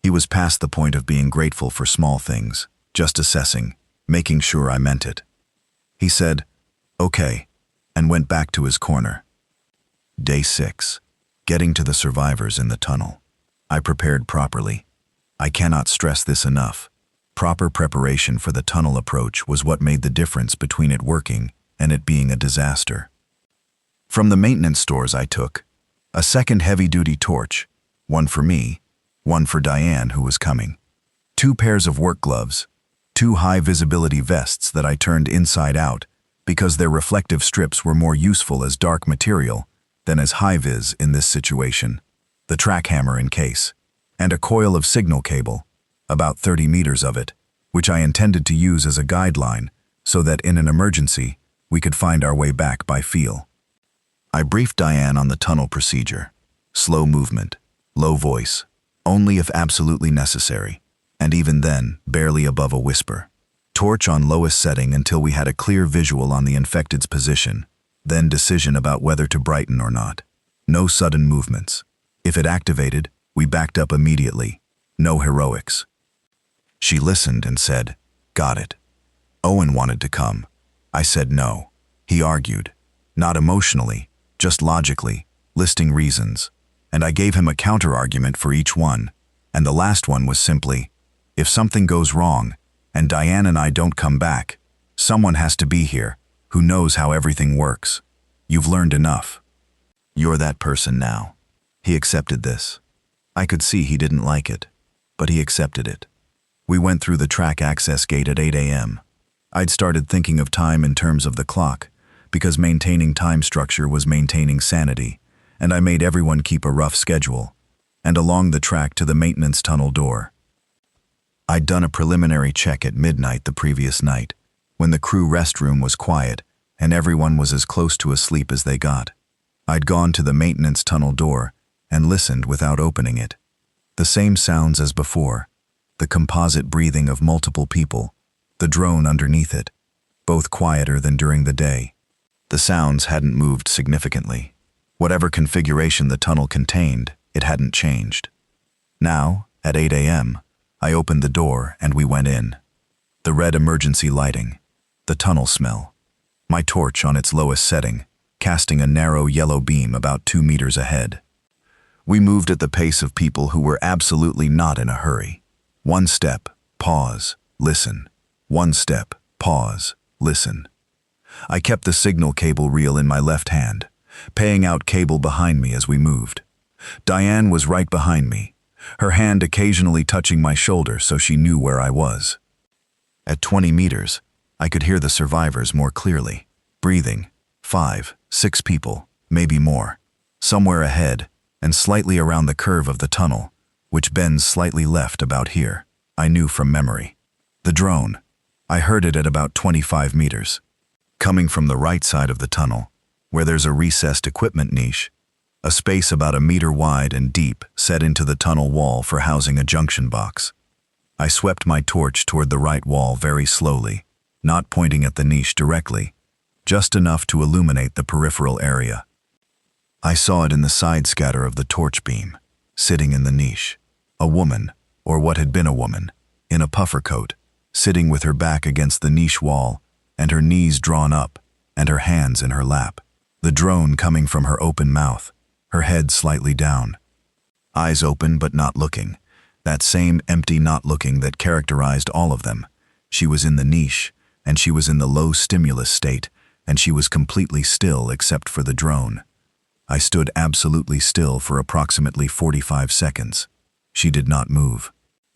He was past the point of being grateful for small things, just assessing, making sure I meant it. He said, okay, and went back to his corner. Day 6. Getting to the survivors in the tunnel. I prepared properly. I cannot stress this enough. Proper preparation for the tunnel approach was what made the difference between it working and it being a disaster. From the maintenance stores I took a second heavy-duty torch, one for me, one for Diane who was coming, 2 pairs of work gloves, 2 high-visibility vests that I turned inside out because their reflective strips were more useful as dark material than as high-vis in this situation, the track hammer in case, and a coil of signal cable, about 30 meters of it, which I intended to use as a guideline so that in an emergency we could find our way back by feel. I briefed Diane on the tunnel procedure. Slow movement, low voice, only if absolutely necessary, and even then, barely above a whisper. Torch on lowest setting until we had a clear visual on the infected's position, then decision about whether to brighten or not. No sudden movements. If it activated, we backed up immediately. No heroics. She listened and said, got it. Owen wanted to come. I said no. He argued. Not emotionally, just logically, listing reasons. And I gave him a counter-argument for each one. And the last one was simply, if something goes wrong, and Diane and I don't come back, someone has to be here who knows how everything works. You've learned enough. You're that person now. He accepted this. I could see he didn't like it, but he accepted it. We went through the track access gate at 8 a.m. I'd started thinking of time in terms of the clock, because maintaining time structure was maintaining sanity, and I made everyone keep a rough schedule, and along the track to the maintenance tunnel door. I'd done a preliminary check at midnight the previous night, when the crew restroom was quiet and everyone was as close to asleep as they got. I'd gone to the maintenance tunnel door and listened without opening it. The same sounds as before, the composite breathing of multiple people, the drone underneath it, both quieter than during the day. The sounds hadn't moved significantly. Whatever configuration the tunnel contained, it hadn't changed. Now, at 8 a.m., I opened the door and we went in. The red emergency lighting, the tunnel smell, my torch on its lowest setting, casting a narrow yellow beam about 2 meters ahead. We moved at the pace of people who were absolutely not in a hurry. 1 step, pause, listen. 1 step, pause, listen. I kept the signal cable reel in my left hand, paying out cable behind me as we moved. Diane was right behind me, her hand occasionally touching my shoulder so she knew where I was. At 20 meters, I could hear the survivors more clearly, breathing, 5, 6 people, maybe more, somewhere ahead and slightly around the curve of the tunnel, which bends slightly left about here. I knew from memory. The drone. I heard it at about 25 meters. Coming from the right side of the tunnel, where there's a recessed equipment niche, a space about a meter wide and deep set into the tunnel wall for housing a junction box. I swept my torch toward the right wall very slowly, not pointing at the niche directly, just enough to illuminate the peripheral area. I saw it in the side scatter of the torch beam, sitting in the niche. A woman, or what had been a woman, in a puffer coat, sitting with her back against the niche wall, and her knees drawn up, and her hands in her lap. The drone coming from her open mouth, her head slightly down. Eyes open but not looking, that same empty not looking that characterized all of them. She was in the niche, and she was in the low stimulus state, and she was completely still except for the drone. I stood absolutely still for approximately 45 seconds. She did not move.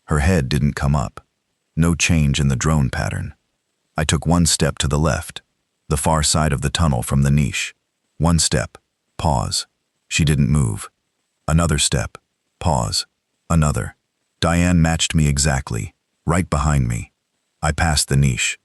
Her head didn't come up. No change in the drone pattern. I took one step to the left, the far side of the tunnel from the niche. One step, pause. She didn't move. Another step, pause. Another. Diane matched me exactly, right behind me. I passed the niche.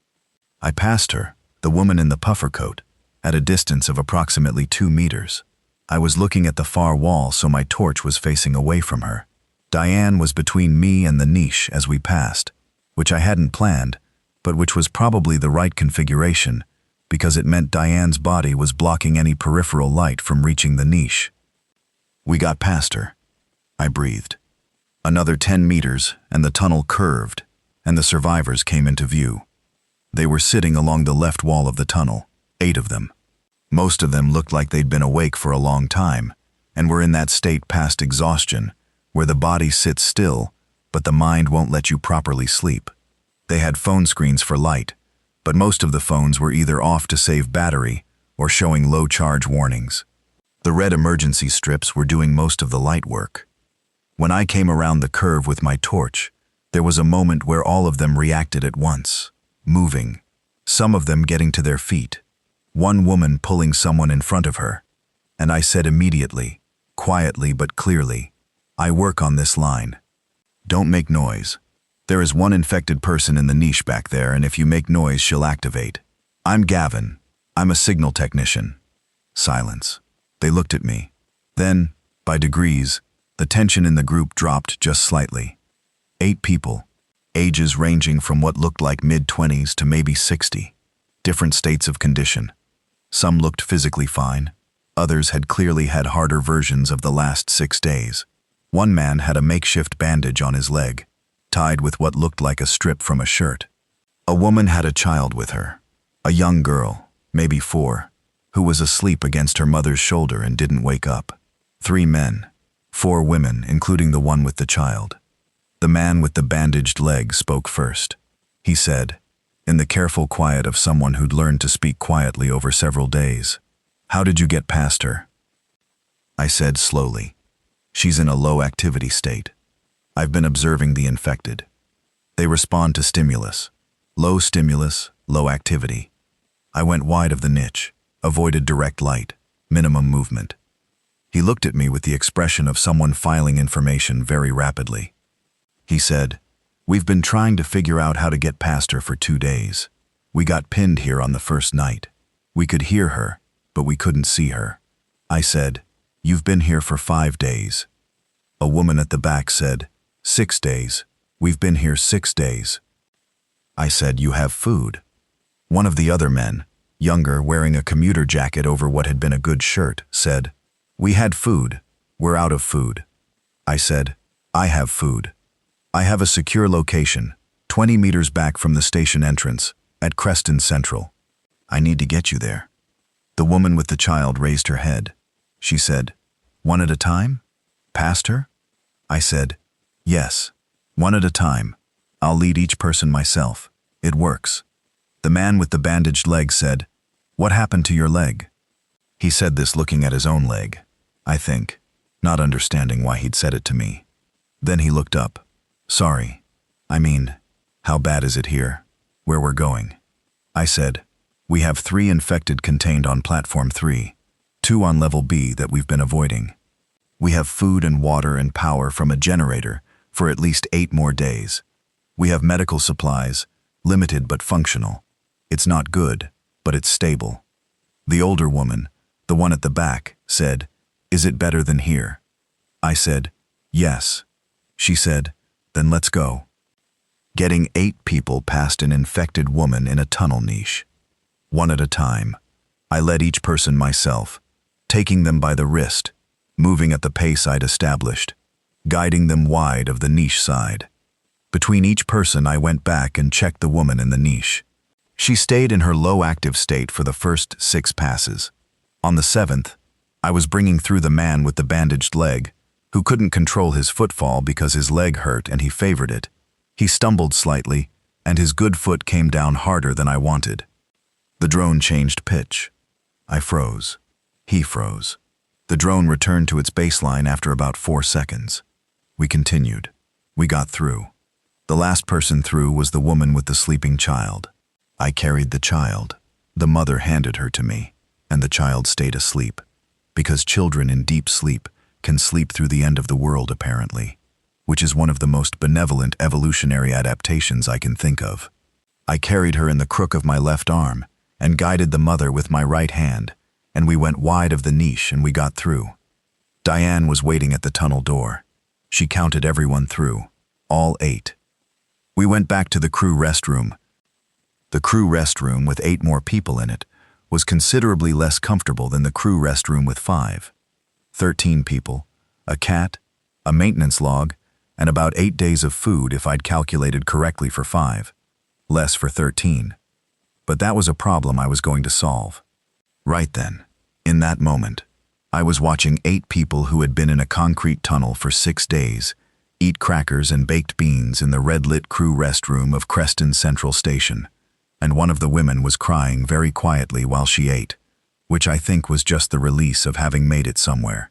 I passed her, the woman in the puffer coat, at a distance of approximately 2 meters. I was looking at the far wall, so my torch was facing away from her. Diane was between me and the niche as we passed, which I hadn't planned, but which was probably the right configuration, because it meant Diane's body was blocking any peripheral light from reaching the niche. We got past her. I breathed. Another 10 meters, and the tunnel curved, and the survivors came into view. They were sitting along the left wall of the tunnel, 8 of them. Most of them looked like they'd been awake for a long time, and were in that state past exhaustion, where the body sits still, but the mind won't let you properly sleep. They had phone screens for light, but most of the phones were either off to save battery or showing low charge warnings. The red emergency strips were doing most of the light work. When I came around the curve with my torch, there was a moment where all of them reacted at once, moving, some of them getting to their feet, one woman pulling someone in front of her, and I said immediately, quietly but clearly, I work on this line. Don't make noise. There is one infected person in the niche back there, and if you make noise, she'll activate. I'm Gavin. I'm a signal technician. Silence. They looked at me. Then, by degrees, the tension in the group dropped just slightly. 8 people, ages ranging from what looked like mid-20s to maybe 60, different states of condition. Some looked physically fine. Others had clearly had harder versions of the last 6 days. One man had a makeshift bandage on his leg, tied with what looked like a strip from a shirt. A woman had a child with her, a young girl, maybe 4, who was asleep against her mother's shoulder and didn't wake up. 3 men, 4 women, including the one with the child. The man with the bandaged leg spoke first. He said, in the careful quiet of someone who'd learned to speak quietly over several days, "How did you get past her?" I said slowly, "She's in a low activity state. I've been observing the infected. They respond to stimulus. Low stimulus, low activity. I went wide of the niche, avoided direct light, minimum movement." He looked at me with the expression of someone filing information very rapidly. He said, "We've been trying to figure out how to get past her for 2 days. We got pinned here on the first night. We could hear her, but we couldn't see her." I said, "You've been here for 5 days." A woman at the back said, 6 days. We've been here 6 days." I said, "You have food." One of the other men, younger, wearing a commuter jacket over what had been a good shirt, said, "We had food. We're out of food." I said, "I have food. I have a secure location, 20 meters back from the station entrance, at Creston Central. I need to get you there." The woman with the child raised her head. She said, "One at a time? Past her?" I said, "Yes, one at a time. I'll lead each person myself. It works." The man with the bandaged leg said, "What happened to your leg?" He said this looking at his own leg, I think, not understanding why he'd said it to me. Then he looked up. "Sorry. I mean, how bad is it here? Where we're going?" I said, "We have 3 infected contained on platform 3, 2 on level B that we've been avoiding. We have food and water and power from a generator for at least 8 more days. We have medical supplies, limited but functional. It's not good, but it's stable. The older woman, the one at the back, said, "Is it better than here?" I said, "Yes." She said, "Then let's go." Getting 8 people past an infected woman in a tunnel niche. One at a time. I led each person myself, taking them by the wrist, moving at the pace I'd established, guiding them wide of the niche side. Between each person I went back and checked the woman in the niche. She stayed in her low active state for the first 6 passes. On the 7th, I was bringing through the man with the bandaged leg, who couldn't control his footfall because his leg hurt and he favored it. He stumbled slightly, and his good foot came down harder than I wanted. The drone changed pitch. I froze. He froze. The drone returned to its baseline after about 4 seconds. We continued. We got through. The last person through was the woman with the sleeping child. I carried the child. The mother handed her to me, and the child stayed asleep, because children in deep sleep can sleep through the end of the world apparently, which is one of the most benevolent evolutionary adaptations I can think of. I carried her in the crook of my left arm and guided the mother with my right hand, and we went wide of the niche and we got through. Diane was waiting at the tunnel door. She counted everyone through, all 8. We went back to the crew restroom. The crew restroom with 8 more people in it was considerably less comfortable than the crew restroom with 5. 13 people, a cat, a maintenance log, and about 8 days of food if I'd calculated correctly for 5. Less for 13. But that was a problem I was going to solve. Right then, in that moment, I was watching 8 people who had been in a concrete tunnel for 6 days eat crackers and baked beans in the red-lit crew restroom of Creston Central Station, and one of the women was crying very quietly while she ate, which I think was just the release of having made it somewhere.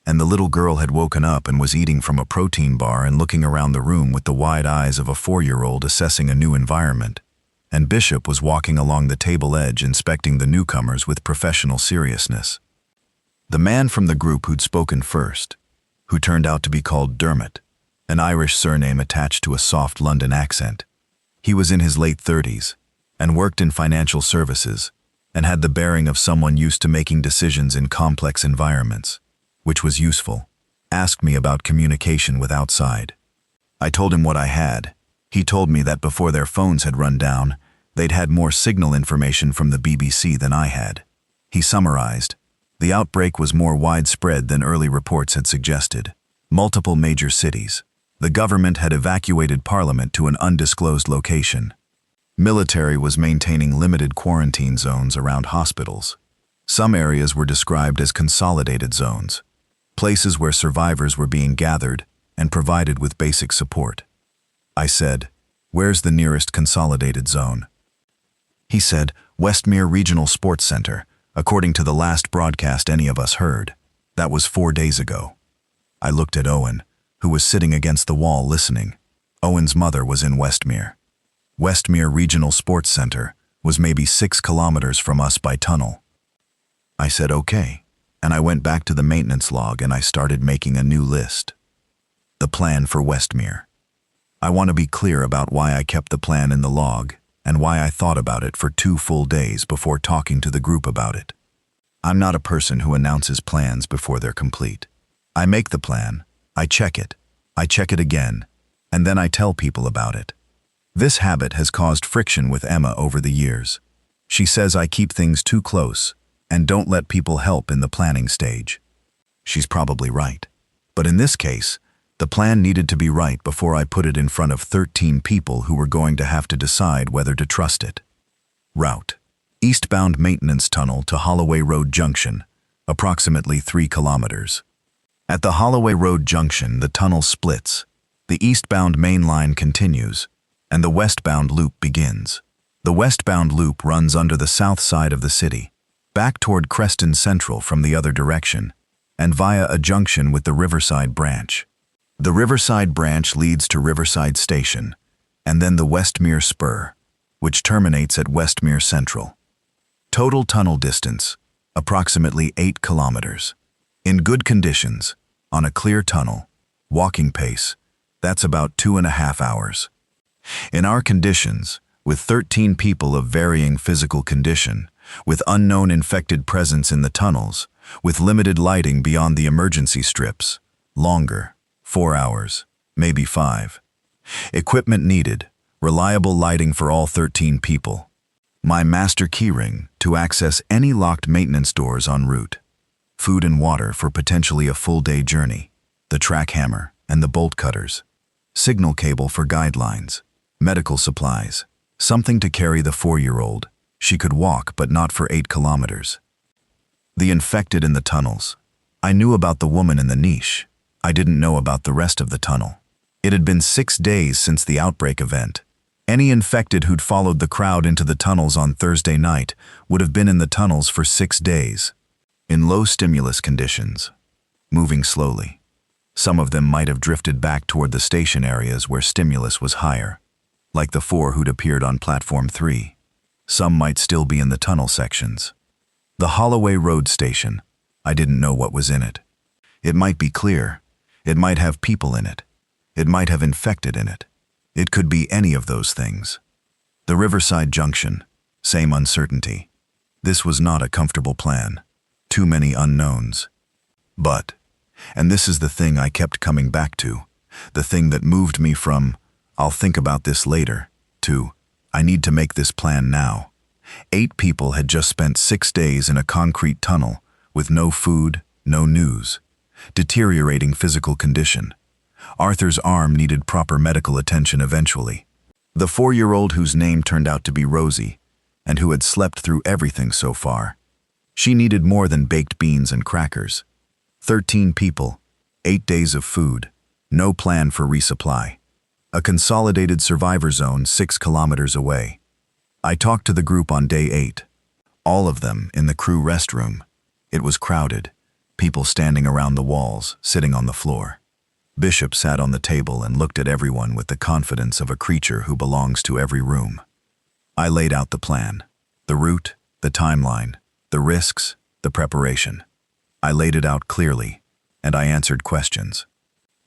And the little girl had woken up and was eating from a protein bar and looking around the room with the wide eyes of a 4-year-old assessing a new environment. And Bishop was walking along the table edge inspecting the newcomers with professional seriousness. The man from the group who'd spoken first, who turned out to be called Dermot, an Irish surname attached to a soft London accent. He was in his late 30s and worked in financial services and had the bearing of someone used to making decisions in complex environments, which was useful. Asked me about communication with outside. I told him what I had. He told me that before their phones had run down, they'd had more signal information from the BBC than I had. He summarized. The outbreak was more widespread than early reports had suggested. Multiple major cities. The government had evacuated Parliament to an undisclosed location. Military was maintaining limited quarantine zones around hospitals. Some areas were described as consolidated zones, places where survivors were being gathered and provided with basic support. I said, "Where's the nearest consolidated zone?" He said, "Westmere Regional Sports Center, according to the last broadcast any of us heard. That was 4 days ago." I looked at Owen, who was sitting against the wall listening. Owen's mother was in Westmere. Westmere Regional Sports Center was maybe 6 kilometers from us by tunnel. I said okay, and I went back to the maintenance log and I started making a new list. The plan for Westmere. I want to be clear about why I kept the plan in the log and why I thought about it for 2 full days before talking to the group about it. I'm not a person who announces plans before they're complete. I make the plan, I check it again, and then I tell people about it. This habit has caused friction with Emma over the years. She says I keep things too close and don't let people help in the planning stage. She's probably right. But in this case, the plan needed to be right before I put it in front of 13 people who were going to have to decide whether to trust it. Route: eastbound maintenance tunnel to Holloway Road Junction, approximately 3 kilometers. At the Holloway Road Junction, the tunnel splits. The eastbound main line continues, and the westbound loop begins. The westbound loop runs under the south side of the city, back toward Creston Central from the other direction, and via a junction with the Riverside branch. The Riverside branch leads to Riverside Station, and then the Westmere Spur, which terminates at Westmere Central. Total tunnel distance, approximately 8 kilometers. In good conditions, on a clear tunnel, walking pace, that's about 2.5 hours. In our conditions, with 13 people of varying physical condition, with unknown infected presence in the tunnels, with limited lighting beyond the emergency strips, longer, 4 hours, maybe 5. Equipment needed, reliable lighting for all 13 people. My master keyring to access any locked maintenance doors en route. Food and water for potentially a full-day journey. The track hammer and the bolt cutters. Signal cable for guidelines. Medical supplies. Something to carry the 4-year-old. She could walk, but not for 8 kilometers. The infected in the tunnels. I knew about the woman in the niche. I didn't know about the rest of the tunnel. It had been 6 days since the Outbreak event. Any infected who'd followed the crowd into the tunnels on Thursday night would have been in the tunnels for 6 days. In low stimulus conditions. Moving slowly. Some of them might have drifted back toward the station areas where stimulus was higher, like the 4 who'd appeared on Platform 3. Some might still be in the tunnel sections. The Holloway Road station. I didn't know what was in it. It might be clear. It might have people in it. It might have infected in it. It could be any of those things. The Riverside Junction. Same uncertainty. This was not a comfortable plan. Too many unknowns. But, and this is the thing I kept coming back to, the thing that moved me from, I'll think about this later, to, I need to make this plan now. 8 people had just spent 6 days in a concrete tunnel with no food, no news. Deteriorating physical condition. Arthur's arm needed proper medical attention eventually. The 4-year-old whose name turned out to be Rosie, and who had slept through everything so far. She needed more than baked beans and crackers. 13 people, 8 days of food, no plan for resupply. A consolidated survivor zone 6 kilometers away. I talked to the group on day 8. All of them in the crew restroom. It was crowded. People standing around the walls, sitting on the floor. Bishop sat on the table and looked at everyone with the confidence of a creature who belongs to every room. I laid out the plan. The route, the timeline, the risks, the preparation. I laid it out clearly, and I answered questions.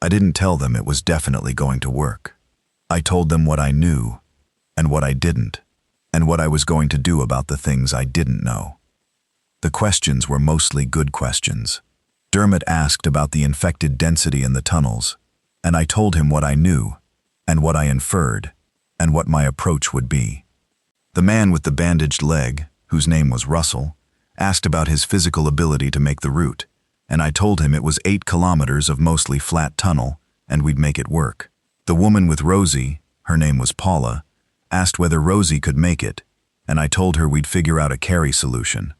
I didn't tell them it was definitely going to work. I told them what I knew, and what I didn't, and what I was going to do about the things I didn't know. The questions were mostly good questions. Dermot asked about the infected density in the tunnels, and I told him what I knew, and what I inferred, and what my approach would be. The man with the bandaged leg, whose name was Russell, asked about his physical ability to make the route, and I told him it was 8 kilometers of mostly flat tunnel, and we'd make it work. The woman with Rosie, her name was Paula, asked whether Rosie could make it, and I told her we'd figure out a carry solution.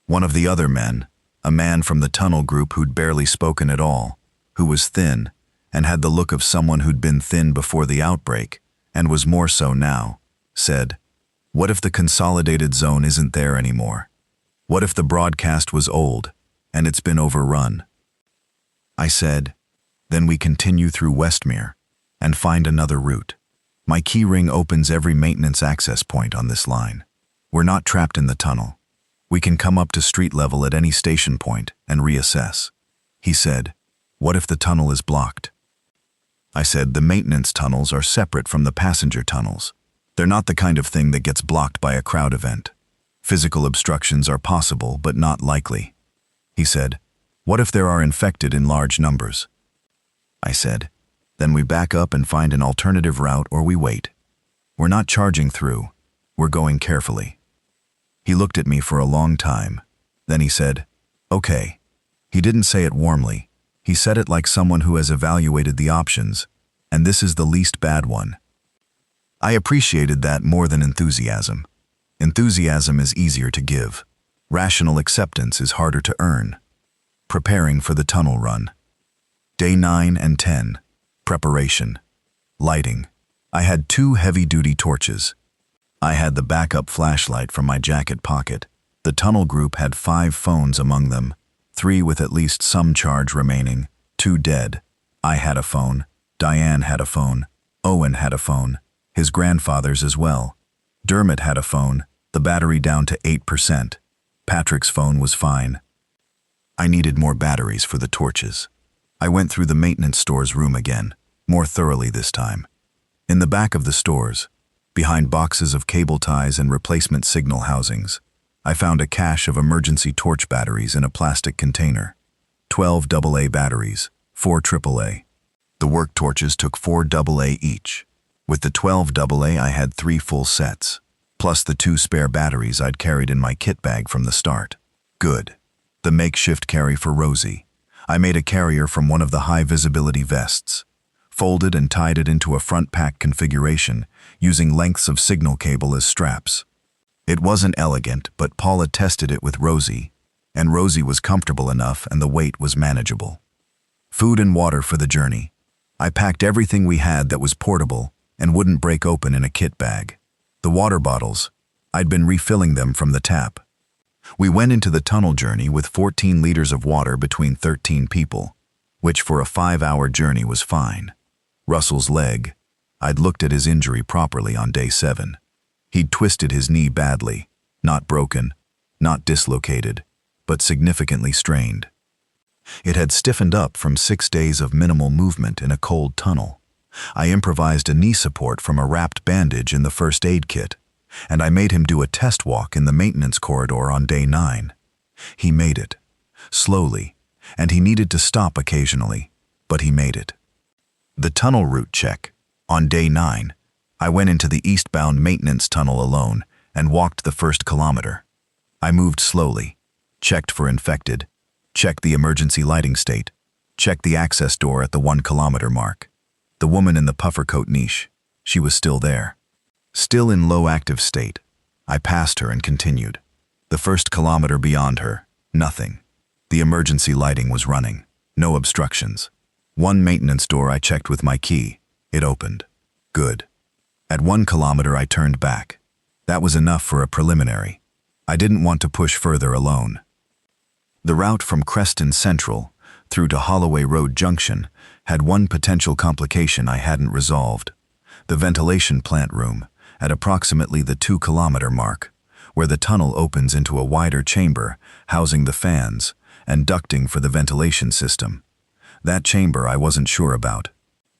One of the other men, a man from the tunnel group who'd barely spoken at all, who was thin, and had the look of someone who'd been thin before the outbreak, and was more so now, said, "What if the consolidated zone isn't there anymore? What if the broadcast was old, and it's been overrun?" I said, "Then we continue through Westmere, and find another route. My keyring opens every maintenance access point on this line. We're not trapped in the tunnel. We can come up to street level at any station point and reassess." He said, "What if the tunnel is blocked?" I said, "The maintenance tunnels are separate from the passenger tunnels. They're not the kind of thing that gets blocked by a crowd event. Physical obstructions are possible, but not likely." He said, "What if there are infected in large numbers?" I said, "Then we back up and find an alternative route, or we wait. We're not charging through. We're going carefully." He looked at me for a long time. Then he said, "Okay." He didn't say it warmly. He said it like someone who has evaluated the options, and this is the least bad one. I appreciated that more than enthusiasm. Enthusiasm is easier to give. Rational acceptance is harder to earn. Preparing for the tunnel run. Day 9 and 10. Preparation. Lighting. I had 2 heavy-duty torches. I had the backup flashlight from my jacket pocket. The tunnel group had 5 phones among them, 3 with at least some charge remaining, 2 dead. I had a phone. Diane had a phone. Owen had a phone. His grandfather's as well. Dermot had a phone, the battery down to 8%. Patrick's phone was fine. I needed more batteries for the torches. I went through the maintenance store's room again, more thoroughly this time. In the back of the stores, behind boxes of cable ties and replacement signal housings, I found a cache of emergency torch batteries in a plastic container. 12 AA batteries, 4 AAA. The work torches took 4 AA each. With the 12 AA, I had 3 full sets, plus the 2 spare batteries I'd carried in my kit bag from the start. Good. The makeshift carry for Rosie. I made a carrier from one of the high-visibility vests, folded and tied it into a front pack configuration using lengths of signal cable as straps. It wasn't elegant, but Paula tested it with Rosie, and Rosie was comfortable enough and the weight was manageable. Food and water for the journey. I packed everything we had that was portable and wouldn't break open in a kit bag. The water bottles, I'd been refilling them from the tap. We went into the tunnel journey with 14 liters of water between 13 people, which for a 5-hour journey was fine. Russell's leg, I'd looked at his injury properly on day 7. He'd twisted his knee badly, not broken, not dislocated, but significantly strained. It had stiffened up from 6 days of minimal movement in a cold tunnel. I improvised a knee support from a wrapped bandage in the first aid kit, and I made him do a test walk in the maintenance corridor on day 9. He made it, slowly, and he needed to stop occasionally, but he made it. The tunnel route check. On day 9, I went into the eastbound maintenance tunnel alone and walked the first kilometer. I moved slowly, checked for infected, checked the emergency lighting state, checked the access door at the 1-kilometer mark. The woman in the puffer coat niche, she was still there. Still in low active state, I passed her and continued. The first kilometer beyond her, nothing. The emergency lighting was running, no obstructions. One maintenance door I checked with my key. It opened. Good. At 1 kilometer I turned back. That was enough for a preliminary. I didn't want to push further alone. The route from Creston Central through to Holloway Road Junction had one potential complication I hadn't resolved. The ventilation plant room, at approximately the 2-kilometer mark, where the tunnel opens into a wider chamber housing the fans and ducting for the ventilation system. That chamber I wasn't sure about.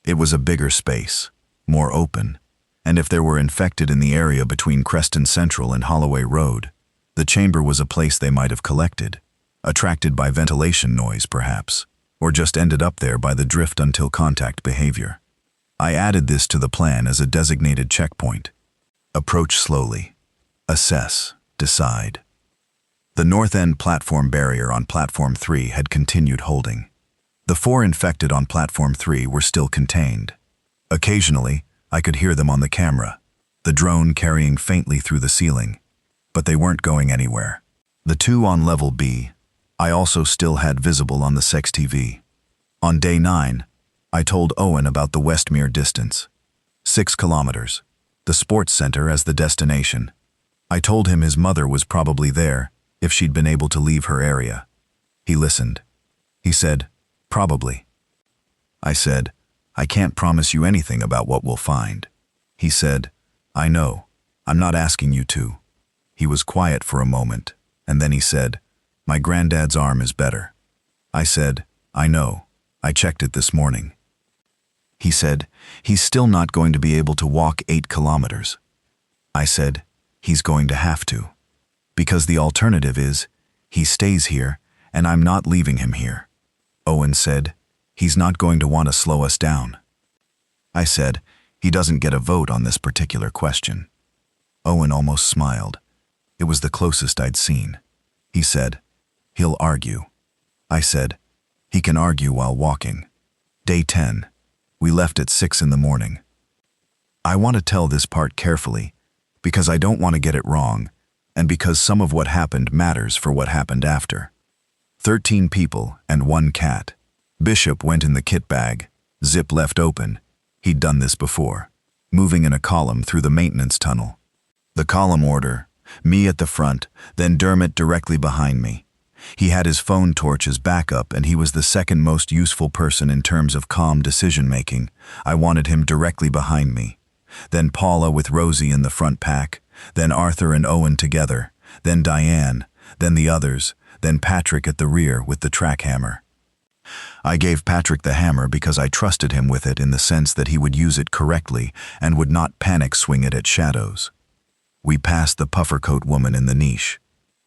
It was a bigger space, more open, and if there were infected in the area between Creston Central and Holloway Road, the chamber was a place they might have collected, attracted by ventilation noise perhaps, or just ended up there by the drift until contact behavior. I added this to the plan as a designated checkpoint. Approach slowly. Assess. Decide. The north end platform barrier on Platform 3 had continued holding. The 4 infected on Platform 3 were still contained. Occasionally, I could hear them on the camera, the drone carrying faintly through the ceiling, but they weren't going anywhere. The 2 on Level B, I also still had visible on the SEX TV. On day 9, I told Owen about the Westmere distance. 6 kilometers. The sports center as the destination. I told him his mother was probably there if she'd been able to leave her area. He listened. He said, "Probably." I said, "I can't promise you anything about what we'll find." He said, "I know. I'm not asking you to." He was quiet for a moment, and then he said, "My granddad's arm is better." I said, "I know. I checked it this morning." He said, "He's still not going to be able to walk 8 kilometers. I said, "He's going to have to. Because the alternative is, he stays here, and I'm not leaving him here." Owen said, "He's not going to want to slow us down." I said, "He doesn't get a vote on this particular question." Owen almost smiled. It was the closest I'd seen. He said, "He'll argue." I said, "He can argue while walking." Day 10. We left at 6 in the morning. I want to tell this part carefully, because I don't want to get it wrong, and because some of what happened matters for what happened after. 13 people and 1 cat. Bishop went in the kit bag, zip left open. He'd done this before, moving in a column through the maintenance tunnel. The column order, me at the front, then Dermot directly behind me. He had his phone torch as backup, and he was the second most useful person in terms of calm decision-making. I wanted him directly behind me. Then Paula with Rosie in the front pack, then Arthur and Owen together, then Diane, then the others, then Patrick at the rear with the track hammer. I gave Patrick the hammer because I trusted him with it in the sense that he would use it correctly and would not panic swing it at shadows. We passed the puffercoat woman in the niche.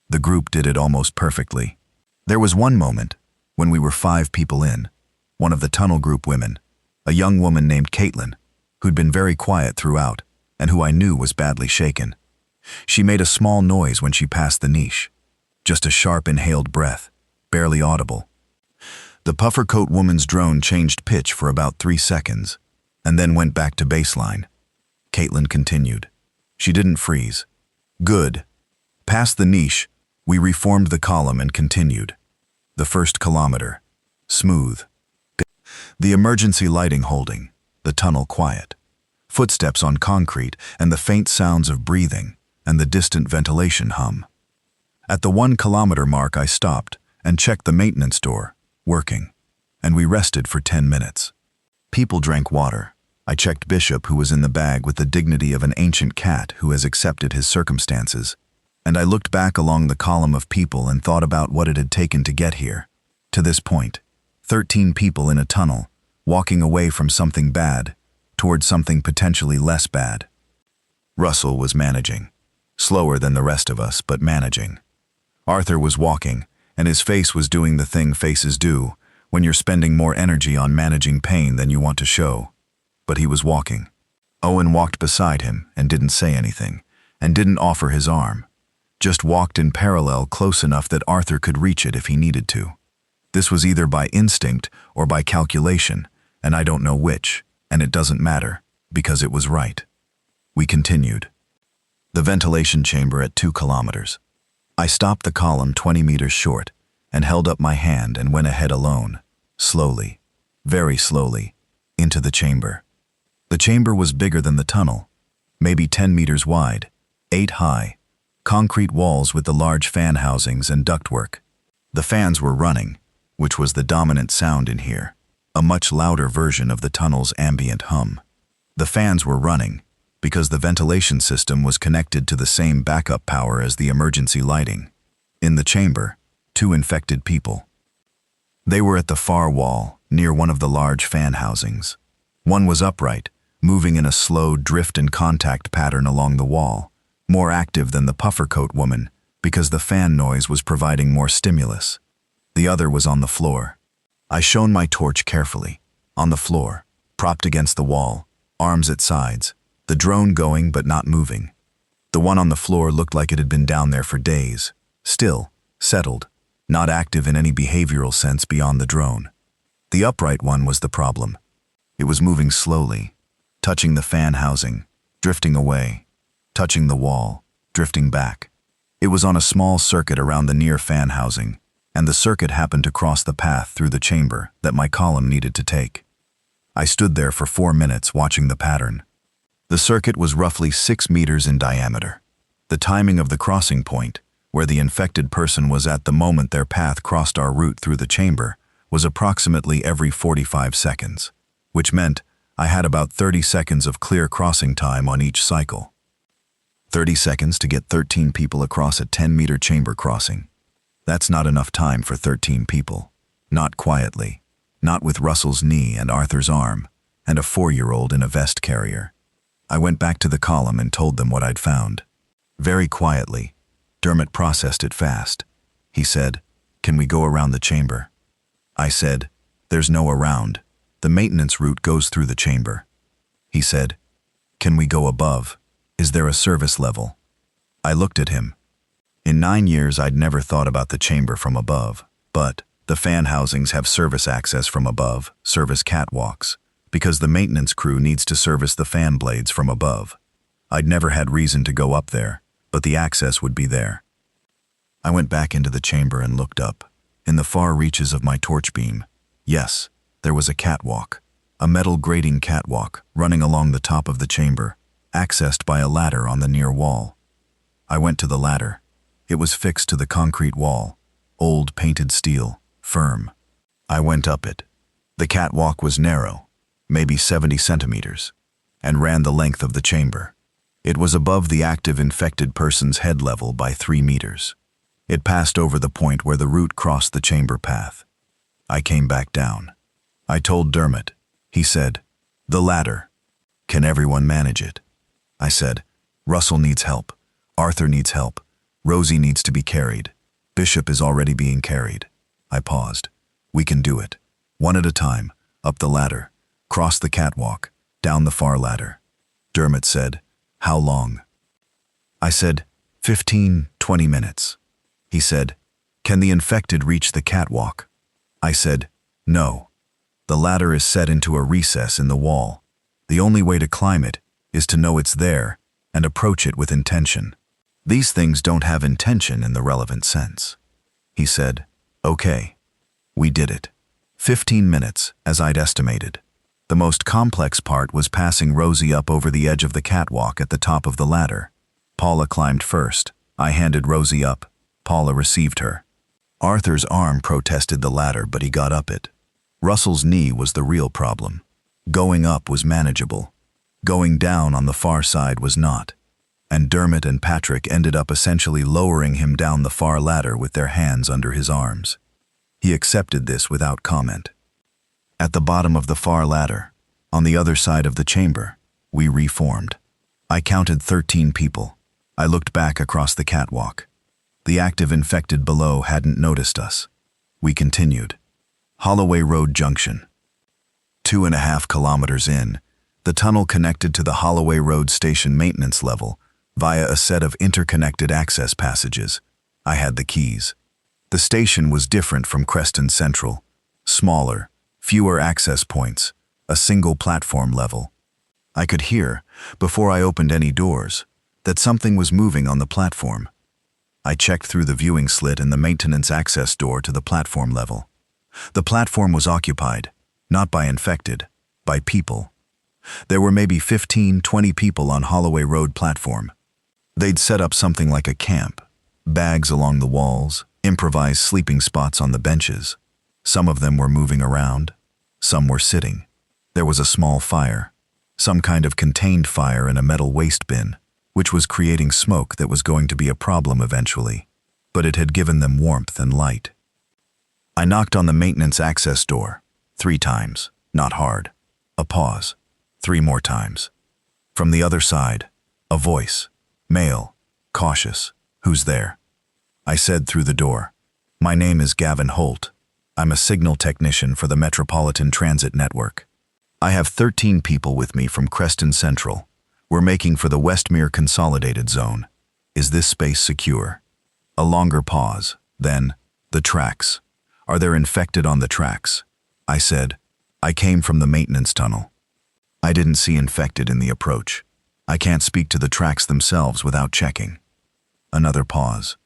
The group did it almost perfectly. There was one moment, when we were 5 people in, one of the tunnel group women, a young woman named Caitlin, who'd been very quiet throughout, and who I knew was badly shaken. She made a small noise when she passed the niche. Just a sharp inhaled breath, barely audible. The puffercoat woman's drone changed pitch for about 3 seconds, and then went back to baseline. Caitlin continued. She didn't freeze. Good. Past the niche, we reformed the column and continued. The first kilometer. Smooth. The emergency lighting holding. The tunnel quiet. Footsteps on concrete and the faint sounds of breathing and the distant ventilation hum. At the 1 kilometer mark I stopped and checked the maintenance door, working, and we rested for 10 minutes. People drank water. I checked Bishop, who was in the bag with the dignity of an ancient cat who has accepted his circumstances, and I looked back along the column of people and thought about what it had taken to get here. To this point, 13 people in a tunnel, walking away from something bad, towards something potentially less bad. Russell was managing. Slower than the rest of us, but managing. Arthur was walking, and his face was doing the thing faces do when you're spending more energy on managing pain than you want to show. But he was walking. Owen walked beside him and didn't say anything, and didn't offer his arm. Just walked in parallel close enough that Arthur could reach it if he needed to. This was either by instinct or by calculation, and I don't know which, and it doesn't matter, because it was right. We continued. The ventilation chamber at 2 kilometers. I stopped the column 20 meters short and held up my hand and went ahead alone, slowly, very slowly, into the chamber. The chamber was bigger than the tunnel, maybe 10 meters wide, 8 high, concrete walls with the large fan housings and ductwork. The fans were running, which was the dominant sound in here, a much louder version of the tunnel's ambient hum. The fans were running because the ventilation system was connected to the same backup power as the emergency lighting. In the chamber, 2 infected people. They were at the far wall, near one of the large fan housings. One was upright, moving in a slow drift and contact pattern along the wall, more active than the puffercoat woman because the fan noise was providing more stimulus. The other was on the floor. I shone my torch carefully. On the floor, propped against the wall, arms at sides, the drone going but not moving. The one on the floor looked like it had been down there for days, still, settled, not active in any behavioral sense beyond the drone. The upright one was the problem. It was moving slowly, touching the fan housing, drifting away, touching the wall, drifting back. It was on a small circuit around the near fan housing, and the circuit happened to cross the path through the chamber that my column needed to take. I stood there for 4 minutes watching the pattern. The circuit was roughly 6 meters in diameter. The timing of the crossing point, where the infected person was at the moment their path crossed our route through the chamber, was approximately every 45 seconds, which meant I had about 30 seconds of clear crossing time on each cycle. 30 seconds to get 13 people across a 10-meter chamber crossing. That's not enough time for 13 people. Not quietly. Not with Russell's knee and Arthur's arm, and a 4-year-old in a vest carrier. I went back to the column and told them what I'd found. Very quietly. Dermot processed it fast. He said, "Can we go around the chamber?" I said, "There's no around. The maintenance route goes through the chamber." He said, "Can we go above? Is there a service level?" I looked at him. In 9 years I'd never thought about the chamber from above, but the fan housings have service access from above, service catwalks, because the maintenance crew needs to service the fan blades from above. I'd never had reason to go up there, but the access would be there. I went back into the chamber and looked up. In the far reaches of my torch beam, yes, there was a catwalk, a metal grating catwalk running along the top of the chamber, accessed by a ladder on the near wall. I went to the ladder. It was fixed to the concrete wall, old painted steel, firm. I went up it. The catwalk was narrow, maybe 70 centimeters, and ran the length of the chamber. It was above the active infected person's head level by 3 meters. It passed over the point where the route crossed the chamber path. I came back down. I told Dermot. He said, "The ladder. Can everyone manage it?" I said, "Russell needs help. Arthur needs help. Rosie needs to be carried. Bishop is already being carried." I paused. "We can do it. One at a time, up the ladder, cross the catwalk, down the far ladder." Dermot said, "How long?" I said, 15, 20 minutes. He said, "Can the infected reach the catwalk?" I said, "No. The ladder is set into a recess in the wall. The only way to climb it is to know it's there and approach it with intention. These things don't have intention in the relevant sense." He said, "Okay." We did it. 15 minutes, as I'd estimated. The most complex part was passing Rosie up over the edge of the catwalk at the top of the ladder. Paula climbed first. I handed Rosie up. Paula received her. Arthur's arm protested the ladder, but he got up it. Russell's knee was the real problem. Going up was manageable. Going down on the far side was not. And Dermot and Patrick ended up essentially lowering him down the far ladder with their hands under his arms. He accepted this without comment. At the bottom of the far ladder, on the other side of the chamber, we reformed. I counted 13 people. I looked back across the catwalk. The active infected below hadn't noticed us. We continued. Holloway Road Junction. 2.5 kilometers in, the tunnel connected to the Holloway Road station maintenance level via a set of interconnected access passages. I had the keys. The station was different from Creston Central. Smaller, fewer access points, a single platform level. I could hear, before I opened any doors, that something was moving on the platform. I checked through the viewing slit in the maintenance access door to the platform level. The platform was occupied, not by infected, by people. There were maybe 15, 20 people on Holloway Road platform. They'd set up something like a camp, bags along the walls, improvised sleeping spots on the benches. Some of them were moving around, some were sitting. There was a small fire, some kind of contained fire in a metal waste bin, which was creating smoke that was going to be a problem eventually, but it had given them warmth and light. I knocked on the maintenance access door, 3 times, not hard. A pause, 3 more times. From the other side, a voice, male, cautious, "Who's there?" I said through the door, "My name is Gavin Holt. I'm a signal technician for the Metropolitan Transit Network. I have 13 people with me from Creston Central. We're making for the Westmere Consolidated Zone. Is this space secure?" A longer pause, then, "The tracks. Are there infected on the tracks?" I said, "I came from the maintenance tunnel. I didn't see infected in the approach. I can't speak to the tracks themselves without checking." Another pause.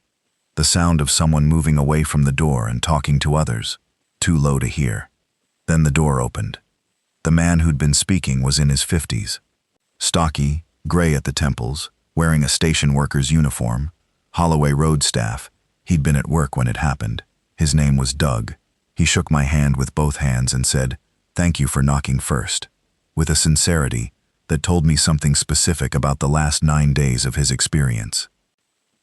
The sound of someone moving away from the door and talking to others, too low to hear. Then the door opened. The man who'd been speaking was in his 50s. Stocky, gray at the temples, wearing a station worker's uniform, Holloway Road staff. He'd been at work when it happened. His name was Doug. He shook my hand with both hands and said, "Thank you for knocking first," with a sincerity that told me something specific about the last 9 days of his experience.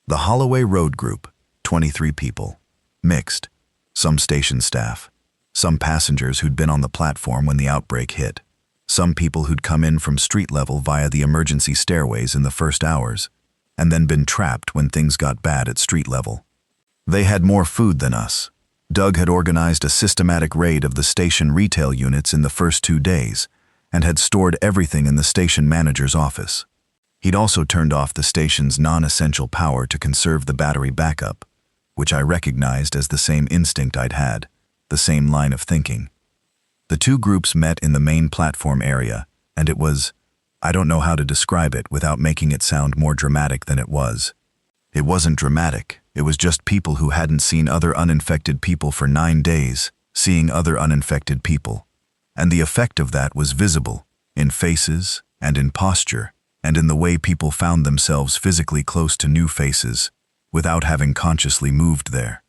The Holloway Road group, 23 people, mixed, some station staff, some passengers who'd been on the platform when the outbreak hit, some people who'd come in from street level via the emergency stairways in the first hours, and then been trapped when things got bad at street level. They had more food than us. Doug had organized a systematic raid of the station retail units in the first 2 days and had stored everything in the station manager's office. He'd also turned off the station's non-essential power to conserve the battery backup, which I recognized as the same instinct I'd had, the same line of thinking. The 2 groups met in the main platform area, and it was, I don't know how to describe it without making it sound more dramatic than it was. It wasn't dramatic, it was just people who hadn't seen other uninfected people for 9 days, seeing other uninfected people. And the effect of that was visible, in faces, and in posture, and in the way people found themselves physically close to new faces, without having consciously moved there.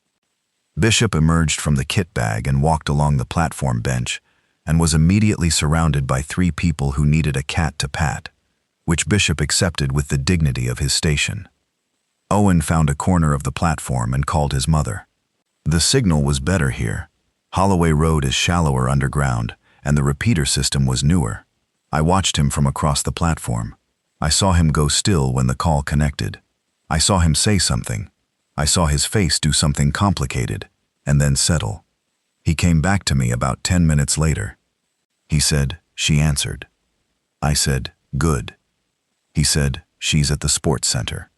Bishop emerged from the kit bag and walked along the platform bench, and was immediately surrounded by 3 people who needed a cat to pat, which Bishop accepted with the dignity of his station. Owen found a corner of the platform and called his mother. The signal was better here. Holloway Road is shallower underground, and the repeater system was newer. I watched him from across the platform. I saw him go still when the call connected. I saw him say something. I saw his face do something complicated, and then settle. He came back to me about 10 minutes later. He said, "She answered." I said, "Good." He said, "She's at the sports center.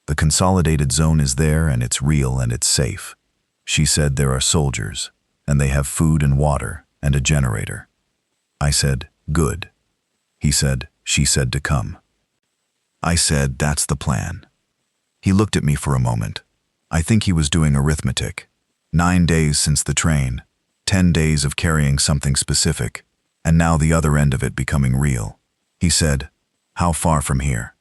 The consolidated zone is there and it's real and it's safe. She said there are soldiers, and they have food and water and a generator." I said, "Good." He said, "She said to come." I said, "That's the plan." He looked at me for a moment. I think he was doing arithmetic. 9 days since the train, 10 days of carrying something specific, and now the other end of it becoming real. He said, "How far from here?"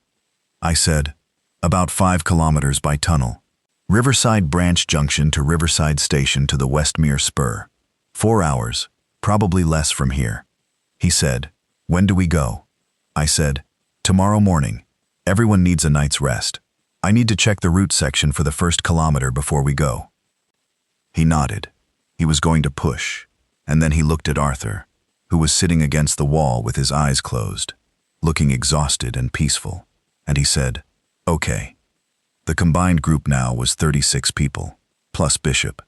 I said, "About 5 kilometers by tunnel. Riverside Branch Junction to Riverside Station to the Westmere Spur. 4 hours, probably less from here." He said, "When do we go?" I said, "Tomorrow morning. Everyone needs a night's rest. I need to check the route section for the first kilometer before we go." He nodded. He was going to push, and then he looked at Arthur, who was sitting against the wall with his eyes closed, looking exhausted and peaceful, and he said, "Okay." The combined group now was 36 people, plus Bishop.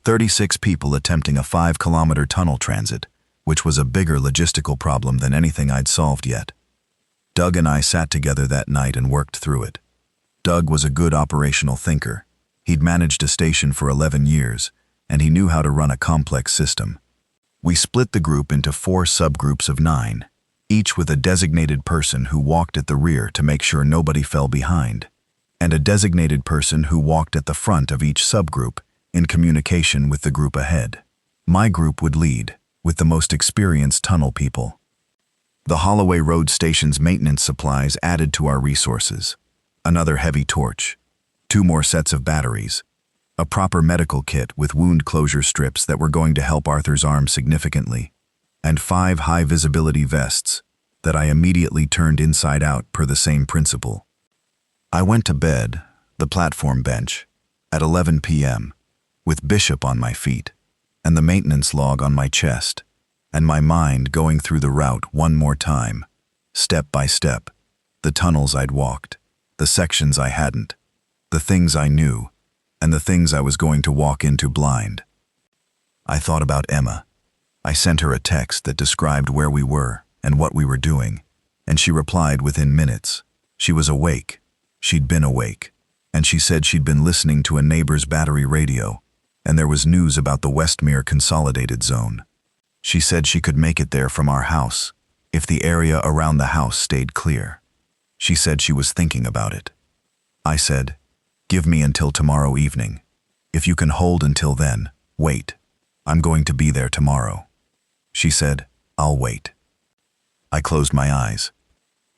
36 people attempting a 5-kilometer tunnel transit, which was a bigger logistical problem than anything I'd solved yet. Doug and I sat together that night and worked through it. Doug was a good operational thinker. He'd managed a station for 11 years, and he knew how to run a complex system. We split the group into 4 subgroups of 9, each with a designated person who walked at the rear to make sure nobody fell behind, and a designated person who walked at the front of each subgroup in communication with the group ahead. My group would lead, with the most experienced tunnel people. The Holloway Road Station's maintenance supplies added to our resources. Another heavy torch, 2 more sets of batteries, a proper medical kit with wound closure strips that were going to help Arthur's arm significantly, and 5 high-visibility vests that I immediately turned inside out per the same principle. I went to bed, the platform bench, at 11 p.m., with Bishop on my feet, and the maintenance log on my chest, and my mind going through the route one more time, step by step, the tunnels I'd walked, the sections I hadn't, the things I knew, and the things I was going to walk into blind. I thought about Emma. I sent her a text that described where we were and what we were doing, and she replied within minutes. She was awake. She'd been awake, and she said she'd been listening to a neighbor's battery radio, and there was news about the Westmere Consolidated Zone. She said she could make it there from our house, if the area around the house stayed clear. She said she was thinking about it. I said, "Give me until tomorrow evening. If you can hold until then, wait. I'm going to be there tomorrow." She said, "I'll wait." I closed my eyes.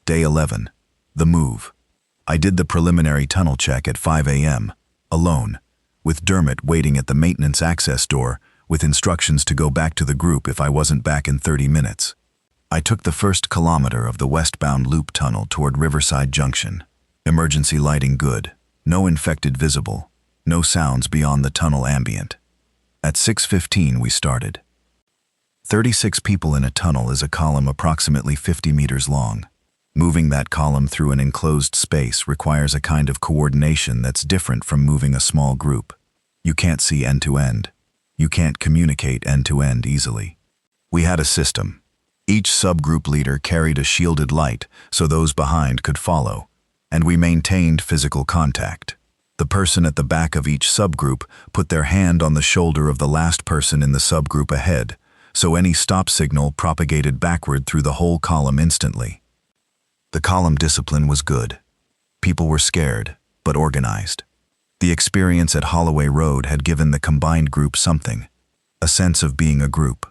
Day 11. The move. I did the preliminary tunnel check at 5 a.m., alone, with Dermot waiting at the maintenance access door with instructions to go back to the group if I wasn't back in 30 minutes. I took the first kilometer of the westbound loop tunnel toward Riverside Junction. Emergency lighting good, no infected visible, no sounds beyond the tunnel ambient. At 6:15 we started. 36 people in a tunnel is a column approximately 50 meters long. Moving that column through an enclosed space requires a kind of coordination that's different from moving a small group. You can't see end to end. You can't communicate end to end easily. We had a system. Each subgroup leader carried a shielded light so those behind could follow, and we maintained physical contact. The person at the back of each subgroup put their hand on the shoulder of the last person in the subgroup ahead, so any stop signal propagated backward through the whole column instantly. The column discipline was good. People were scared, but organized. The experience at Holloway Road had given the combined group something, a sense of being a group,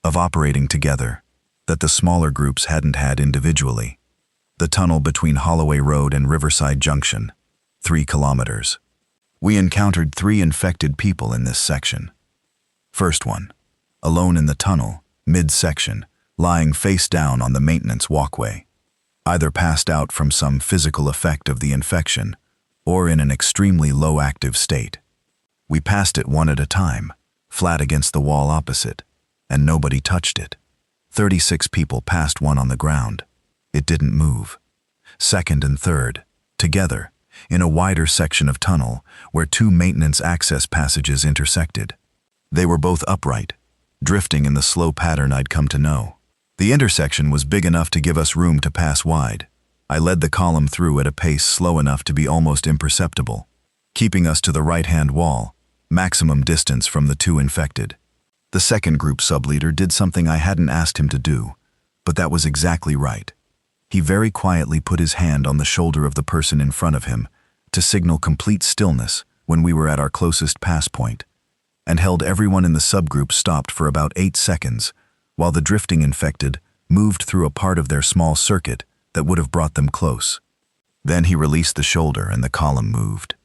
of operating together, that the smaller groups hadn't had individually. The tunnel between Holloway Road and Riverside Junction, 3 kilometers. We encountered 3 infected people in this section. First one, alone in the tunnel, mid-section, lying face down on the maintenance walkway, either passed out from some physical effect of the infection or in an extremely low active state. We passed it one at a time, flat against the wall opposite, and nobody touched it. 36 people passed one on the ground. It didn't move. Second and third, together, in a wider section of tunnel where two maintenance access passages intersected. They were both upright, drifting in the slow pattern I'd come to know. The intersection was big enough to give us room to pass wide. I led the column through at a pace slow enough to be almost imperceptible, keeping us to the right-hand wall, maximum distance from the two infected. The second group subleader did something I hadn't asked him to do, but that was exactly right. He very quietly put his hand on the shoulder of the person in front of him to signal complete stillness when we were at our closest pass point, and held everyone in the subgroup stopped for about 8 seconds while the drifting infected moved through a part of their small circuit that would have brought them close. Then he released the shoulder and the column moved.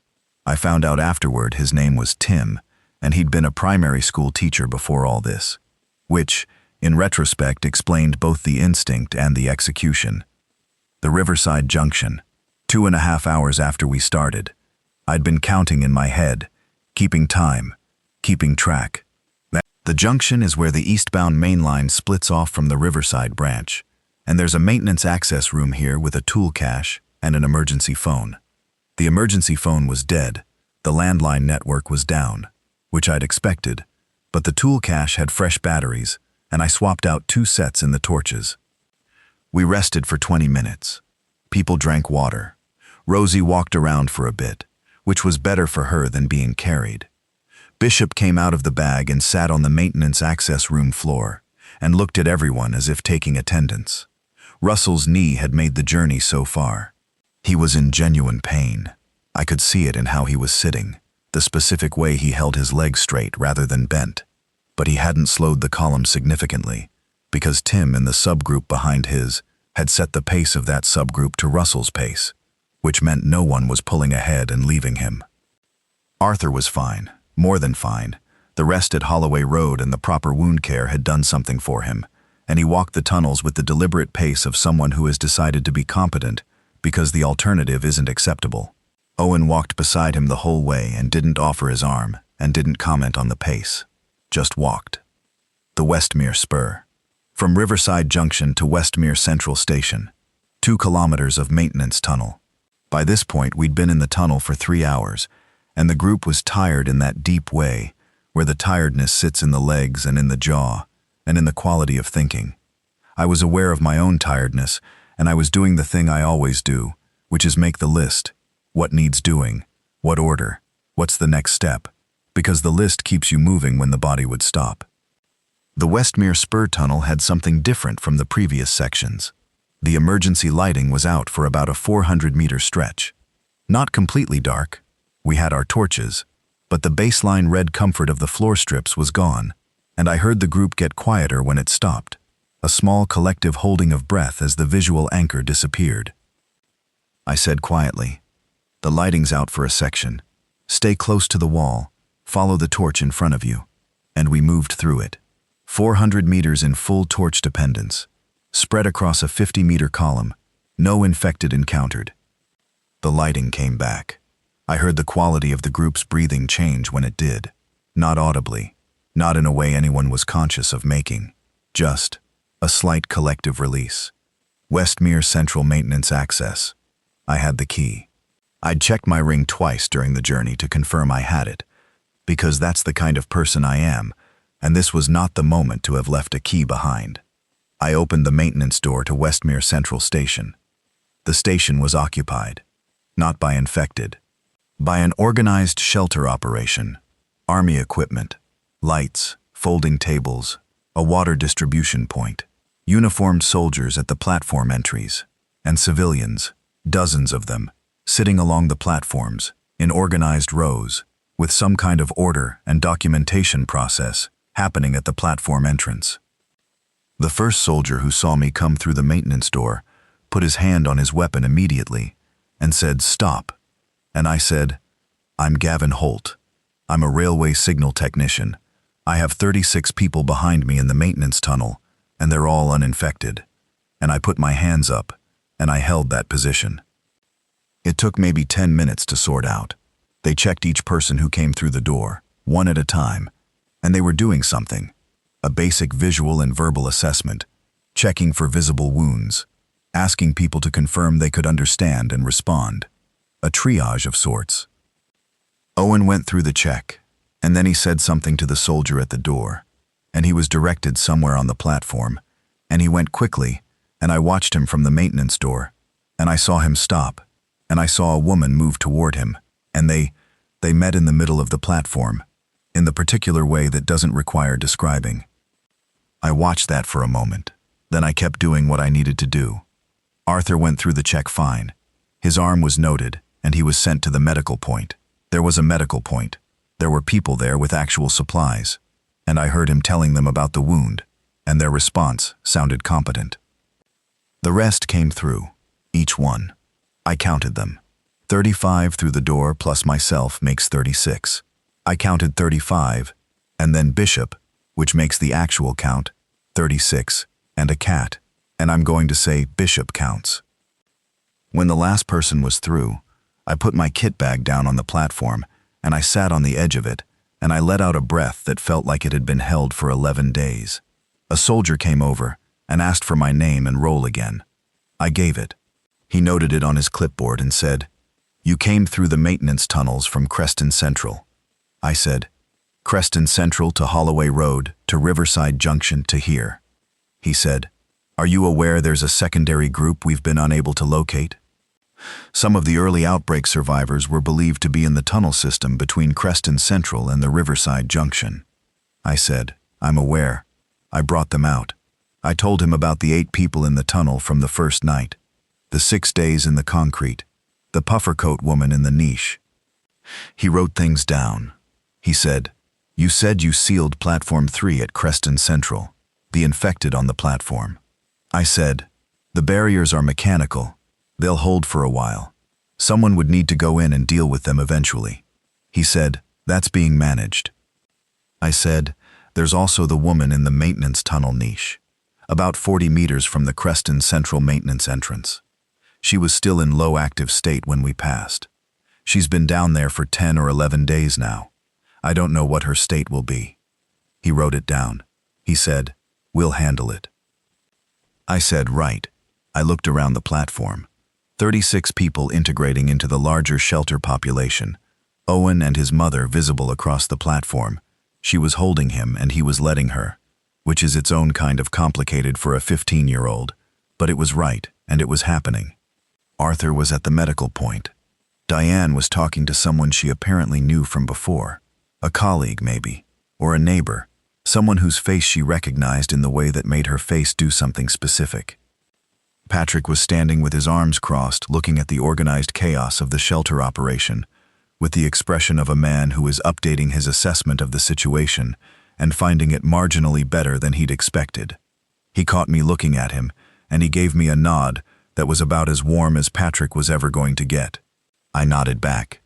I found out afterward his name was Tim, and he'd been a primary school teacher before all this, which, in retrospect, explained both the instinct and the execution. The Riverside Junction, 2.5 hours after we started. I'd been counting in my head, keeping time, keeping track. The junction is where the eastbound main line splits off from the Riverside branch, and there's a maintenance access room here with a tool cache and an emergency phone. The emergency phone was dead, the landline network was down, which I'd expected, but the tool cache had fresh batteries, and I swapped out 2 sets in the torches. We rested for 20 minutes. People drank water. Rosie walked around for a bit, which was better for her than being carried. Bishop came out of the bag and sat on the maintenance access room floor and looked at everyone as if taking attendance. Russell's knee had made the journey so far. He was in genuine pain. I could see it in how he was sitting, the specific way he held his legs straight rather than bent. But he hadn't slowed the column significantly, because Tim in the subgroup behind his had set the pace of that subgroup to Russell's pace, which meant no one was pulling ahead and leaving him. Arthur was fine, more than fine. The rest at Holloway Road and the proper wound care had done something for him, and he walked the tunnels with the deliberate pace of someone who has decided to be competent because the alternative isn't acceptable. Owen walked beside him the whole way and didn't offer his arm and didn't comment on the pace, just walked. The Westmere Spur. From Riverside Junction to Westmere Central Station, 2 kilometers of maintenance tunnel. By this point, we'd been in the tunnel for 3 hours, and the group was tired in that deep way, where the tiredness sits in the legs and in the jaw, and in the quality of thinking. I was aware of my own tiredness, and I was doing the thing I always do, which is make the list. What needs doing? What order? What's the next step? Because the list keeps you moving when the body would stop. The Westmere Spur Tunnel had something different from the previous sections. The emergency lighting was out for about a 400-meter stretch. Not completely dark. We had our torches, but the baseline red comfort of the floor strips was gone, and I heard the group get quieter when it stopped, a small collective holding of breath as the visual anchor disappeared. I said quietly, "The lighting's out for a section. Stay close to the wall, follow the torch in front of you," and we moved through it. 400 meters in full torch dependence, spread across a 50-meter column, no infected encountered. The lighting came back. I heard the quality of the group's breathing change when it did, not audibly, not in a way anyone was conscious of making, just a slight collective release. Westmere Central Maintenance Access. I had the key. I'd checked my ring twice during the journey to confirm I had it, because that's the kind of person I am, and this was not the moment to have left a key behind. I opened the maintenance door to Westmere Central Station. The station was occupied, not by infected, by an organized shelter operation, army equipment, lights, folding tables, a water distribution point, uniformed soldiers at the platform entries, and civilians, dozens of them, sitting along the platforms, in organized rows, with some kind of order and documentation process happening at the platform entrance. The first soldier who saw me come through the maintenance door put his hand on his weapon immediately and said, "Stop." And I said, "I'm Gavin Holt. I'm a railway signal technician. I have 36 people behind me in the maintenance tunnel, and they're all uninfected." And I put my hands up, and I held that position. It took maybe 10 minutes to sort out. They checked each person who came through the door, one at a time, and they were doing something. A basic visual and verbal assessment, checking for visible wounds, asking people to confirm they could understand and respond. A triage of sorts. Owen went through the check, and then he said something to the soldier at the door, and he was directed somewhere on the platform, and he went quickly, and I watched him from the maintenance door, and I saw him stop, and I saw a woman move toward him, and they met in the middle of the platform, in the particular way that doesn't require describing. I watched that for a moment, then I kept doing what I needed to do. Arthur went through the check fine. His arm was noted, and he was sent to the medical point. There was a medical point. There were people there with actual supplies, and I heard him telling them about the wound, and their response sounded competent. The rest came through, each one. I counted them. 35 through the door plus myself makes 36. I counted 35, and then Bishop, which makes the actual count, 36, and a cat, and I'm going to say Bishop counts. When the last person was through, I put my kit bag down on the platform, and I sat on the edge of it, and I let out a breath that felt like it had been held for 11 days. A soldier came over and asked for my name and role again. I gave it. He noted it on his clipboard and said, "You came through the maintenance tunnels from Creston Central." I said, "Creston Central to Holloway Road to Riverside Junction to here." He said, "Are you aware there's a secondary group we've been unable to locate? Some of the early outbreak survivors were believed to be in the tunnel system between Creston Central and the Riverside Junction." I said, "I'm aware. I brought them out. I told him about the 8 people in the tunnel from the first night, the 6 days in the concrete, the puffercoat woman in the niche." He wrote things down. He said, "You said you sealed Platform 3 at Creston Central, the infected on the platform." I said, "The barriers are mechanical. They'll hold for a while. Someone would need to go in and deal with them eventually." He said, "That's being managed." I said, "There's also the woman in the maintenance tunnel niche, about 40 meters from the Creston Central maintenance entrance. She was still in low active state when we passed. She's been down there for 10 or 11 days now. I don't know what her state will be." He wrote it down. He said, "We'll handle it." I said, "Right." I looked around the platform. 36 people integrating into the larger shelter population. Owen and his mother visible across the platform. She was holding him and he was letting her, which is its own kind of complicated for a 15-year-old, but it was right and it was happening. Arthur was at the medical point. Diane was talking to someone she apparently knew from before, a colleague maybe, or a neighbor, someone whose face she recognized in the way that made her face do something specific. Patrick was standing with his arms crossed, looking at the organized chaos of the shelter operation, with the expression of a man who is updating his assessment of the situation and finding it marginally better than he'd expected. He caught me looking at him, and he gave me a nod that was about as warm as Patrick was ever going to get. I nodded back.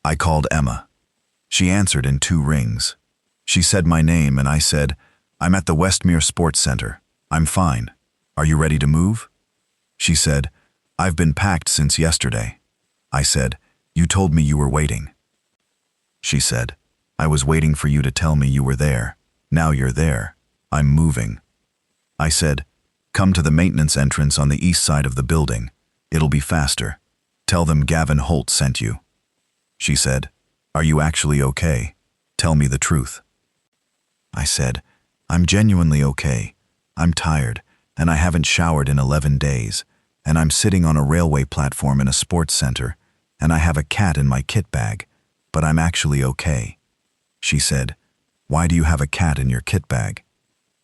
I called Emma. She answered in 2 rings. She said my name and I said, "I'm at the Westmere Sports Center. I'm fine. Are you ready to move?" She said, "I've been packed since yesterday." I said, "You told me you were waiting." She said, "I was waiting for you to tell me you were there. Now you're there. I'm moving." I said, "Come to the maintenance entrance on the east side of the building. It'll be faster. Tell them Gavin Holt sent you." She said, "Are you actually okay? Tell me the truth." I said, "I'm genuinely okay. I'm tired, and I haven't showered in 11 days, and I'm sitting on a railway platform in a sports center, and I have a cat in my kit bag, but I'm actually okay." She said, "Why do you have a cat in your kit bag?"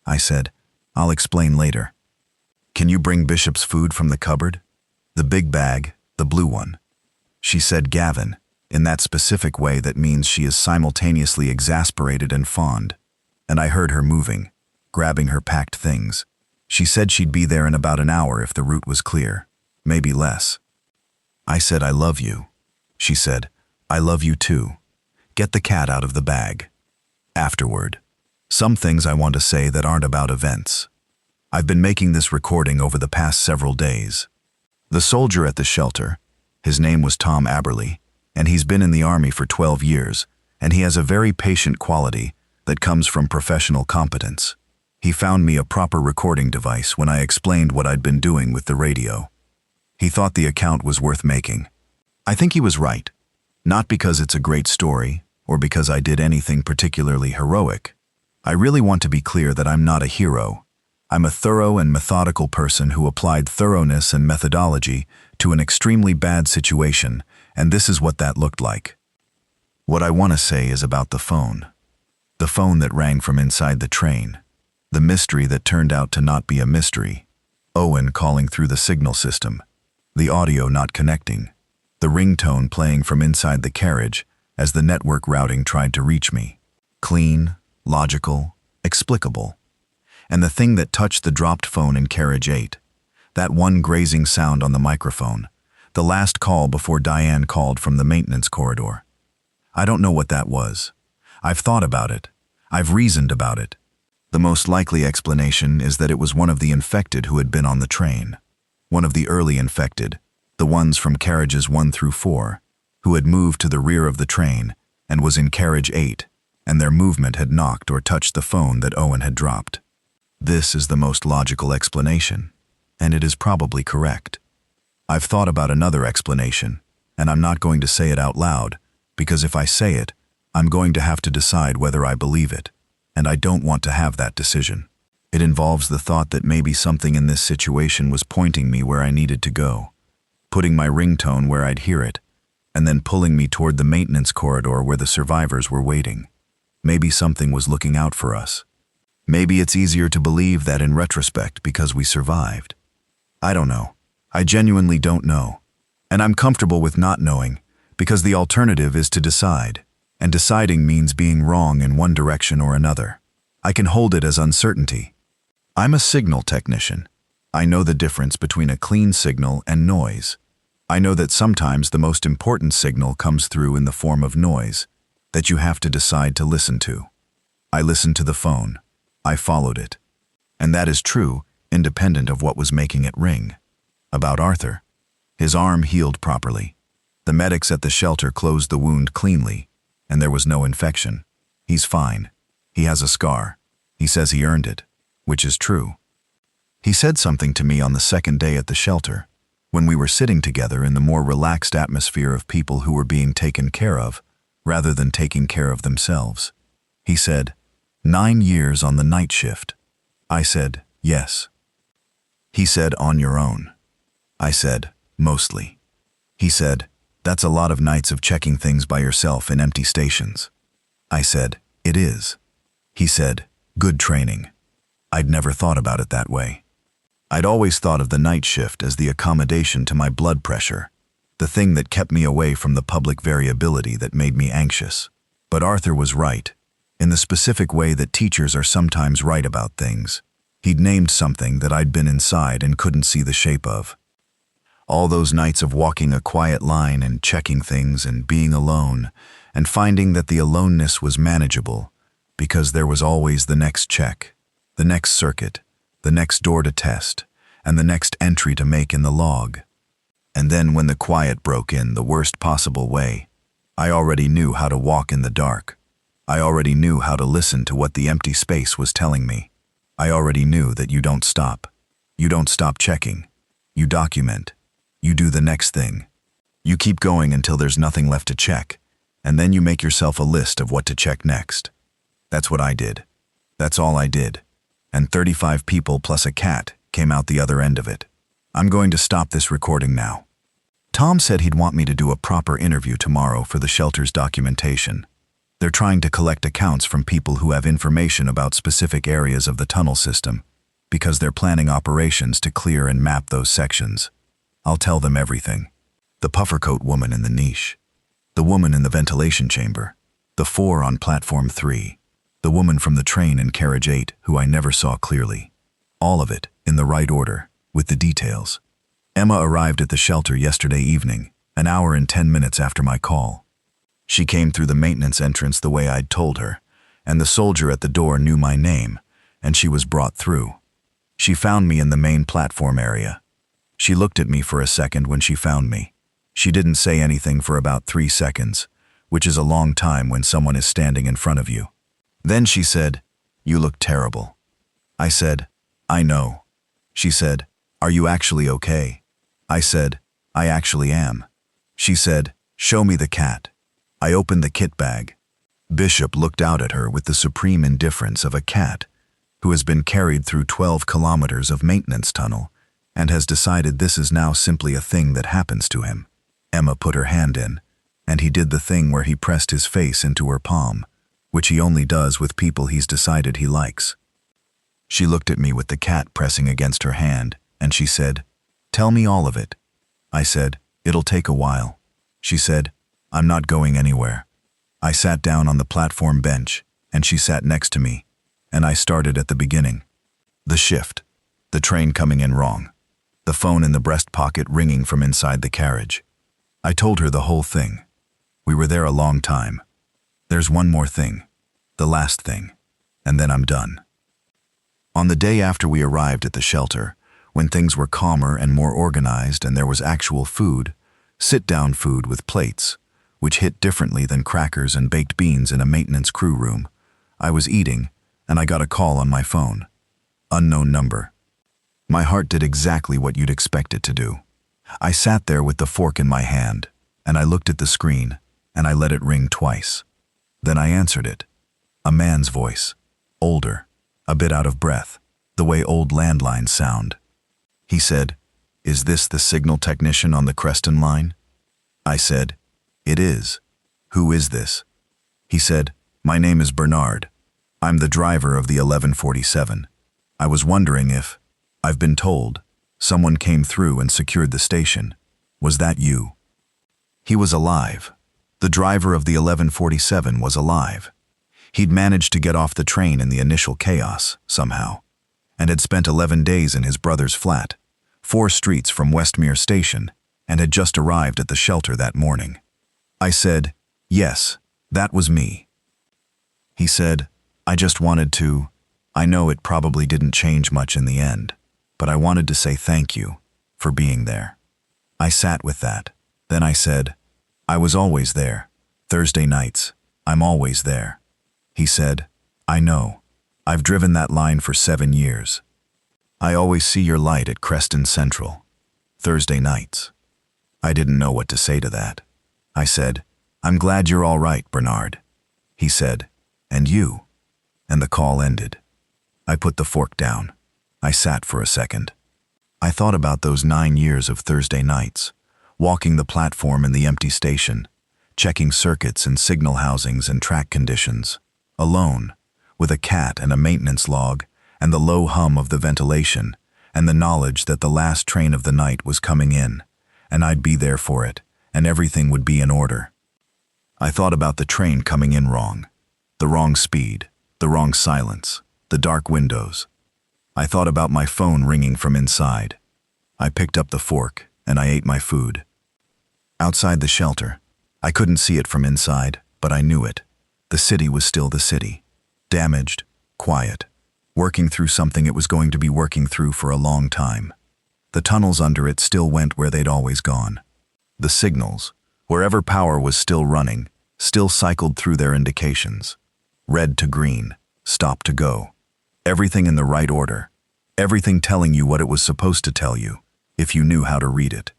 I said, "I'll explain later." "Can you bring Bishop's food from the cupboard? The big bag, the blue one." She said Gavin, in that specific way that means she is simultaneously exasperated and fond, and I heard her moving, grabbing her packed things. She said she'd be there in about an hour if the route was clear, maybe less. I said, "I love you." She said, "I love you too. Get the cat out of the bag." Afterward, some things I want to say that aren't about events. I've been making this recording over the past several days. The soldier at the shelter, his name was Tom Aberley, and he's been in the Army for 12 years, and he has a very patient quality that comes from professional competence. He found me a proper recording device when I explained what I'd been doing with the radio. He thought the account was worth making. I think he was right. Not because it's a great story, or because I did anything particularly heroic. I really want to be clear that I'm not a hero. I'm a thorough and methodical person who applied thoroughness and methodology to an extremely bad situation, and this is what that looked like. What I want to say is about the phone. The phone that rang from inside the train. The mystery that turned out to not be a mystery. Owen calling through the signal system. The audio not connecting. The ringtone playing from inside the carriage as the network routing tried to reach me. Clean, logical, explicable. And the thing that touched the dropped phone in carriage 8. That one grazing sound on the microphone. The last call before Diane called from the maintenance corridor. I don't know what that was. I've thought about it. I've reasoned about it. The most likely explanation is that it was one of the infected who had been on the train. One of the early infected, the ones from carriages 1 through 4, who had moved to the rear of the train and was in carriage 8, and their movement had knocked or touched the phone that Owen had dropped. This is the most logical explanation, and it is probably correct. I've thought about another explanation, and I'm not going to say it out loud, because if I say it, I'm going to have to decide whether I believe it, and I don't want to have that decision. It involves the thought that maybe something in this situation was pointing me where I needed to go, putting my ringtone where I'd hear it, and then pulling me toward the maintenance corridor where the survivors were waiting. Maybe something was looking out for us. Maybe it's easier to believe that in retrospect because we survived. I don't know. I genuinely don't know. And I'm comfortable with not knowing, because the alternative is to decide. And deciding means being wrong in one direction or another. I can hold it as uncertainty. I'm a signal technician. I know the difference between a clean signal and noise. I know that sometimes the most important signal comes through in the form of noise that you have to decide to listen to. I listened to the phone. I followed it. And that is true, independent of what was making it ring. About Arthur. His arm healed properly. The medics at the shelter closed the wound cleanly, and there was no infection. He's fine. He has a scar. He says he earned it, which is true. He said something to me on the second day at the shelter, when we were sitting together in the more relaxed atmosphere of people who were being taken care of, rather than taking care of themselves. He said, 9 years on the night shift. I said, yes. He said, on your own. I said, mostly. He said, that's a lot of nights of checking things by yourself in empty stations. I said, it is. He said, good training. I'd never thought about it that way. I'd always thought of the night shift as the accommodation to my blood pressure, the thing that kept me away from the public variability that made me anxious. But Arthur was right, in the specific way that teachers are sometimes right about things. He'd named something that I'd been inside and couldn't see the shape of. All those nights of walking a quiet line and checking things and being alone, and finding that the aloneness was manageable, because there was always the next check, the next circuit, the next door to test, and the next entry to make in the log. And then when the quiet broke in the worst possible way, I already knew how to walk in the dark. I already knew how to listen to what the empty space was telling me. I already knew that you don't stop. You don't stop checking. You document. You do the next thing. You keep going until there's nothing left to check, and then you make yourself a list of what to check next. That's what I did. That's all I did. And 35 people plus a cat came out the other end of it. I'm going to stop this recording now. Tom said he'd want me to do a proper interview tomorrow for the shelter's documentation. They're trying to collect accounts from people who have information about specific areas of the tunnel system, because they're planning operations to clear and map those sections. I'll tell them everything. The puffercoat woman in the niche. The woman in the ventilation chamber. The 4 on platform 3. The woman from the train in carriage 8 who I never saw clearly. All of it, in the right order, with the details. Emma arrived at the shelter yesterday evening, an hour and 10 minutes after my call. She came through the maintenance entrance the way I'd told her, and the soldier at the door knew my name, and she was brought through. She found me in the main platform area. She looked at me for a second when she found me. She didn't say anything for about 3 seconds, which is a long time when someone is standing in front of you. Then she said, "You look terrible." I said, "I know." She said, "Are you actually okay?" I said, "I actually am." She said, "Show me the cat." I opened the kit bag. Bishop looked out at her with the supreme indifference of a cat who has been carried through 12 kilometers of maintenance tunnel and has decided this is now simply a thing that happens to him. Emma put her hand in, and he did the thing where he pressed his face into her palm, which he only does with people he's decided he likes. She looked at me with the cat pressing against her hand, and she said, "Tell me all of it." I said, "It'll take a while." She said, "I'm not going anywhere." I sat down on the platform bench, and she sat next to me, and I started at the beginning. The shift, the train coming in wrong, the phone in the breast pocket ringing from inside the carriage. I told her the whole thing. We were there a long time. There's one more thing, the last thing, and then I'm done. On the day after we arrived at the shelter, when things were calmer and more organized and there was actual food, sit-down food with plates, which hit differently than crackers and baked beans in a maintenance crew room, I was eating, and I got a call on my phone. Unknown number. My heart did exactly what you'd expect it to do. I sat there with the fork in my hand, and I looked at the screen, and I let it ring twice. Then I answered it. A man's voice. Older, a bit out of breath, the way old landlines sound. He said, "Is this the signal technician on the Creston line?" I said, "It is. Who is this?" He said, "My name is Bernard. I'm the driver of the 1147. I was wondering if, I've been told, someone came through and secured the station. Was that you?" He was alive. The driver of the 1147 was alive. He'd managed to get off the train in the initial chaos, somehow, and had spent 11 days in his brother's flat, 4 streets from Westmere Station, and had just arrived at the shelter that morning. I said, "Yes, that was me." He said, "I just wanted to, I know it probably didn't change much in the end, but I wanted to say thank you for being there." I sat with that. Then I said, "I was always there. Thursday nights, I'm always there." He said, "I know. I've driven that line for 7 years. I always see your light at Creston Central. Thursday nights." I didn't know what to say to that. I said, "I'm glad you're all right, Bernard." He said, "And you?" And the call ended. I put the fork down. I sat for a second. I thought about those 9 years of Thursday nights, walking the platform in the empty station, checking circuits and signal housings and track conditions, alone, with a cat and a maintenance log, and the low hum of the ventilation, and the knowledge that the last train of the night was coming in, and I'd be there for it, and everything would be in order. I thought about the train coming in wrong, the wrong speed, the wrong silence, the dark windows. I thought about my phone ringing from inside. I picked up the fork, and I ate my food. Outside the shelter, I couldn't see it from inside, but I knew it. The city was still the city. Damaged, quiet, working through something it was going to be working through for a long time. The tunnels under it still went where they'd always gone. The signals, wherever power was still running, still cycled through their indications. Red to green, stop to go. Everything in the right order. Everything telling you what it was supposed to tell you, if you knew how to read it.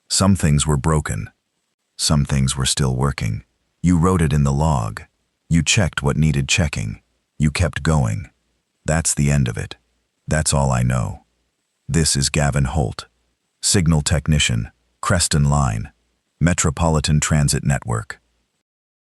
Some things were broken. Some things were still working. You wrote it in the log. You checked what needed checking. You kept going. That's the end of it. That's all I know. This is Gavin Holt, signal technician, Creston Line, Metropolitan Transit Network.